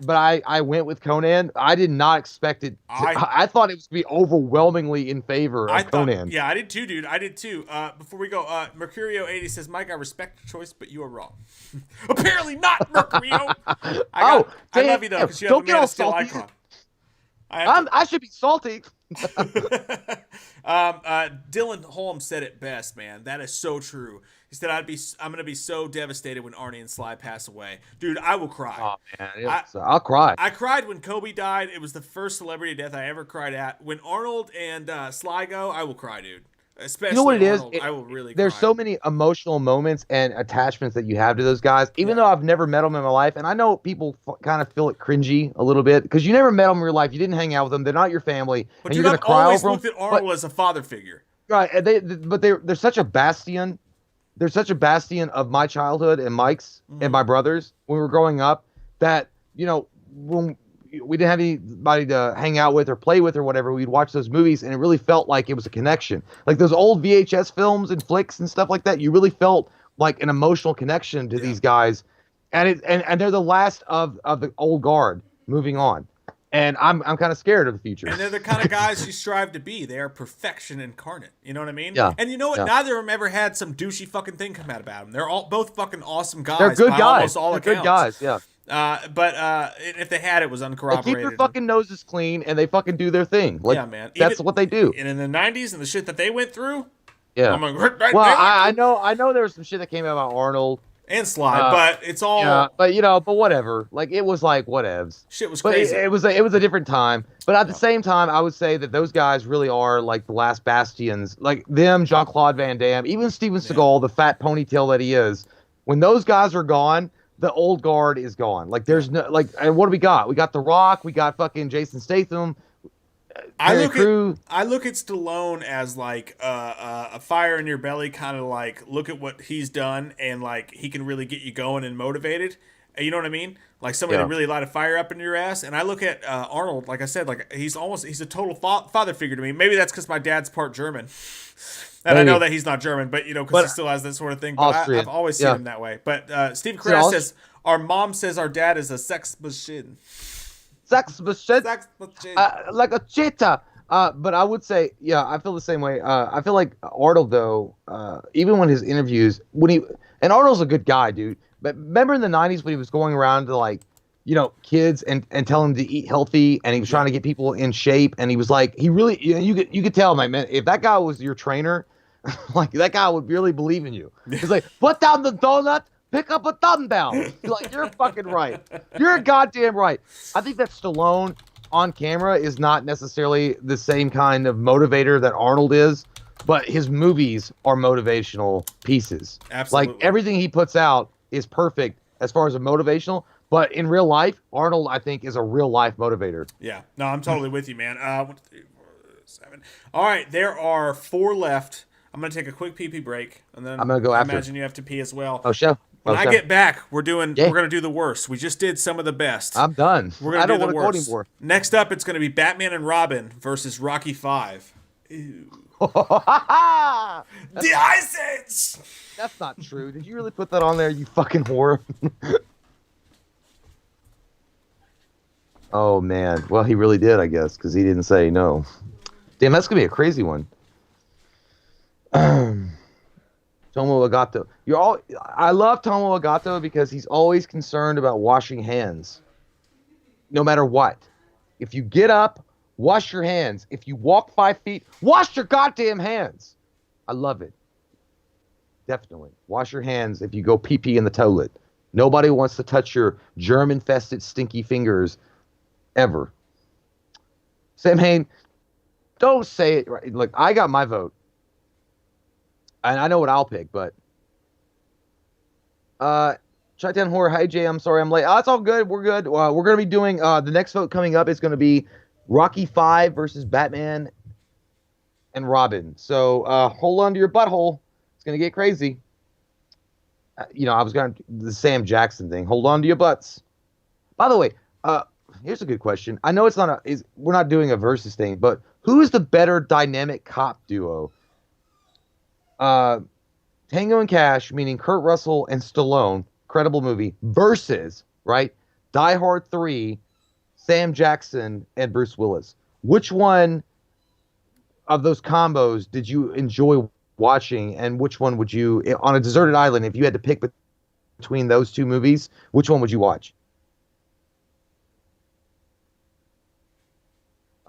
But I went with Conan. I did not expect it. I thought it was going to be overwhelmingly in favor of Conan. Yeah, I did too, dude. I did too. Before we go, Mercurio80 says, Mike, I respect your choice, but you are wrong. Apparently not, Mercurio. I love you, though, because you have a Man of Steel icon. I should be salty. Dylan Holmes said it best, man. That is so true. He said, I'm gonna be so devastated when Arnie and Sly pass away. Dude, I will cry. Oh man, I'll cry. I cried when Kobe died. It was the first celebrity death I ever cried at. When Arnold and Sly go, I will cry, dude. Especially, you know what Arnold, I will really there's cry. So many emotional moments and attachments that you have to those guys, even though I've never met them in my life. And I know people kind of feel it cringy a little bit because you never met them in your life. You didn't hang out with them. They're not your family. But and you're going to cry over them. I've always looked at Arnold as a father figure. Right. But they're such a bastion. They're such a bastion of my childhood and Mike's and my brother's when we were growing up that, you know, when we didn't have anybody to hang out with or play with or whatever, we'd watch those movies and it really felt like it was a connection. Like those old VHS films and flicks and stuff like that, you really felt like an emotional connection to these guys. And they're the last of the old guard moving on. And I'm kind of scared of the future. And they're the kind of guys you strive to be. They are perfection incarnate. You know what I mean? Yeah. And you know what? Yeah. Neither of them ever had some douchey fucking thing come out about them. They're both fucking awesome guys. They're good guys. Almost all they're accounts. Good guys, yeah. But if they had, it was uncorroborated. They keep their fucking noses clean and they fucking do their thing. Like, yeah, man. That's what they do. And in the 90s and the shit that they went through. Yeah. I know there was some shit that came out about Arnold. And Sly, but it's all. Yeah, but whatever. Like it was like whatevs. Shit was crazy. It was a different time. But at the same time, I would say that those guys really are like the last bastions. Like them, Jean-Claude Van Damme, even Steven Seagal, the fat ponytail that he is. When those guys are gone, the old guard is gone. Like there's no and what do we got? We got The Rock. We got fucking Jason Statham. I look at Stallone as like a fire in your belly, kind of like look at what he's done and like he can really get you going and motivated. You know what I mean? Like somebody Yeah. really light a fire up in your ass. And I look at Arnold, like I said, like he's a total father figure to me. Maybe that's because my dad's part German. And I know Maybe. that he's not German, but because he But still has that sort of thing. But I've Austrian. always seen Yeah. him that way. But Steve See, Carell says, our mom says our dad is a sex machine. sex machine. Sex machine. Like a cheetah. But I would say, yeah, I feel the same way. I feel like Arnold, though, even when his interviews, and Arnold's a good guy, dude. But remember in the 90s when he was going around to like, kids and telling them to eat healthy, and he was trying to get people in shape, and he was like, he really, you could tell, man, if that guy was your trainer, like that guy would really believe in you. He's like, put down the donut, pick up a dumbbell. He's like, you're fucking right. You're goddamn right. I think that Stallone on camera is not necessarily the same kind of motivator that Arnold is, but his movies are motivational pieces. Absolutely. Like everything he puts out is perfect as far as a motivational, but in real life, Arnold, I think, is a real life motivator. Yeah. No, I'm totally with you, man. 1, 2, 3, 4, 7. All right, there are 4 left. I'm gonna take a quick pee break, and then I'm gonna go after. I imagine you have to pee as well. Oh, show. When I get back, we're Yeah. gonna do the worst. We just did some of the best. I'm done. We're gonna I don't do want the to go worst. anymore. Next up, it's gonna be Batman and Robin versus Rocky 5. Ew. That's The Ice Age. That's not true. Did you really put that on there, you fucking whore? Oh, man. Well, he really did, I guess, because he didn't say no. Damn, that's going to be a crazy one. Tomo Agato. I love Tomo Agato because he's always concerned about washing hands. No matter what. If you get up, wash your hands. If you walk 5 feet, wash your goddamn hands. I love it. Definitely. Wash your hands if you go pee-pee in the toilet. Nobody wants to touch your germ-infested, stinky fingers ever. Sam Hain, don't say it. Right. Look, I got my vote. And I know what I'll pick, but... Chi-Town Horror, hi Jay, I'm sorry I'm late. Oh, it's all good. We're good. We're going to be doing... the next vote coming up is going to be Rocky 5 versus Batman and Robin. So hold on to your butthole. It's going to get crazy. I was going to... The Sam Jackson thing. Hold on to your butts. By the way, here's a good question. I know it's not we're not doing a versus thing, but who is the better dynamic cop duo? Tango and Cash, meaning Kurt Russell and Stallone, credible movie, versus, right, Die Hard 3, Sam Jackson and Bruce Willis. Which one of those combos did you enjoy watching, and which one would you, on a deserted island, if you had to pick between those two movies, which one would you watch?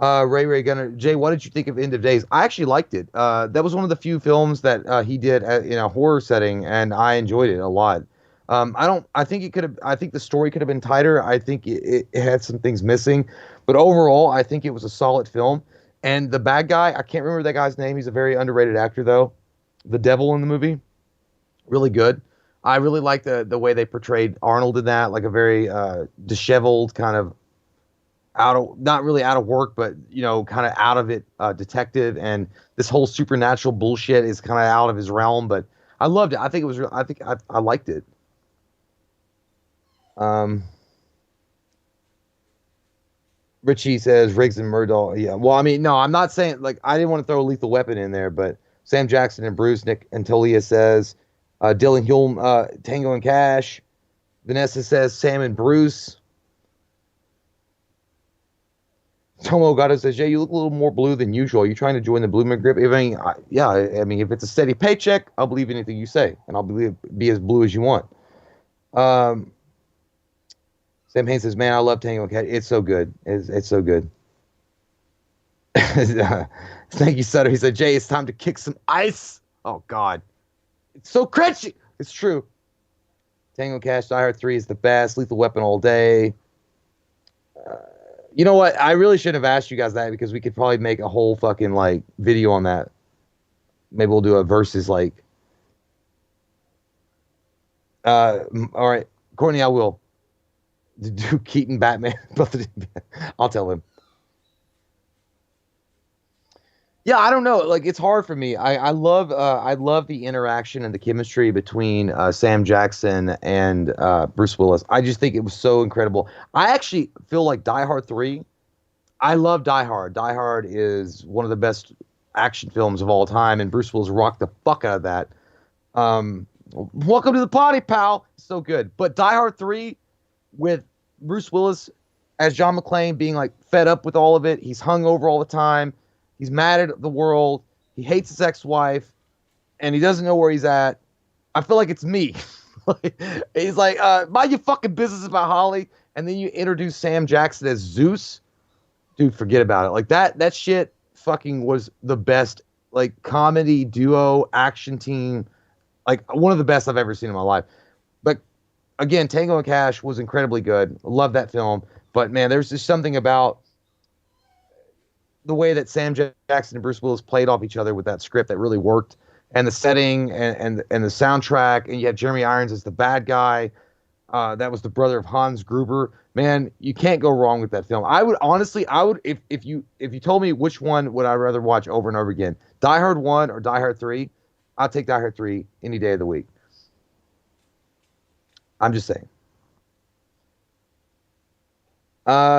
Ray Gunner. Jay, what did you think of End of Days? I actually liked it. That was one of the few films that he did in a horror setting, and I enjoyed it a lot. I think the story could have been tighter. I think it had some things missing, but overall, I think it was a solid film. And the bad guy, I can't remember that guy's name. He's a very underrated actor, though. The devil in the movie, really good. I really liked the way they portrayed Arnold in that, like a very disheveled kind of not really out of work, but kind of out of it detective, and this whole supernatural bullshit is kind of out of his realm. But I loved it. I think it was real. I think I liked it. Richie says Riggs and Murdaugh. Yeah. Well, I mean, no, I'm not saying, like, I didn't want to throw a Lethal Weapon in there, but Sam Jackson and Bruce. Nick Antolia says Dylan Hulme, Tango and Cash. Vanessa says Sam and Bruce. Tomo Gato says, Jay, you look a little more blue than usual. Are you trying to join the Blue McGrip? I mean, if it's a steady paycheck, I'll believe anything you say, and I'll be as blue as you want. Sam Hain says, man, I love Tango and Cash. It's so good. It's so good. Thank you, Sutter. He said, Jay, it's time to kick some ice. Oh, God. It's so crunchy. It's true. Tango and Cash, Die Hard 3 is the best. Lethal Weapon all day. You know what? I really shouldn't have asked you guys that, because we could probably make a whole fucking, like, video on that. Maybe we'll do a versus, like... all right. Courtney, I will. Do Keaton Batman. I'll tell him. Yeah, I don't know. Like it's hard for me. I love the interaction and the chemistry between Sam Jackson and Bruce Willis. I just think it was so incredible. I actually feel like Die Hard 3. I love Die Hard. Die Hard is one of the best action films of all time, and Bruce Willis rocked the fuck out of that. Welcome to the party, pal. So good. But Die Hard 3 with Bruce Willis as John McClane being like fed up with all of it. He's hungover all the time. He's mad at the world. He hates his ex-wife, and he doesn't know where he's at. I feel like it's me. He's like, mind your fucking business about Holly. And then you introduce Sam Jackson as Zeus. Dude, forget about it. Like that shit fucking was the best, like, comedy duo action team. Like one of the best I've ever seen in my life. But again, Tango and Cash was incredibly good. Love that film. But man, there's just something about the way that Sam Jackson and Bruce Willis played off each other with that script that really worked, and the setting and the soundtrack, and you have Jeremy Irons as the bad guy. That was the brother of Hans Gruber. Man, you can't go wrong with that film. I would honestly, if you told me which one would I rather watch over and over again, Die Hard 1 or Die Hard 3, I'll take Die Hard 3 any day of the week. I'm just saying.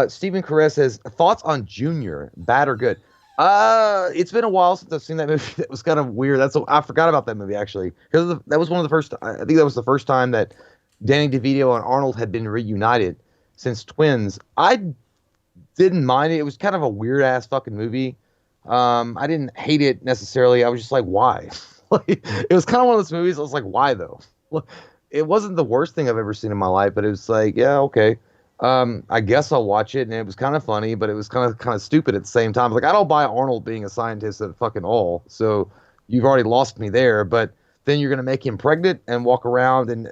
Stephen Caress says, thoughts on Junior, bad or good? It's been a while since I've seen that movie. That was kind of weird. I forgot about that movie actually. That was one of the first. I think that was the first time that Danny DeVito and Arnold had been reunited since Twins. I didn't mind it. It was kind of a weird ass fucking movie. I didn't hate it necessarily. I was just like, why? Like, it was kind of one of those movies. I was like, why though? It wasn't the worst thing I've ever seen in my life, but it was like, yeah, okay. I guess I'll watch it, and it was kind of funny, but it was kind of stupid at the same time. Like, I don't buy Arnold being a scientist at fucking all, so you've already lost me there. But then you're gonna make him pregnant and walk around, and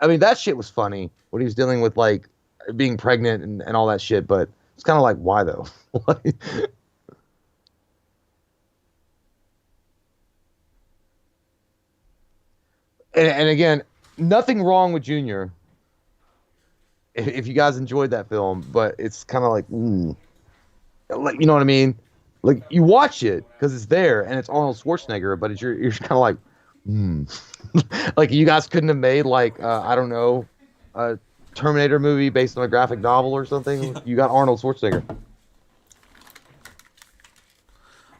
I mean that shit was funny when he was dealing with like being pregnant and all that shit. But it's kind of like, why though? And again, nothing wrong with Junior. If you guys enjoyed that film, but it's kind of like, like, you know what I mean? Like, you watch it because it's there and it's Arnold Schwarzenegger, but you're kind of like, like you guys couldn't have made like I don't know, a Terminator movie based on a graphic novel or something. You got Arnold Schwarzenegger.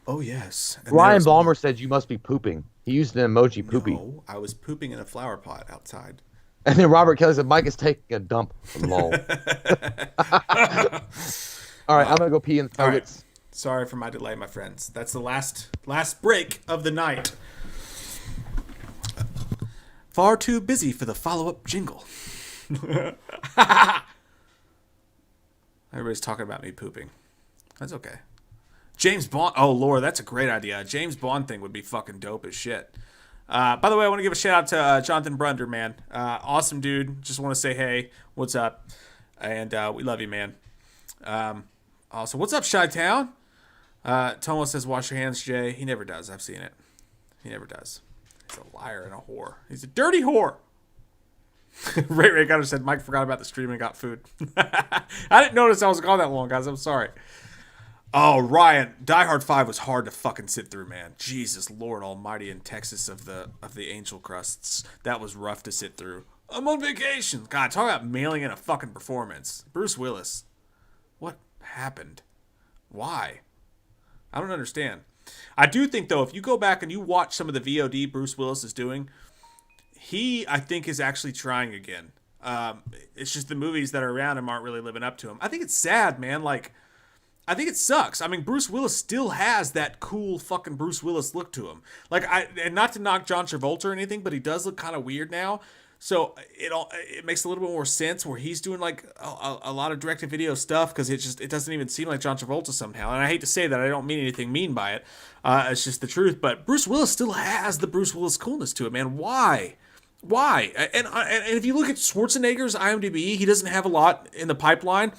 Oh yes. And Ryan Balmer said you must be pooping. He used an emoji poopy. No, I was pooping in a flower pot outside. And then Robert Kelly said, Mike is taking a dump. Lol. All right, I'm going to go pee in the toilets. Right. Sorry for my delay, my friends. That's the last break of the night. Far too busy for the follow-up jingle. Everybody's talking about me pooping. That's okay. James Bond. Oh, Laura, that's a great idea. A James Bond thing would be fucking dope as shit. By the way, I want to give a shout out to Jonathan Brunder, man. Awesome dude. Just want to say, hey, what's up? And we love you, man. Also, what's up, Chi-Town? Tomo says, wash your hands, Jay. He never does. I've seen it. He never does. He's a liar and a whore. He's a dirty whore. Ray Gunner said, Mike forgot about the stream and got food. I didn't notice I was gone that long, guys. I'm sorry. Oh, Ryan, Die Hard 5 was hard to fucking sit through, man. Jesus Lord Almighty in Texas of the Angel Crusts. That was rough to sit through. I'm on vacation. God, talk about mailing in a fucking performance. Bruce Willis. What happened? Why? I don't understand. I do think, though, if you go back and you watch some of the VOD Bruce Willis is doing, he, I think, is actually trying again. It's just the movies that are around him aren't really living up to him. I think it's sad, man. Like, I think it sucks. I mean, Bruce Willis still has that cool fucking Bruce Willis look to him. Like, and not to knock John Travolta or anything, but he does look kind of weird now. So it makes a little bit more sense where he's doing like a lot of direct-to-video stuff because it doesn't even seem like John Travolta somehow. And I hate to say that, I don't mean anything mean by it. It's just the truth. But Bruce Willis still has the Bruce Willis coolness to it, man. Why? And if you look at Schwarzenegger's IMDb, he doesn't have a lot in the pipeline.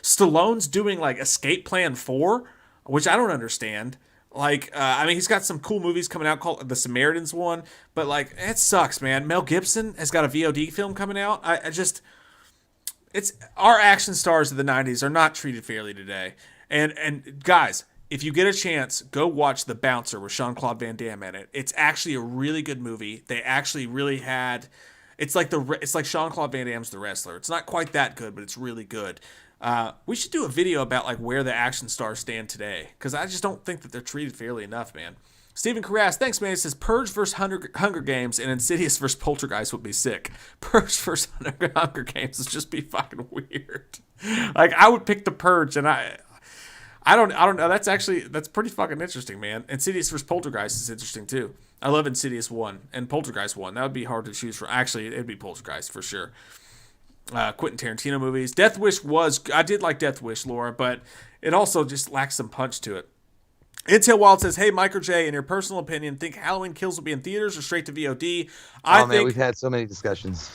Stallone's doing like Escape Plan 4, which I don't understand. Like, I mean, he's got some cool movies coming out called the Samaritans one, but like, it sucks, man. Mel Gibson has got a VOD film coming out. It's our action stars of the 90s are not treated fairly today. And guys, if you get a chance, go watch The Bouncer with Jean-Claude Van Damme in it. It's actually a really good movie. They actually really had. It's like Jean-Claude Van Damme's The Wrestler. It's not quite that good, but it's really good. We should do a video about like where the action stars stand today, because I just don't think that they're treated fairly enough, man. Stephen Carras, thanks, man. He says Purge versus Hunger Games and Insidious versus Poltergeist would be sick. Purge versus Hunger Games would just be fucking weird. Like, I would pick the Purge, and I don't know. That's pretty fucking interesting, man. Insidious versus Poltergeist is interesting too. I love Insidious 1 and Poltergeist 1. That would be hard to choose from. Actually, it'd be Poltergeist for sure. Quentin Tarantino movies. Death Wish I did like Death Wish, Laura, but it also just lacks some punch to it. Intel Wild says, hey, Mike or Jay, in your personal opinion, think Halloween Kills will be in theaters or straight to VOD? Man, we've had so many discussions.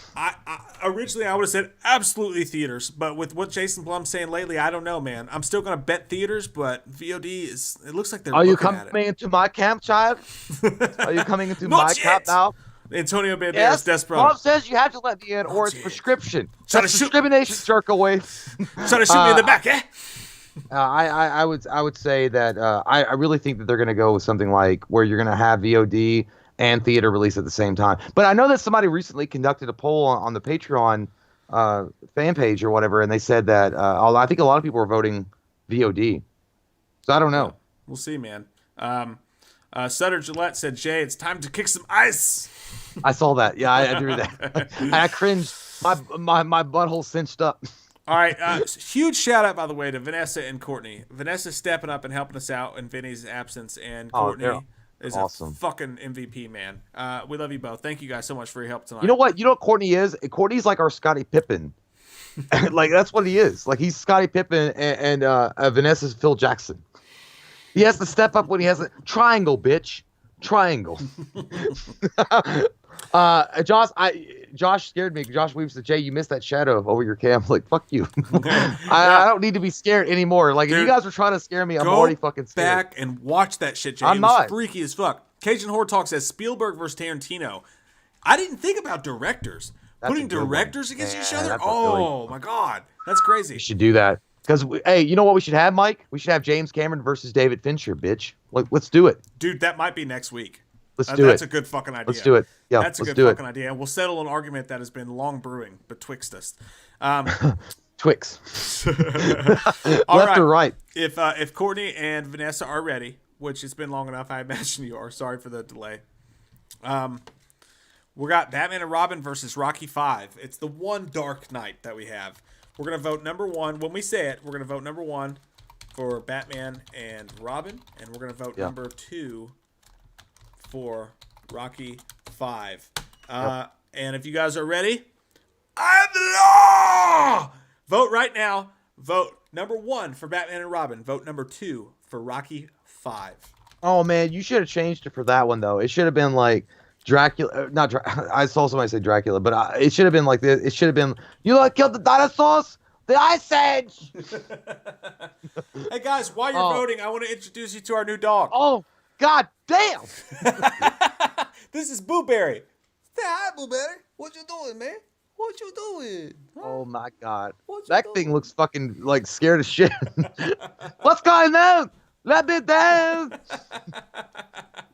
Originally, I would have said absolutely theaters, but with what Jason Blum's saying lately, I don't know, man. I'm still going to bet theaters, but VOD it looks like they're Are you looking at it. coming into my camp, child? Are you coming into my camp now? Antonio Banderas, yes, Desperado. Bob says you have to let me in, or it's prescription. That's discrimination, jerk away. Trying to shoot me in the back, eh? I would say that I really think that they're going to go with something like where you're going to have VOD and theater release at the same time. But I know that somebody recently conducted a poll on the Patreon fan page or whatever, and they said that I think a lot of people are voting VOD. So I don't know. We'll see, man. Sutter Gillette said, Jay, it's time to kick some ice. I saw that. Yeah, I do that. I cringed. My butthole cinched up. All right, huge shout out, by the way, to Vanessa and Courtney. Vanessa's stepping up and helping us out in Vinny's absence, and Courtney is awesome. A fucking MVP, man. We love you both. Thank you guys so much for your help tonight. You know what Courtney is? Courtney's like our Scottie Pippen. Like, that's what he is. Like, he's Scottie Pippen, and Vanessa's Phil Jackson. He has to step up when he has a triangle, bitch. Triangle. Josh scared me. Josh Weaves said, Jay, you missed that shadow over your cam. Like, fuck you. I don't need to be scared anymore. Like, dude, if you guys were trying to scare me, I'm already fucking scared. Go back and watch that shit, Jay. I'm not. Freaky as fuck. Cajun Horde Talk says Spielberg versus Tarantino. I didn't think about directors. Putting directors against each other? Oh, my God. That's crazy. We should do that. Because, hey, you know what we should have, Mike? We should have James Cameron versus David Fincher, bitch. Like, let's do it. Dude, that might be next week. Let's do it. That's a good fucking idea. Let's do it. Yeah, that's a good fucking idea. And we'll settle an argument that has been long brewing betwixt us. Twix. Left or right? If Courtney and Vanessa are ready, which it's been long enough, I imagine you are. Sorry for the delay. We got Batman and Robin versus Rocky V. It's the one dark night that we have. We're going to vote number one. When we say it, we're going to vote number one for Batman and Robin. And we're going to vote number two for Rocky V. And if you guys are ready, I am the law! Vote right now. Vote number one for Batman and Robin. Vote number two for Rocky V. Oh, man, you should have changed it for that one, though. It should have been like Dracula. I saw somebody say Dracula, but it should have been like this. It should have been, you like killed the dinosaurs? The Ice Age! Hey, guys, while you're voting, I want to introduce you to our new dog. Oh, God damn! This is Booberry. Say hi, Booberry. What you doing, man? What you doing? Huh? Oh, my God. That thing looks fucking, like, scared as shit. What's going on? Let me down!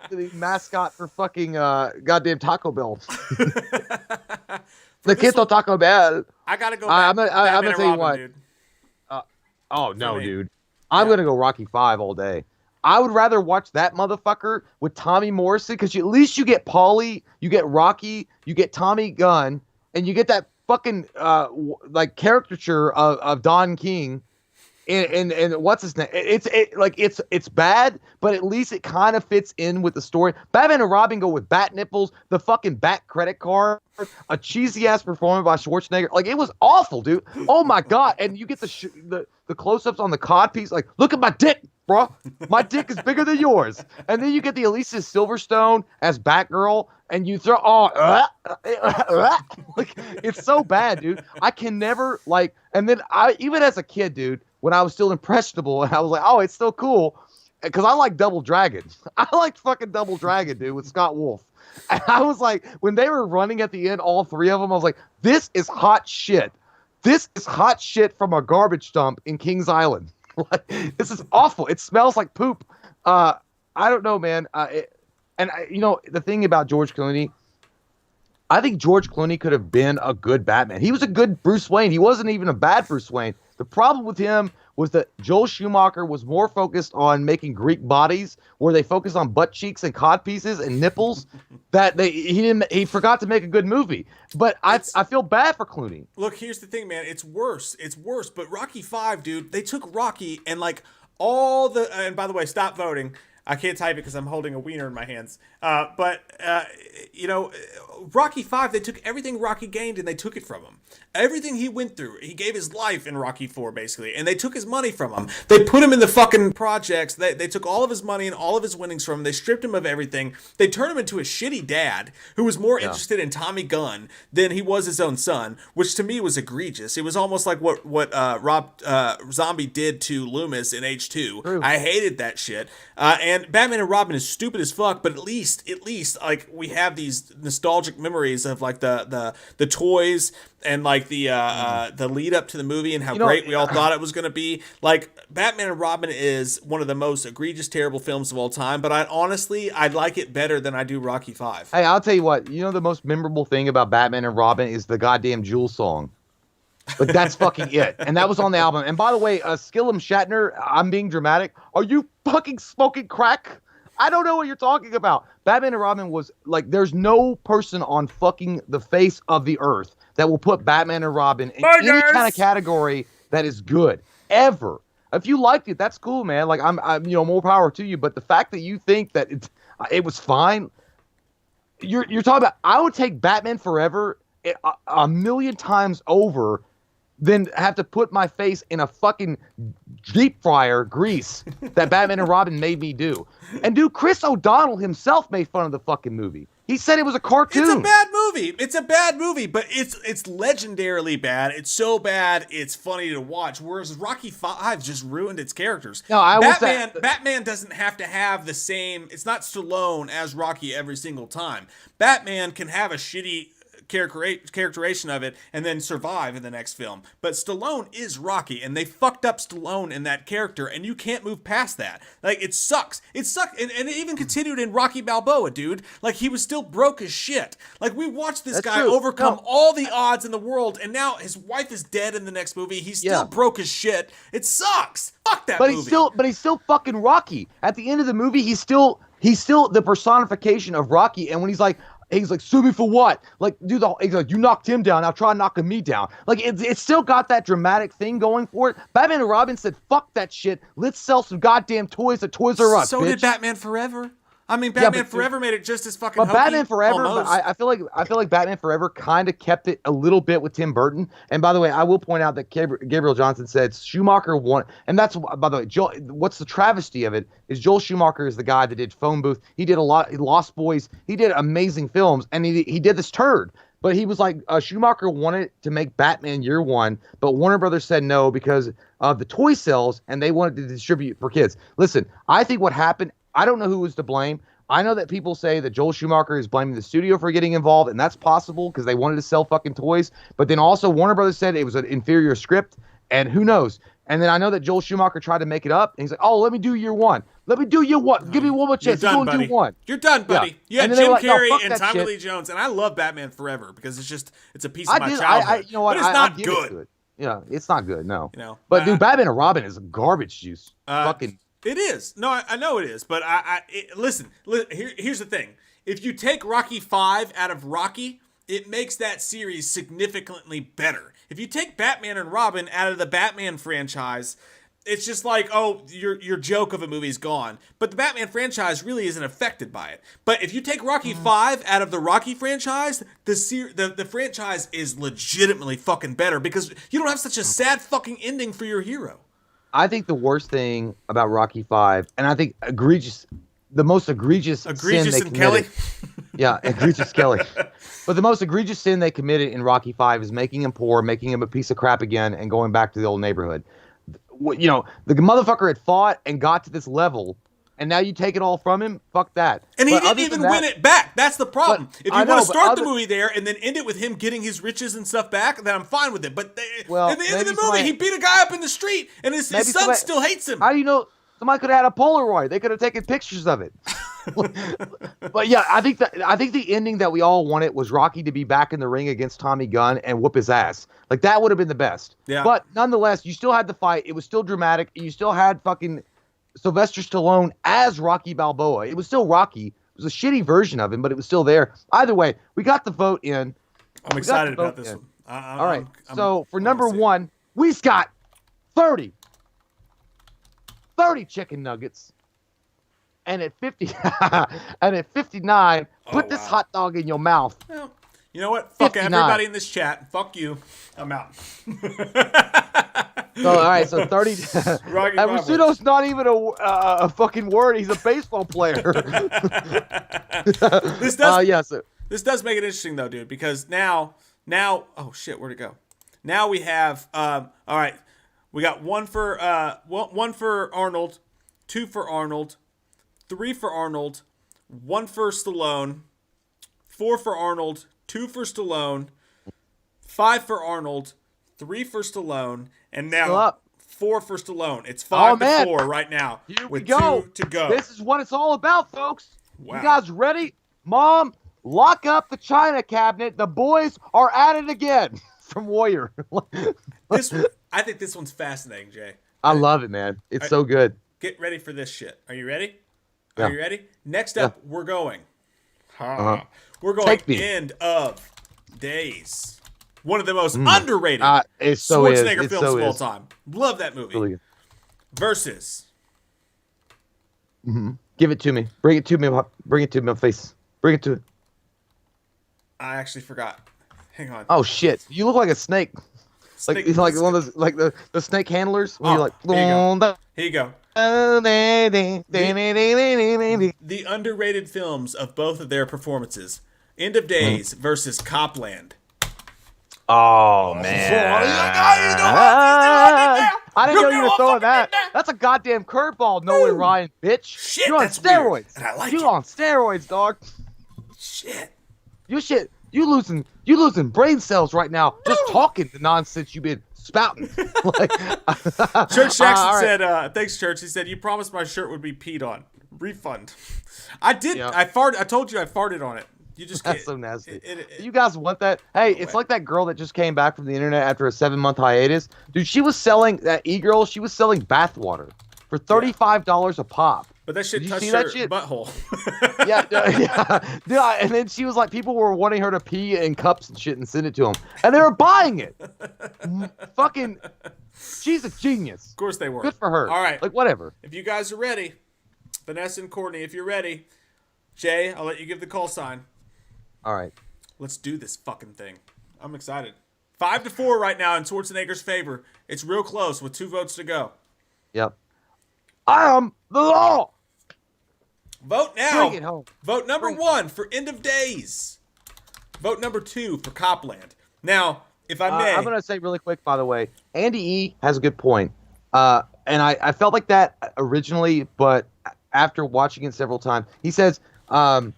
The mascot for fucking goddamn Taco Bell. The Keto Taco Bell. I gotta go back. I'm gonna tell you what. Dude. Oh no, dude. I'm gonna go Rocky V all day. I would rather watch that motherfucker with Tommy Morrison, because at least you get Paulie, you get Rocky, you get Tommy Gunn, and you get that fucking like caricature of Don King. And what's his name? It's bad, but at least it kind of fits in with the story. Batman and Robin go with bat nipples, the fucking bat credit card, a cheesy ass performance by Schwarzenegger. Like, it was awful, dude. Oh my God! And you get the close ups on the cod piece. Like, look at my dick, bro. My dick is bigger than yours. And then you get the Alicia Silverstone as Batgirl, and you throw like, it's so bad, dude. I can never like. And then even as a kid, dude, when I was still impressionable, and I was like, oh, it's still cool, because I like Double Dragon. I liked fucking Double Dragon, dude, with Scott Wolf. And I was like, when they were running at the end, all three of them, I was like, this is hot shit. This is hot shit from a garbage dump in Kings Island. Like, this is awful. It smells like poop. I don't know, man. The thing about George Clooney, I think George Clooney could have been a good Batman. He was a good Bruce Wayne. He wasn't even a bad Bruce Wayne. The problem with him was that Joel Schumacher was more focused on making Greek bodies, where they focused on butt cheeks and cod pieces and nipples, that he forgot to make a good movie. But I feel bad for Clooney. Look, here's the thing, man. It's worse. It's worse. But Rocky 5, dude, they took Rocky and like all the and by the way, stop voting. I can't type it because I'm holding a wiener in my hands. Rocky 5, they took everything Rocky gained and they took it from him. Everything he went through, he gave his life in Rocky 4, basically, and they took his money from him. They put him in the fucking projects. They took all of his money and all of his winnings from him. They stripped him of everything. They turned him into a shitty dad who was more interested in Tommy Gunn than he was his own son, which to me was egregious. It was almost like what Rob Zombie did to Loomis in H2. True. I hated that shit. And Batman and Robin is stupid as fuck, but at least like we have these nostalgic memories of like the toys and like the lead up to the movie and how great we all thought it was going to be. Like Batman and Robin is one of the most egregious, terrible films of all time, but I'd like it better than I do Rocky 5. Hey, I'll tell you what, the most memorable thing about Batman and Robin is the goddamn Jewel song. But that's fucking it. And that was on the album. And by the way, Skillum Shatner, I'm being dramatic. Are you fucking smoking crack? I don't know what you're talking about. Batman and Robin was like, there's no person on fucking the face of the earth that will put Batman and Robin in any kind of category that is good ever. If you liked it, that's cool, man. Like I'm more power to you. But the fact that you think that it was fine, you're talking about. I would take Batman Forever a million times over than have to put my face in a fucking deep fryer grease that Batman and Robin made me do. And dude, Chris O'Donnell himself made fun of the fucking movie. He said it was a cartoon. It's a bad movie. It's a bad movie, but it's legendarily bad. It's so bad, it's funny to watch. Whereas Rocky 5 just ruined its characters. No, Batman doesn't have to have the same. It's not Stallone as Rocky every single time. Batman can have a shitty characterization of it and then survive in the next film. But Stallone is Rocky, and they fucked up Stallone in that character, and you can't move past that. Like, it sucks. It sucked, and it even continued in Rocky Balboa, dude. Like, he was still broke as shit. Like, we watched this guy overcome all the odds in the world, and now his wife is dead in the next movie. He's still broke as shit. It sucks. Fuck that movie. He's still fucking Rocky. At the end of the movie, he's still the personification of Rocky, and when he's like, sue me for what? Like, he's like, you knocked him down, now try knocking me down. Like, it's still got that dramatic thing going for it. Batman and Robin said, fuck that shit. Let's sell some goddamn toys at Toys R Us, So did Batman Forever. I mean, Batman Forever made it just as fucking hokey. But Batman Forever, I feel like Batman Forever kind of kept it a little bit with Tim Burton. And by the way, I will point out that Gabriel Johnson said Schumacher won. And that's, by the way, what's the travesty of it is Joel Schumacher is the guy that did Phone Booth. He did Lost Boys. He did amazing films. And he did this turd. But he was like, Schumacher wanted to make Batman Year One, but Warner Brothers said no because of the toy sales, and they wanted to distribute for kids. Listen, I think what happened, I don't know who was to blame. I know that people say that Joel Schumacher is blaming the studio for getting involved, and that's possible because they wanted to sell fucking toys. But then also Warner Brothers said it was an inferior script, and who knows? And then I know that Joel Schumacher tried to make it up, and he's like, oh, let me do Year One. Let me do Year One. Give me one more chance. You're done, buddy. Do one. You're done, buddy. Yeah. You had Jim Carrey and Tommy Lee Jones, and I love Batman Forever because it's a piece of my childhood. You know what? But it's not good. Yeah, it's not good, no. But dude, Batman and Robin is garbage juice. Fucking. It is. No, I know it is. But listen. Here's the thing. If you take Rocky 5 out of Rocky, it makes that series significantly better. If you take Batman and Robin out of the Batman franchise, it's just like, oh, your joke of a movie's gone. But the Batman franchise really isn't affected by it. But if you take Rocky 5 out of the Rocky franchise, the franchise is legitimately fucking better because you don't have such a sad fucking ending for your hero. I think the worst thing about Rocky 5, and I think the most egregious sin they committed. Kelly? Yeah, egregious Kelly. But the most egregious sin they committed in Rocky 5 is making him poor, making him a piece of crap again, and going back to the old neighborhood. The motherfucker had fought and got to this level, and now you take it all from him. Fuck that. And he But didn't other even than win that- it back. That's the problem. But- If you I want know, to but start the other- movie there and then end it with him getting his riches and stuff back, then I'm fine with it. But Well, at the end of the maybe movie, somebody- he beat a guy up in the street, and his Maybe son somebody- still hates him. How do you know? Somebody could have had a Polaroid. They could have taken pictures of it. But yeah, I think the ending that we all wanted was Rocky to be back in the ring against Tommy Gunn and whoop his ass. Like that would have been the best. Yeah. But nonetheless, you still had the fight. It was still dramatic. You still had fucking Sylvester Stallone as Rocky Balboa. It was still Rocky. It was a shitty version of him, but it was still there. Either way, we got the vote in. I'm excited about this one. All right. So for number one, we've got 30 chicken nuggets. And at 59, put this wow. hot dog in your mouth. Well, you know what? Fuck 59. everybody in this chat. Fuck you. I'm out. So all right, so 30. Rocky And Balboa. Rasuto's not even a fucking word. He's a baseball player. This does Yeah. So This does make it interesting though, dude, because now, oh shit, where'd it go? Now we have, all right, we got one for Arnold, 2 for Arnold, 3 for Arnold, 1 for Stallone, 4 for Arnold, 2 for Stallone, 5 for Arnold, 3 for Stallone, and Still now up. 4 for Stallone. It's 5 to man. 4 right now. Here we with go. 2 to go. This is what it's all about, folks. Wow. You guys ready? Mom, lock up the china cabinet. The boys are at it again. From Warrior. I think this one's fascinating, Jay. I love it, man. It's so good. Get ready for this shit. Are you ready? Yeah. Are you ready? Next up, we're going. Uh-huh. We're going Take me. End of Days. One of the most underrated It so is. Schwarzenegger It films so of all is. time. Love that movie. Really good. Versus. Give it to me. Bring it to me. Bring it to my face. Bring it to it. I actually forgot. Hang on. Oh shit! You look like a snake. Snake- It's like one of those, like the snake handlers. When you're like, Here you go. The underrated films of both of their performances. End of Days versus Copland. Oh man! I didn't know you were throwing that. That's a goddamn curveball, Nolan Ryan, bitch. Shit, You're on that's weird, steroids. and I like You're it. on steroids, dog. Shit. You losing brain cells right now just talking the nonsense you've been spouting. Like, Church Jackson all right. said, thanks, Church. He said, you promised my shirt would be peed on. Refund. I did. Yeah. I told you I farted on it. You just That's can't. so nasty. it- You guys want that? Hey, it's like that girl that just came back from the internet after a 7-month hiatus. Dude, she was selling, that e-girl, she was selling bathwater for $35 a pop. But that shit Did you touched see her that shit? butthole. Yeah, Dude, and then she was like, people were wanting her to pee in cups and shit and send it to them. And they were buying it. Fucking, she's a genius. Of course they were. Good for her. All right. Like, whatever. If you guys are ready, Vanessa and Courtney, if you're ready, Jay, I'll let you give the call sign. All right. Let's do this fucking thing. I'm excited. 5 to 4 right now in Schwarzenegger's favor. It's real close with 2 votes to go. Yep. I am the law. Vote now. Bring it home. Vote number 1 for End of Days. Vote number 2 for Copland. Now, if I may, I'm going to say really quick, by the way, Andy E. has a good point. And I felt like that originally, but after watching it several times, he says, Andy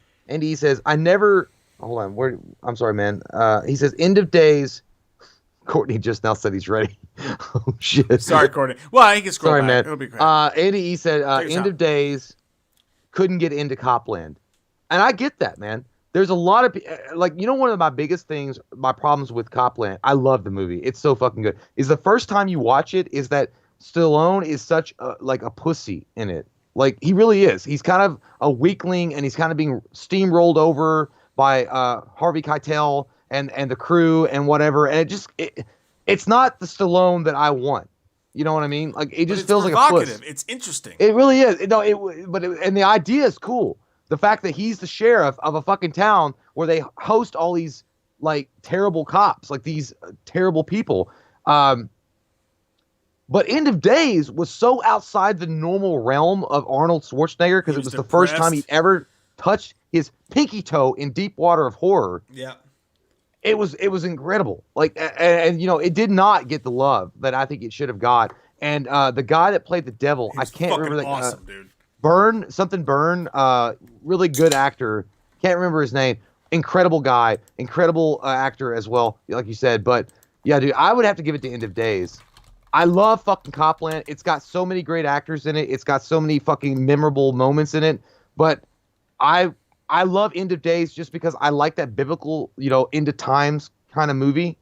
E. says, I never, hold on, I'm sorry, man. He says, End of Days. Courtney just now said he's ready. Oh, shit. sorry, Courtney. Well, he can scroll Sorry, back. man. It'll be great. Andy E. said, Take your End time. of Days couldn't get into Copland. And I get that, man. There's a lot of, like, you know, one of my biggest things, my problems with Copland, I love the movie. It's so fucking good. Is the first time you watch it is that Stallone is such like a pussy in it. Like, he really is. He's kind of a weakling, and he's kind of being steamrolled over by Harvey Keitel and the crew and whatever. And it's not the Stallone that I want. You know what I mean? Like, it But just it's feels like a provocative. puss. It's interesting. It really is. And the idea is cool. The fact that he's the sheriff of a fucking town where they host all these like terrible cops, like these terrible people. But End of Days was so outside the normal realm of Arnold Schwarzenegger because He it was was the first time depressed. he'd ever touched his pinky toe in deep water of horror. Yeah. It was incredible. Like, and you know, it did not get the love that I think it should have got. And the guy that played the devil, He I was can't fucking remember that. awesome, dude. Byrne, really good actor. Can't remember his name. Incredible guy, incredible actor as well, like you said. But yeah, dude, I would have to give it to End of Days. I love fucking Copland. It's got so many great actors in it. It's got so many fucking memorable moments in it. But I love End of Days just because I like that biblical, end of times kind of movie.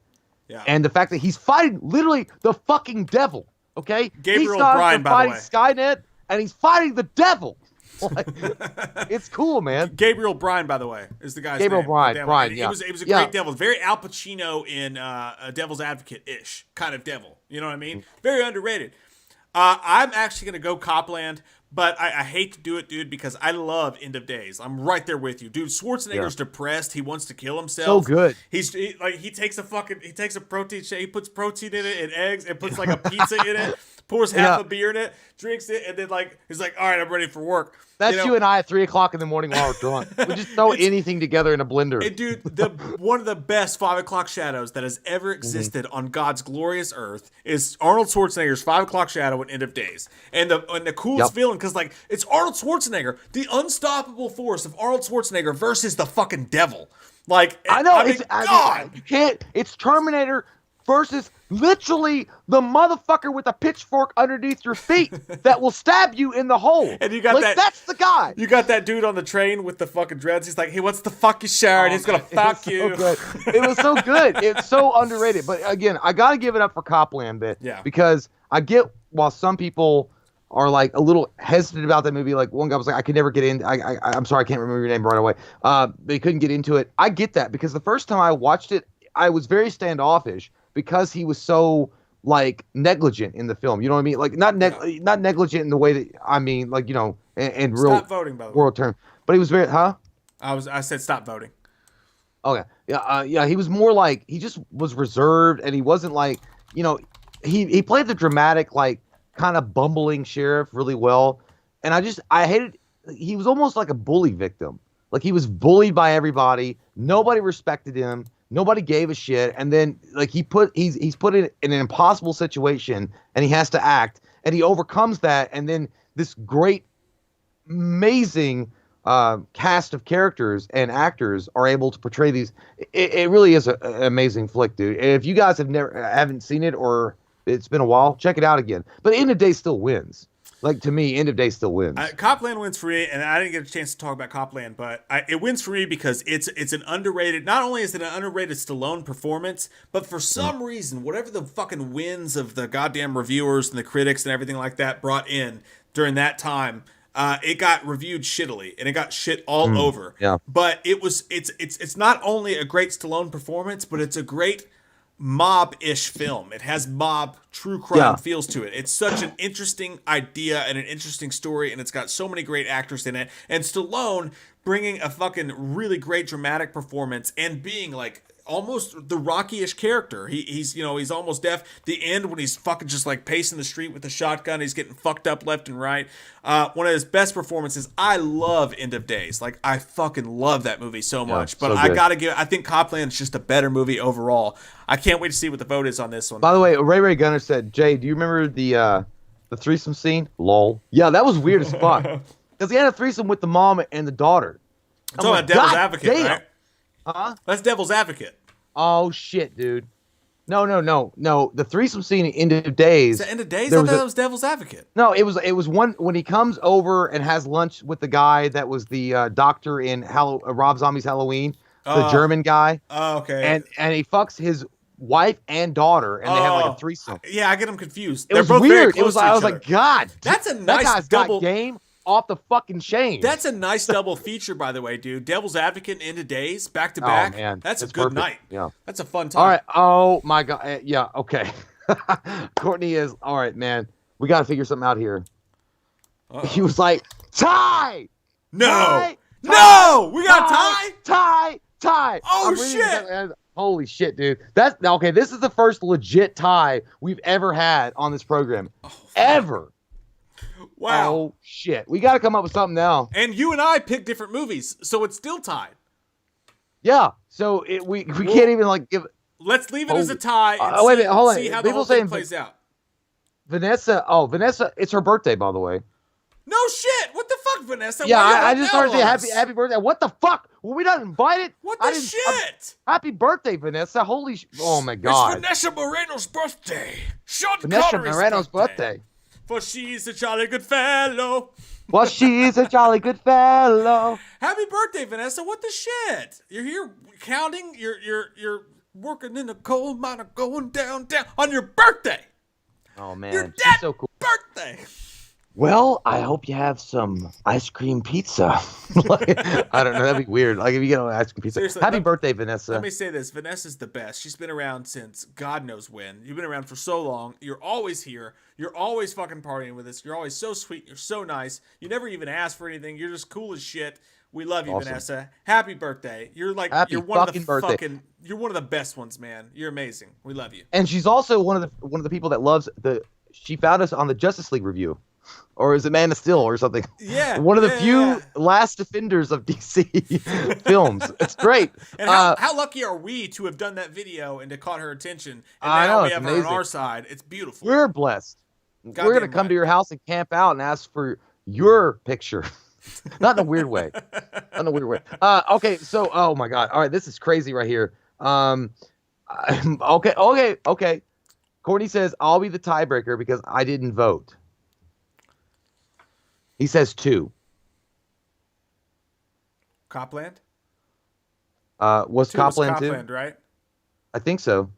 Yeah. And the fact that he's fighting literally the fucking devil. Okay, Gabriel he's not Bryan, by the way. fighting Skynet, and he's fighting the devil. Like, it's cool, man. Gabriel Bryan, by the way, is the guy's Gabriel name. Bryan, He was a great devil. Very Al Pacino in a Devil's Advocate-ish kind of devil. You know what I mean? Very underrated. I'm actually going to go Copland, but I hate to do it, dude, because I love End of Days. I'm right there with you. Dude, Schwarzenegger's depressed. He wants to kill himself. So good. He takes a protein shake, he puts protein in it and eggs, and puts like a pizza in it, pours half a beer in it, drinks it, and then he's like, all right, I'm ready for work. That's you and I at 3 o'clock in the morning while we're drunk. We just throw anything together in a blender. And dude, one of the best 5 o'clock shadows that has ever existed on God's glorious earth is Arnold Schwarzenegger's 5 o'clock shadow at End of Days. And the coolest feeling, because it's Arnold Schwarzenegger, the unstoppable force of Arnold Schwarzenegger versus the fucking devil. I know, God, you can't. It's Terminator versus literally the motherfucker with a pitchfork underneath your feet that will stab you in the hole. And you got that's the guy. You got that dude on the train with the fucking dreads. He's like, he wants to fuck you, Sharon. He's gonna fuck you. So it was so good. It's so underrated. But again, I gotta give it up for Copland because I get while some people are like a little hesitant about that movie. Like one guy was like, I could never get in. I'm sorry, I can't remember your name right away. They couldn't get into it. I get that because the first time I watched it, I was very standoffish because he was so negligent in the film. You know what I mean? Like not negligent in the way that I mean, in real stop voting, by the world term. But he was very I said stop voting. Okay. Yeah. He was more like he just was reserved, and he wasn't he played the dramatic kind of bumbling sheriff really well, and I hated. He was almost like a bully victim. Like he was bullied by everybody. Nobody respected him. Nobody gave a shit. And then he's put in an impossible situation, and he has to act, and he overcomes that. And then this great, amazing cast of characters and actors are able to portray these. It really is an amazing flick, dude. And if you guys haven't seen it or it's been a while, check it out again. But End of Day still wins. To me, End of Day still wins. Copland wins for me, and I didn't get a chance to talk about Copland, but it wins for me because it's an underrated. Not only is it an underrated Stallone performance, but for some reason, whatever the fucking winds of the goddamn reviewers and the critics and everything like that brought in during that time, it got reviewed shittily, and it got shit all over. Yeah. But it's not only a great Stallone performance, but it's a great mob-ish film. It has mob true crime feels to it. It's such an interesting idea and an interesting story, and it's got so many great actors in it. And Stallone bringing a fucking really great dramatic performance and being almost the Rocky-ish character. He's almost deaf. The end when he's fucking just pacing the street with a shotgun, he's getting fucked up left and right. One of his best performances. I love End of Days. I fucking love that movie so much. But I think Copland's just a better movie overall. I can't wait to see what the vote is on this one. By the way, Ray Gunner said, Jay, do you remember the threesome scene? Lol. Yeah, that was weird as fuck. Because he had a threesome with the mom and the daughter. It's all about Devil's Advocate, right? Huh? That's Devil's Advocate. Oh shit, dude! No. The threesome scene in End of Days. The End of Days. I thought that was Devil's Advocate. No, it was one when he comes over and has lunch with the guy that was the doctor in Rob Zombie's Halloween, the German guy. Oh, okay. And he fucks his wife and daughter, and they have a threesome. Yeah, I get them confused. They're both weird. I was like, God, that's a nice that guy's double got game off the fucking chain. That's a nice double feature, by the way, dude. Devil's Advocate and End of Days, back to back. Oh, man. That's a good perfect. night. Yeah. That's a fun time. All right. Oh, my God. Yeah, okay. Courtney is, all right, man. We got to figure something out here. Uh-oh. He was like, tie! No! Tie! No! We got tie? Tie! Oh, shit! Holy shit, dude. That's okay. This is the first legit tie we've ever had on this program. Ever. Wow. Oh, shit. We got to come up with something now. And you and I picked different movies, so it's still tied. Yeah. So we can't even give. Let's leave it as a tie and wait a minute, hold on. see how People the whole thing plays out. Vanessa, it's her birthday, by the way. No shit. What the fuck, Vanessa? Yeah, Why you I holding just out started on saying us? happy birthday. What the fuck? Were we not invited? What I the didn't- shit? Happy birthday, Vanessa. Holy oh my god. It's Vanessa Moreno's birthday. Sean Vanessa Connery's Moreno's birthday. For she's a jolly good fellow. Well, she's a jolly good fellow. Happy birthday, Vanessa. What the shit? You're here counting. You're working in a coal mine, going down on your birthday. Oh man, Your she's dad's so cool. birthday. Well, I hope you have some ice cream pizza. Like, I don't know, that'd be weird. Like if you get an ice cream pizza. Seriously, Happy birthday, Vanessa. Let me say this. Vanessa's the best. She's been around since God knows when. You've been around for so long. You're always here. You're always fucking partying with us. You're always so sweet. You're so nice. You never even ask for anything. You're just cool as shit. We love you, Awesome. Vanessa. Happy birthday. You're like Happy you're one of the fucking birthday. fucking you're one of the best ones, man. You're amazing. We love you. And she's also one of the people that loves she found us on the Justice League review. Or is it Man of Steel or something? Yeah. One of the few yeah. last defenders of DC films. It's great. And how lucky are we to have done that video and to caught her attention? And I now know, we it's have her on amazing. our side. It's beautiful. We're blessed. We're Goddamn gonna come right. to your house and camp out and ask for your picture. Not in a weird way. Not in a weird way. Okay, so oh my god. All right, this is crazy right here. Okay. Courtney says I'll be the tiebreaker because I didn't vote. He says 2. Copland? Was 2 Copland too? Copland, right? I think so.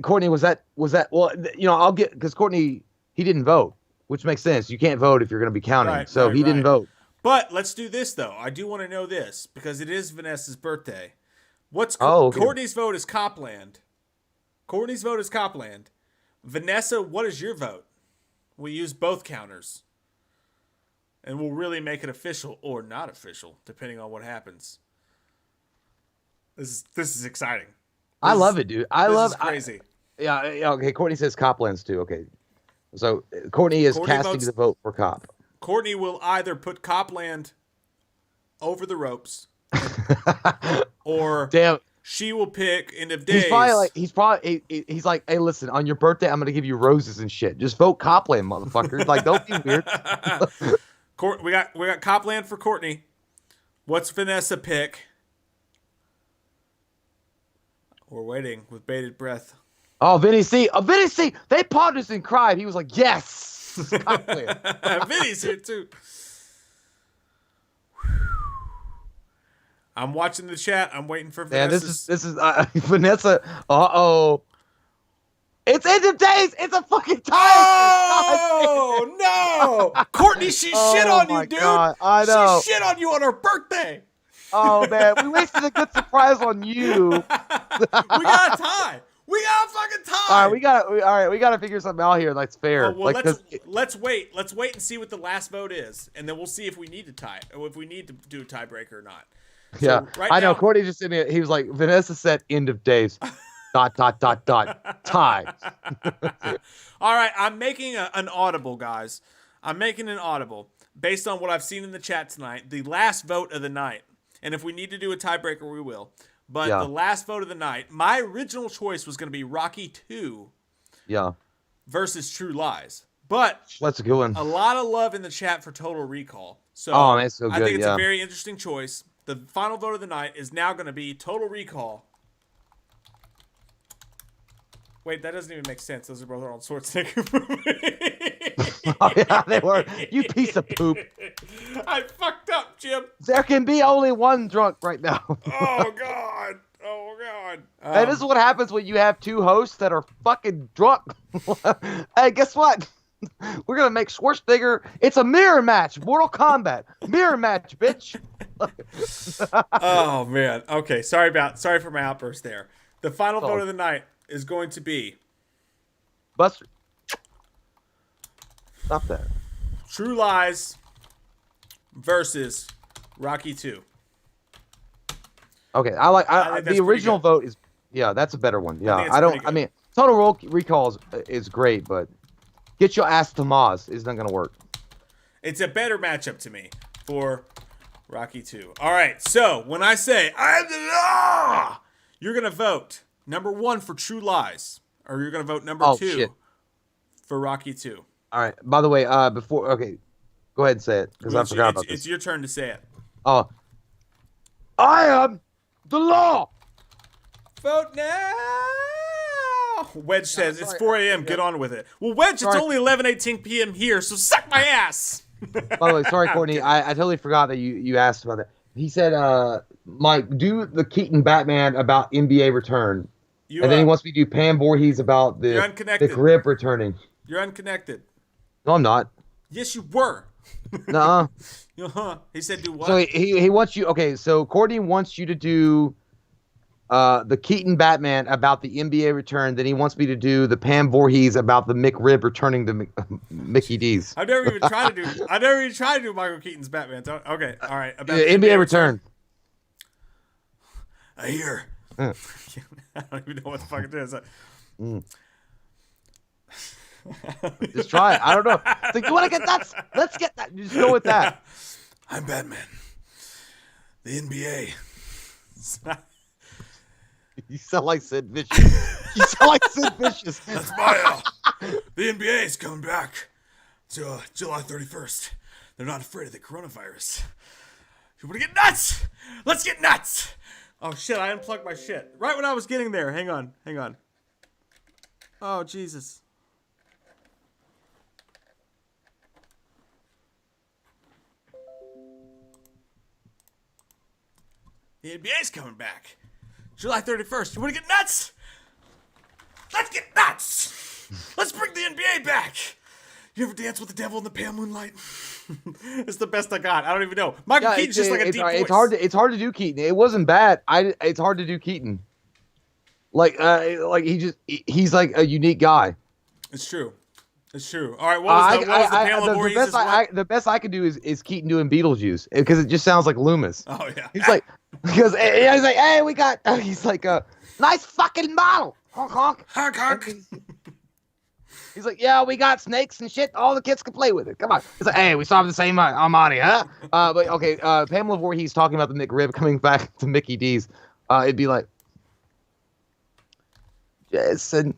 Courtney, was that? Well, I'll get because Courtney he didn't vote, which makes sense. You can't vote if you're going to be counting, Right, so right, he didn't right. vote. But let's do this though. I do want to know this because it is Vanessa's birthday. Okay. Courtney's vote is Copland. Courtney's vote is Copland. Vanessa, what is your vote? We use both counters. And we'll really make it official or not official, depending on what happens. This is exciting. I love it, dude. This is crazy. Yeah. Okay. Courtney says Copland's too. Okay. So Courtney is casting votes- the vote for Cop. Courtney will either put Copland over the ropes, or Damn. she will pick End of Days. He's like, hey, listen, on your birthday, I'm gonna give you roses and shit. Just vote Copland, motherfucker. Like, don't be weird. We got Copland for Courtney. What's Vanessa pick? We're waiting with bated breath. Oh, Vinny C. They paused and cried. He was like, yes. Copland. Vinny's here too. I'm watching the chat. I'm waiting for Yeah, Vanessa's. this is Vanessa. Uh-oh. It's End of Days. It's a fucking tie. Oh no, Courtney, she shit on you, dude. God, I know. She shit on you on her birthday. Oh man, we wasted a good surprise on you. We got a tie. We got a fucking tie. All right, we gotta figure something out here that's fair. Oh, well, like, let's wait. Let's wait and see what the last vote is, and then we'll see if we need to tie or if we need to do a tiebreaker or not. Yeah, So right I know. now- Courtney just sent me. He was like, Vanessa said End of Days. ... Tie. All right, I'm making an audible, guys. I'm making an audible based on what I've seen in the chat tonight. The last vote of the night, and if we need to do a tiebreaker, we will. But Yeah. the last vote of the night, my original choice was going to be Rocky 2 Yeah, versus True Lies. But that's a good one. a lot of love in the chat for Total Recall. So Oh, man, it's so I good, think it's yeah. a very interesting choice. The final vote of the night is now going to be Total Recall. Wait, that doesn't even make sense. Those are both Arnold Schwarzenegger movies. Oh yeah, they were. You piece of poop. I fucked up, Jim. There can be only one drunk right now. Oh God. Oh God. And this is what happens when you have two hosts that are fucking drunk. Hey, guess what? We're gonna make Schwarzenegger. It's a mirror match. Mortal Kombat. Mirror match, bitch. Oh man. Okay. Sorry for my outburst there. The final vote of the night is going to be Buster. Stop that. True Lies versus Rocky 2. Okay, I think that's the pretty original good. vote is that's a better one. Yeah, think it's I pretty don't. good. I mean, Total Recall is great, but get your ass to Maz is not gonna work. It's a better matchup to me for Rocky 2. All right, so when I say I am the law, you're going to vote number 1 for True Lies, or you're going to vote number 2 shit. for Rocky 2. All right. By the way, Go ahead and say it, because I forgot about this. It's your turn to say it. Oh. I am the law! Vote now! Wedge says, it's 4 a.m., get on with it. Well, Wedge, it's only 11:18 p.m. here, so suck my ass! By the way, sorry, Courtney, I totally forgot that you asked about that. He said, Mike, do the Keaton Batman about NBA return. And then he wants me to do Pam Voorhees about the McRib returning. You're unconnected. No, I'm not. Yes, you were. Nuh-uh. He said do what? So he wants you, okay, so Courtney wants you to do the Keaton Batman about the NBA return. Then he wants me to do the Pam Voorhees about the McRib returning to Mickey D's. I've never even tried to do Michael Keaton's Batman. Okay, all right. About the NBA return. I hear. I don't even know what the fuck it is. Just try it. I don't know. It's like, you want to get that? Let's get that. Just go with that. I'm Batman. The NBA. You sound like Sid Vicious. You sound like Sid Vicious. That's my The NBA is coming back to July 31st. They're not afraid of the coronavirus. You want to get nuts? Let's get nuts. Oh, shit, I unplugged my shit. Right when I was getting there. Hang on. Oh, Jesus. The NBA's coming back. July 31st. You want to get nuts? Let's get nuts. Let's bring the NBA back. You ever dance with the devil in the pale moonlight? It's the best I got. I don't even know. Michael Keaton's just like a deep voice. It's hard to do Keaton. It wasn't bad. It's hard to do Keaton. Like he's like a unique guy. It's true. All right, what was the Pamela Voorhees? The best I could do is Keaton doing Beetlejuice, because it just sounds like Loomis. Oh yeah. He's like, because he's like, hey, we got. He's like, nice fucking model. Honk honk. Honk honk. He's like, yeah, we got snakes and shit. All the kids can play with it. Come on. He's like, hey, we saw the same Armani, huh? But okay, Pamela Voorhees talking about the McRib coming back to Mickey D's. It'd be like, Jason,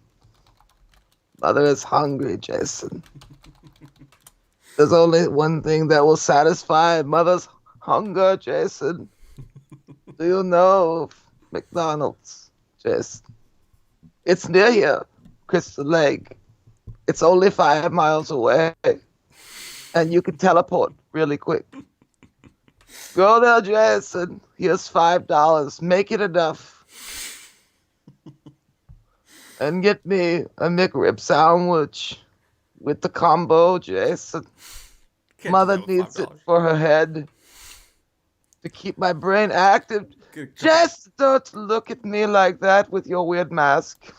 mother is hungry, Jason. There's only one thing that will satisfy mother's hunger, Jason. Do you know of McDonald's, Jason? It's near here, Crystal Lake. It's only 5 miles away, and you can teleport really quick. Go there, Jason. Here's $5. Make it enough. And get me a McRib sandwich with the combo, Jason. Mother needs it for her head to keep my brain active. Just don't look at me like that with your weird mask.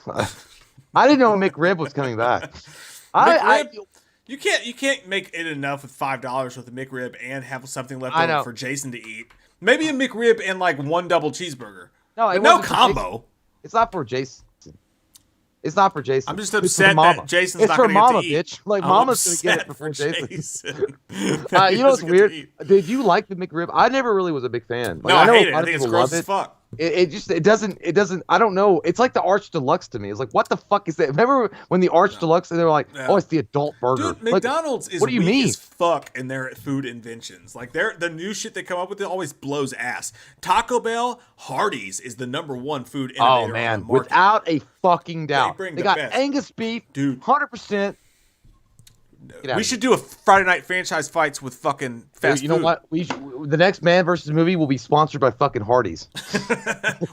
I didn't know McRib was coming back. You can't make it enough with $5 with a McRib and have something left over for Jason to eat. Maybe a McRib and like one double cheeseburger. No combo. It's not for Jason. It's not for Jason. I'm just upset that Jason's not going to get to eat. Bitch. Like, Mama's going to get it before Jason. You know what's weird? Did you like the McRib? I never really was a big fan. Like, no, I hate it. I think it's gross as fuck. It doesn't, I don't know. It's like the Arch Deluxe to me. It's like, what the fuck is that? Remember when the Arch Deluxe, they were like, oh, it's the adult burger. Dude, McDonald's is weak as fuck in their food inventions. Like, the new shit they come up with, it always blows ass. Taco Bell, Hardee's is the #1 food innovator on the market. Without a fucking doubt. They got best. Angus beef, dude, 100%. We should do a Friday night franchise fights with fucking fast food. You know what? The next Man vs. movie will be sponsored by fucking Hardee's.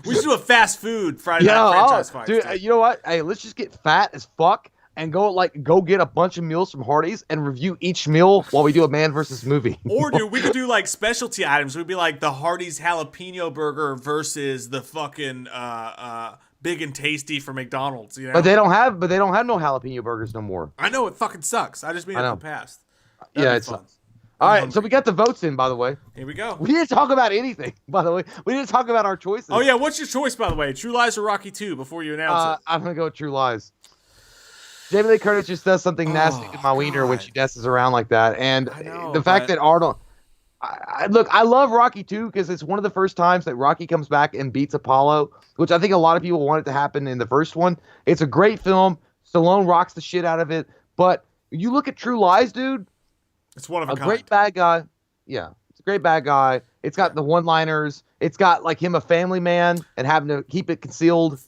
We should do a fast food Friday night franchise fights. Dude, you know what? Hey, let's just get fat as fuck and go get a bunch of meals from Hardee's and review each meal while we do a Man vs. movie. Or dude, we could do like specialty items. We'd be like the Hardee's jalapeno burger versus the fucking Big and Tasty for McDonald's, you know. But they don't have no jalapeno burgers no more. I know, it fucking sucks. I just mean it in the past. Yeah, it sucks. All right, so we got the votes in, by the way. Here we go. We didn't talk about anything, by the way. We didn't talk about our choices. Oh yeah, what's your choice, by the way? True Lies or Rocky 2? Before you announce it, I'm gonna go with True Lies. Jamie Lee Curtis just does something nasty to my wiener when she dances around like that, and the fact that Arnold. Look, I love Rocky 2 because it's one of the first times that Rocky comes back and beats Apollo, which I think a lot of people wanted to happen in the first one. It's a great film. Stallone rocks the shit out of it. But you look at True Lies, dude. It's one of a kind. Great bad guy. Yeah, it's a great bad guy. It's got the one-liners. It's got like him a family man and having to keep it concealed.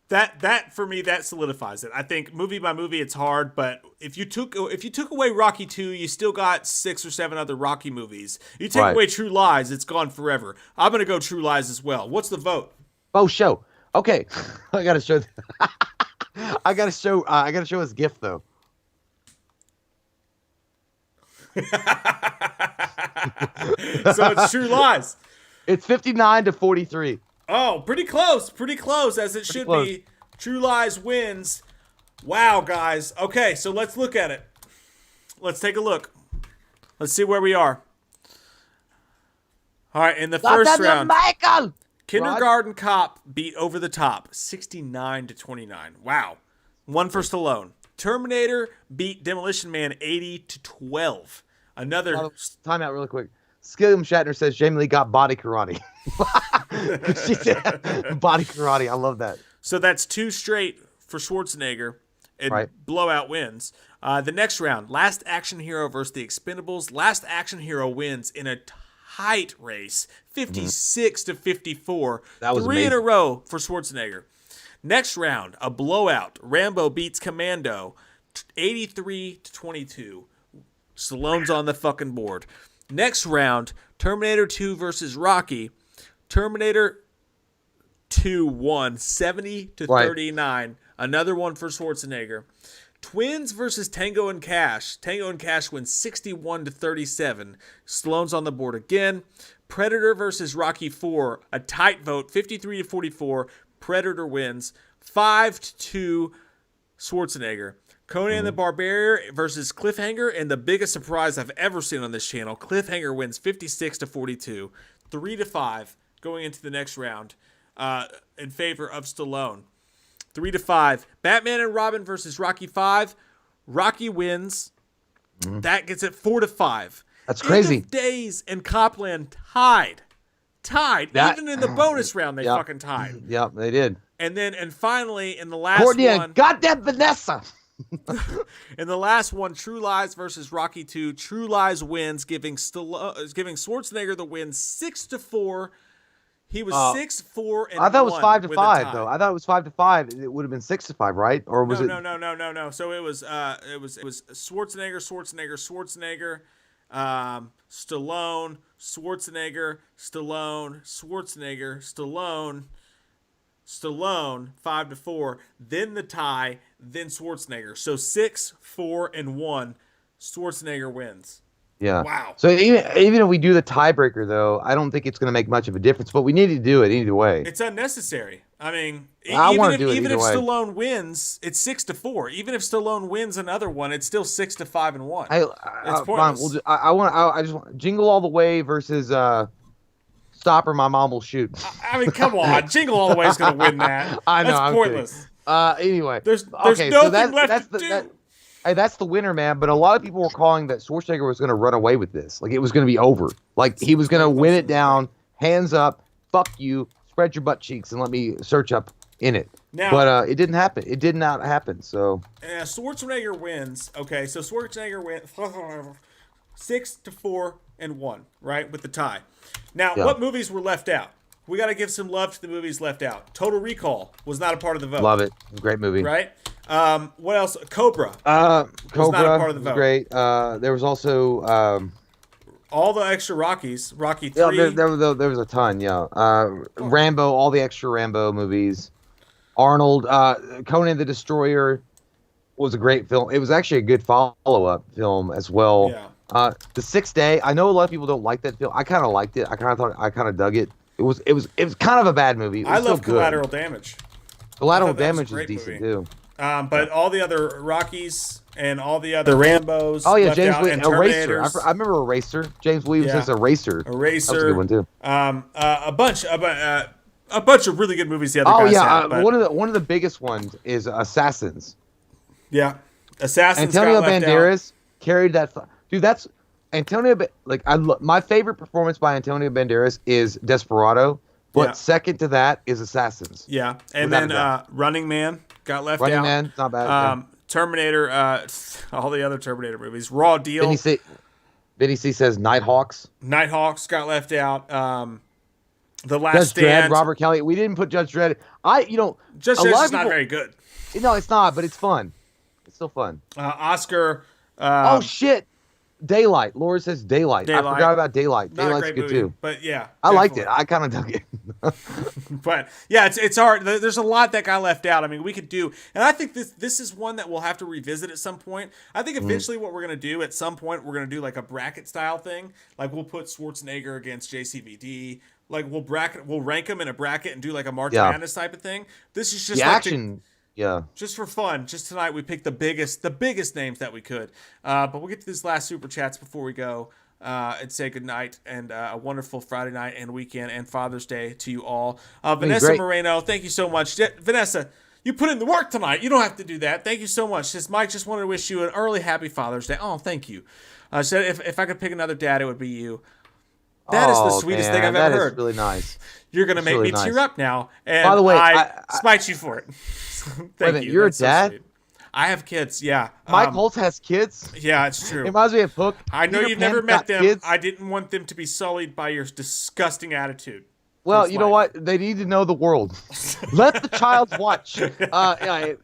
That for me, that solidifies it. I think movie by movie it's hard, but if you took away Rocky 2, you still got 6 or 7 other Rocky movies. You take away True Lies, it's gone forever. I'm gonna go True Lies as well. What's the vote? Oh, show. Okay, I gotta show. I gotta show his gift though. So it's True Lies. It's 59-43. Oh, pretty close, as it should be. True Lies wins. Wow, guys. Okay, so let's look at it. Let's take a look. Let's see where we are. All right, in the first round, Michael! Kindergarten Cop beat Over the Top, 69-29. Wow. One for Stallone. Terminator beat Demolition Man, 80-12. Another. Time out really quick. Skilliam Shatner says Jamie Lee got body karate. She said body karate. I love that. So that's 2 straight for Schwarzenegger, and blowout wins. The next round, Last Action Hero versus the Expendables. Last Action Hero wins in a tight race, 56-54. That was 3 in a row for Schwarzenegger. Next round, a blowout. Rambo beats Commando, 83-22. Stallone's on the fucking board. Next round, Terminator 2 versus Rocky. Terminator 2 won 70-39. Another one for Schwarzenegger. Twins versus Tango and Cash. Tango and Cash wins 61-37. Stallone's on the board again. Predator versus Rocky 4. A tight vote, 53-44. Predator wins 5-2 Schwarzenegger. Conan the Barbarian versus Cliffhanger, and the biggest surprise I've ever seen on this channel. Cliffhanger wins 56-42, 3-5 going into the next round in favor of Stallone. 3-5. Batman and Robin versus Rocky 5. Rocky wins. That gets it 4-5. That's crazy. End of Days and Copland tied. Even in the bonus round, they fucking tied. Yep, they did. And finally, in the last Courtney one, and goddamn Vanessa. in the last one, True Lies versus Rocky 2. True Lies wins, giving Schwarzenegger the win 6-4. He was 6-4 and I thought it was 5-5 though. I thought it was 5-5. It would have been 6-5, right? Or was it? No. So it was Schwarzenegger, Stallone, Stallone, 5-4, then the tie, then Schwarzenegger. So 6-4-1, Schwarzenegger wins. Yeah. Wow. So even if we do the tiebreaker, though, I don't think it's going to make much of a difference. But we need to do it either way. It's unnecessary. I mean, even if Stallone wins, it's 6-4. Even if Stallone wins another one, it's still 6-5-1. It's pointless. I just want Jingle All the Way versus Stop or My Mom Will Shoot. I mean, come on, Jingle All the Way is going to win that. I know. That's pointless. Anyway, there's nothing left to do. Hey, that's the winner, man. But a lot of people were calling that Schwarzenegger was going to run away with this. Like, it was going to be over. Like, he was going to win it down, hands up, fuck you, spread your butt cheeks, and let me search up in it. Now, but it didn't happen. It did not happen, so. Schwarzenegger wins. Okay, so Schwarzenegger wins 6-4-1, right, with the tie. Now, what movies were left out? We got to give some love to the movies left out. Total Recall was not a part of the vote. Love it. Great movie. Right? What else? Cobra. Cobra was not a part of the vote. Great. There was also all the extra Rockies. Rocky 3. Yeah, there was a ton. Yeah. Rambo. All the extra Rambo movies. Arnold. Conan the Destroyer was a great film. It was actually a good follow-up film as well. Yeah. The Sixth Day. I know a lot of people don't like that film. I kind of liked it. I kind of dug it. It was kind of a bad movie. I love Collateral Damage. Collateral Damage is decent too. But all the other Rockies and all the other Rambos. Oh yeah, left James out, Williams, and Eraser. Terminators. I remember Eraser. James Williams says Eraser. Eraser. That was a good one too. A bunch of really good movies. The other guys had, but one of the biggest ones is Assassins. Yeah, Assassins. Antonio got left Banderas carried that. Dude, that's Antonio. My favorite performance by Antonio Banderas is Desperado, but second to that is Assassins. Yeah, and then Running Man got left out. Running Man, not bad. Terminator, all the other Terminator movies. Raw Deal. Vinny C says Nighthawks. Nighthawks got left out. The Last Judge Stand. Dredd, Robert Kelly. We didn't put Judge Dredd. Judge a Dredd's lot just of people, not very good. No, it's not, but it's fun. It's still fun. Oscar. Oh shit! Daylight. Laura says Daylight. I forgot about Daylight. Not Daylight's a great good movie, too. but yeah, I liked it. I kind of dug it. But yeah, it's hard. There's a lot that got left out. I mean, we could do, and I think this is one that we'll have to revisit at some point. I think eventually what we're gonna do at some point, we're gonna do like a bracket style thing. Like we'll put Schwarzenegger against JCVD. Like we'll rank them in a bracket and do like a March Madness type of thing. This is just the like action. Yeah. Just for fun. Just tonight we picked the biggest names that we could. But we'll get to these last super chats before we go and say goodnight and a wonderful Friday night and weekend and Father's Day to you all. Vanessa Moreno, thank you so much. Vanessa, you put in the work tonight. You don't have to do that. Thank you so much. Mike just wanted to wish you an early happy Father's Day. Oh, thank you. Said if I could pick another dad, it would be you. That is the sweetest thing I've ever heard. That is really nice. You're going to make me tear up now. And by the way, I spite you for it. Thank you. You're a dad? So I have kids, yeah. Mike Holtz has kids? Yeah, it's true. It reminds me of Hook. I know you've never met them. Kids. I didn't want them to be sullied by your disgusting attitude. Well, you know what? They need to know the world. Let the child watch. I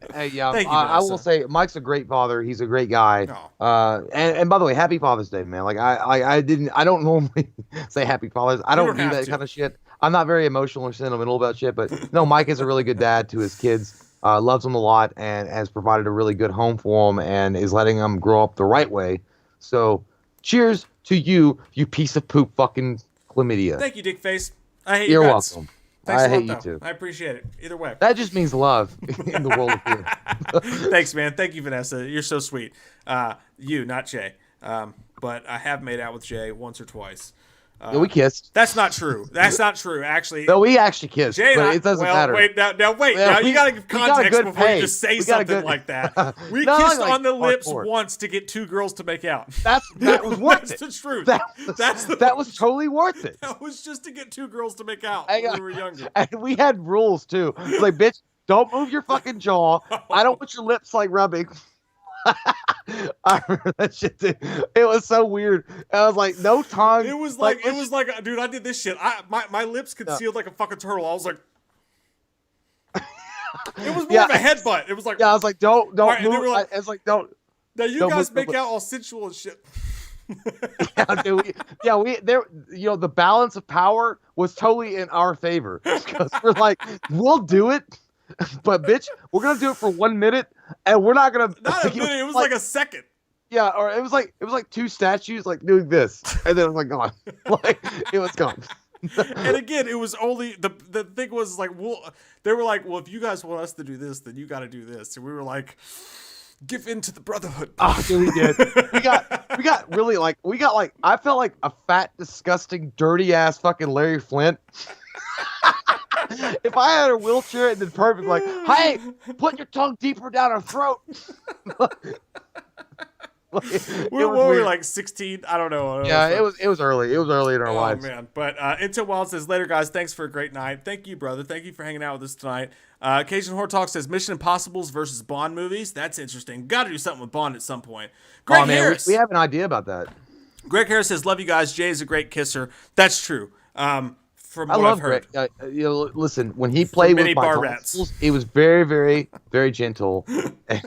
will say Mike's a great father. He's a great guy. And by the way, happy Father's Day, man. Like I don't normally say happy Father's. I don't do that kind of shit. I'm not very emotional or sentimental about shit, but no, Mike is a really good dad to his kids. Loves them a lot and has provided a really good home for them and is letting them grow up the right way. So, cheers to you, you piece of poop fucking chlamydia. Thank you, Dickface. I hate You're your guts. welcome. Thanks I a lot, hate you too. I appreciate it. Either way. That just means love in the world of beer. Thanks, man. Thank you, Vanessa. You're so sweet. You, not Jay. But I have made out with Jay once or twice. Yeah, we kissed. That's not true. That's not true, actually. No, we actually kissed, Jay but it doesn't matter. Wait, now you gotta give context before you just say something like that. We kissed on the lips once to get two girls to make out. That was worth it. That's the truth. That was totally worth it. That was just to get two girls to make out when we were younger. And we had rules, too. Like, bitch, don't move your fucking jaw. I don't want your lips, like, rubbing. I remember that shit too. It was so weird. I was like, no tongue. It was like, dude, I did this shit. My lips concealed like a fucking turtle. I was like, it was more of a headbutt. It was like, I was like, don't right, move. Like, I was like, don't. Now you guys make out all sensual and shit. The balance of power was totally in our favor because we're like, we'll do it. But bitch, we're gonna do it for 1 minute, and we're not gonna. Not a minute. It was like a second. Yeah, or it was like two statues like doing this, and then it was like gone. Like it was gone. And again, it was only the thing was like, they were like, well, if you guys want us to do this, then you got to do this, and we were like, give in to the brotherhood. Oh, dude, we did. We got really like I felt like a fat, disgusting, dirty ass fucking Larry Flint. If I had a wheelchair, it'd been perfect. Like, hey, put your tongue deeper down her throat. We were like 16. I don't know. Yeah, it was early. It was early in our lives. Oh man! But Intel Wild says later, guys. Thanks for a great night. Thank you, brother. Thank you for hanging out with us tonight. Cajun Horror Talk says Mission Impossibles versus Bond movies. That's interesting. Got to do something with Bond at some point. Greg Harris. We have an idea about that. Greg Harris says, "Love you guys. Jay is a great kisser." That's true. From what I love I've heard. Greg. Listen, when he played with my tonsils, it was very, very, very gentle.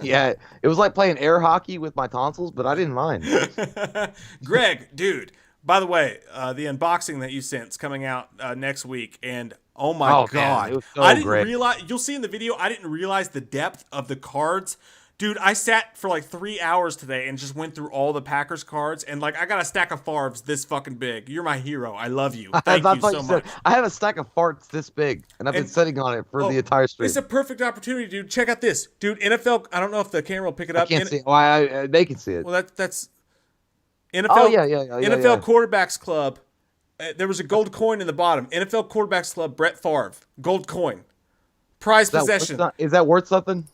Yeah, it was like playing air hockey with my tonsils, but I didn't mind. Greg, dude. By the way, the unboxing that you sent is coming out next week, and oh my god, man, it was so I didn't great. realize. You'll see in the video. I didn't realize the depth of the cards. Dude, I sat for like 3 hours today and just went through all the Packers cards, and like I got a stack of Favres this fucking big. You're my hero. I love you. Thank you so much. I have a stack of farts this big, and I've been sitting on it for the entire stream. It's a perfect opportunity, dude. Check out this, dude. NFL. I don't know if the camera will pick it up. I can't see it. Well, they can see it. Well, that's NFL. Oh yeah. NFL Quarterbacks Club. There was a gold coin in the bottom. NFL Quarterbacks Club. Brett Favre. Gold coin. Prize possession. Is that worth something?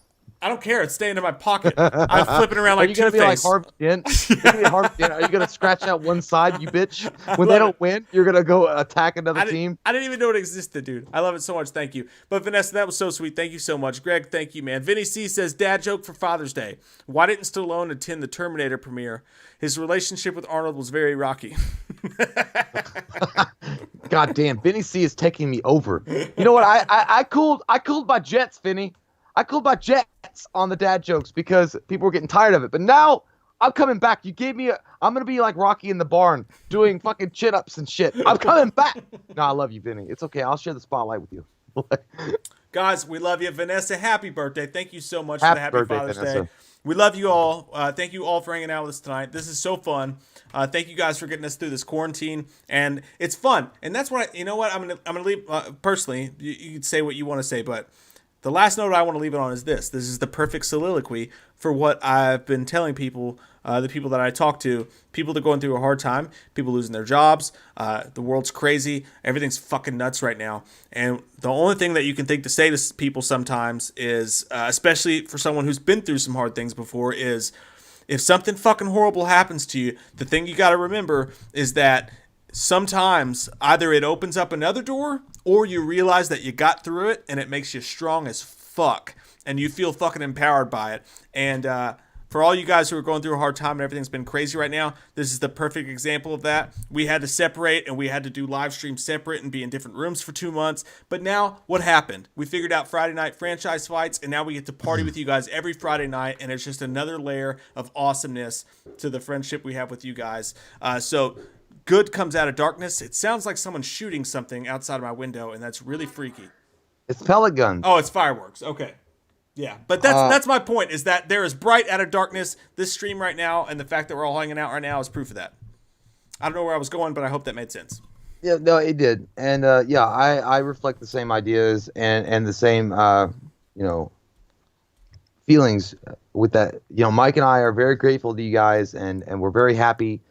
I don't care. It's staying in my pocket. I'm flipping around like Two-Face. Are you gonna be like Two-Face. Harvey Dent? Are you gonna scratch out one side, you bitch? When they don't win, you're gonna go attack another team. I didn't even know it existed, dude. I love it so much. Thank you. But Vanessa, that was so sweet. Thank you so much. Greg, thank you, man. Vinny C says, dad joke for Father's Day. Why didn't Stallone attend the Terminator premiere? His relationship with Arnold was very rocky. God damn, Vinny C is taking me over. You know what? I cooled my jets, Vinny. I cooled my jets on the dad jokes because people were getting tired of it. But now I'm coming back. You gave me I'm going to be like Rocky in the barn doing fucking chin-ups and shit. I'm coming back. No, I love you, Vinny. It's okay. I'll share the spotlight with you. Guys, we love you. Vanessa, happy birthday. Thank you so much for the Happy Father's Vanessa. Day. We love you all. Thank you all for hanging out with us tonight. This is so fun. Thank you guys for getting us through this quarantine, and it's fun. And that's what you know. What I'm gonna leave personally. You can say what you want to say, but the last note I want to leave it on is this. This is the perfect soliloquy for what I've been telling people, the people that I talk to, people that are going through a hard time, people losing their jobs. The world's crazy. Everything's fucking nuts right now. And the only thing that you can think to say to people sometimes is, especially for someone who's been through some hard things before, is if something fucking horrible happens to you, the thing you got to remember is that sometimes either it opens up another door or you realize that you got through it and it makes you strong as fuck and you feel fucking empowered by it. And for all you guys who are going through a hard time and everything's been crazy right now, this is the perfect example of that. We had to separate and we had to do live streams separate and be in different rooms for 2 months. But now what happened? We figured out Friday night franchise fights and now we get to party with you guys every Friday night, and it's just another layer of awesomeness to the friendship we have with you guys. So good comes out of darkness. It sounds like someone's shooting something outside of my window, and that's really freaky. It's pellet guns. Oh, it's fireworks. Okay. Yeah, but that's my point, is that there is bright out of darkness. This stream right now and the fact that we're all hanging out right now is proof of that. I don't know where I was going, but I hope that made sense. Yeah, no, it did. And yeah, I reflect the same ideas and the same feelings with that. You know, Mike and I are very grateful to you guys, and we're very happy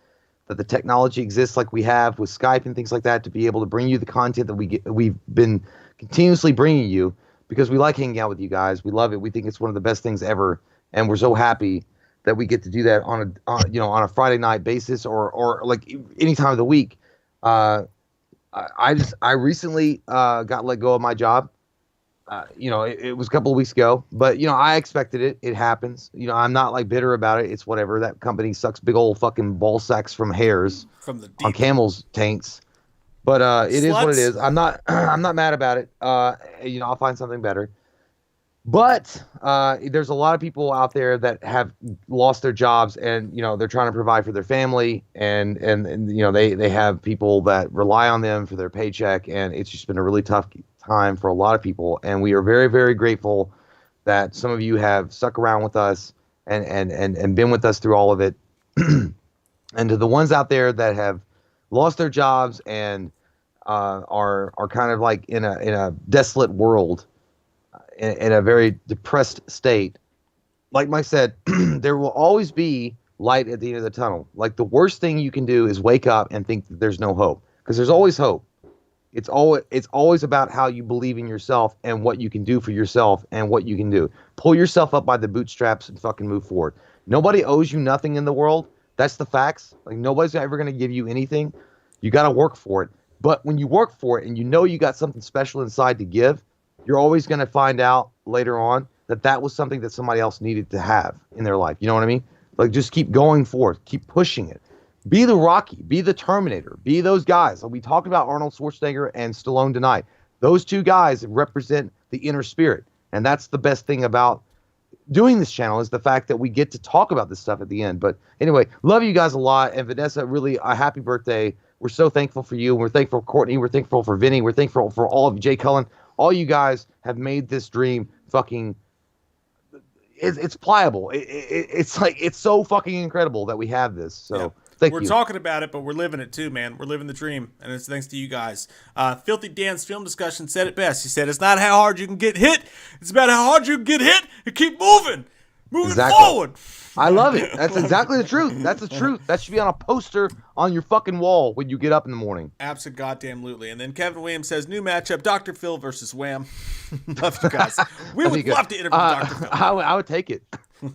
that the technology exists like we have with Skype and things like that to be able to bring you the content that we've been continuously bringing you, because we like hanging out with you guys. We love it. We think it's one of the best things ever, and we're so happy that we get to do that on a Friday night basis or like any time of the week. I recently got let go of my job. It was a couple of weeks ago, but I expected it. It happens. I'm not like bitter about it. It's whatever. That company sucks big old fucking ball sacks from hairs on camels' taints. But it is what it is. I'm not mad about it. I'll find something better. But there's a lot of people out there that have lost their jobs, and they're trying to provide for their family, and they have people that rely on them for their paycheck, and it's just been a really tough time for a lot of people. And we are very, very grateful that some of you have stuck around with us and been with us through all of it. And to the ones out there that have lost their jobs and are kind of like in a desolate world, in a very depressed state, like Mike said, there will always be light at the end of the tunnel. Like, the worst thing you can do is wake up and think that there's no hope, because there's always hope. It's always about how you believe in yourself and what you can do for yourself and what you can do. Pull yourself up by the bootstraps and fucking move forward. Nobody owes you nothing in the world. That's the facts. Like, nobody's ever going to give you anything. You got to work for it. But when you work for it and you got something special inside to give, you're always going to find out later on that was something that somebody else needed to have in their life. You know what I mean? Like, just keep going forth. Keep pushing it. Be the Rocky. Be the Terminator. Be those guys. Like, we talked about Arnold Schwarzenegger and Stallone tonight. Those two guys represent the inner spirit. And that's the best thing about doing this channel, is the fact that we get to talk about this stuff at the end. But anyway, love you guys a lot. And Vanessa, really a happy birthday. We're so thankful for you. We're thankful for Courtney. We're thankful for Vinny. We're thankful for all of you. Jay Cullen. All you guys have made this dream fucking... It's pliable. It's like, it's so fucking incredible that we have this. So yeah. Thank you. We're talking about it, but we're living it too, man. We're living the dream, and it's thanks to you guys. Filthy Dan's film discussion said it best. He said, "It's not how hard you can get hit. It's about how hard you can get hit and keep moving." Moving Exactly. forward. I love it. That's exactly the truth. That's the truth. That should be on a poster on your fucking wall when you get up in the morning. Absolutely. And then Kevin Williams says, new matchup, Dr. Phil versus Wham. Love you guys. We would love to interview Dr. Phil. I would take it.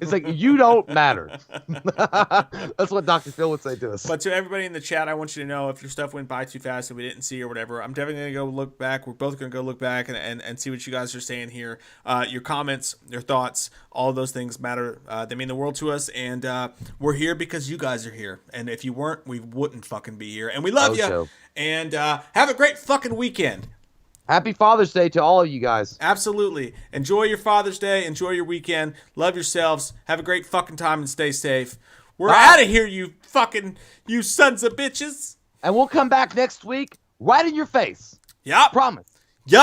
It's like, you don't matter. That's what Dr. Phil would say to us. But to everybody in the chat, I want you to know if your stuff went by too fast and we didn't see or whatever, I'm definitely going to go look back. We're both going to go look back and see what you guys are saying here. Your comments, your thoughts, all of those things matter. They mean the world to us. And we're here because you guys are here. And if you weren't, we wouldn't fucking be here. And we love you. So. And have a great fucking weekend. Happy Father's Day to all of you guys. Absolutely. Enjoy your Father's Day. Enjoy your weekend. Love yourselves. Have a great fucking time and stay safe. We're out of here, you sons of bitches. And we'll come back next week right in your face. Yup. Promise. Yup.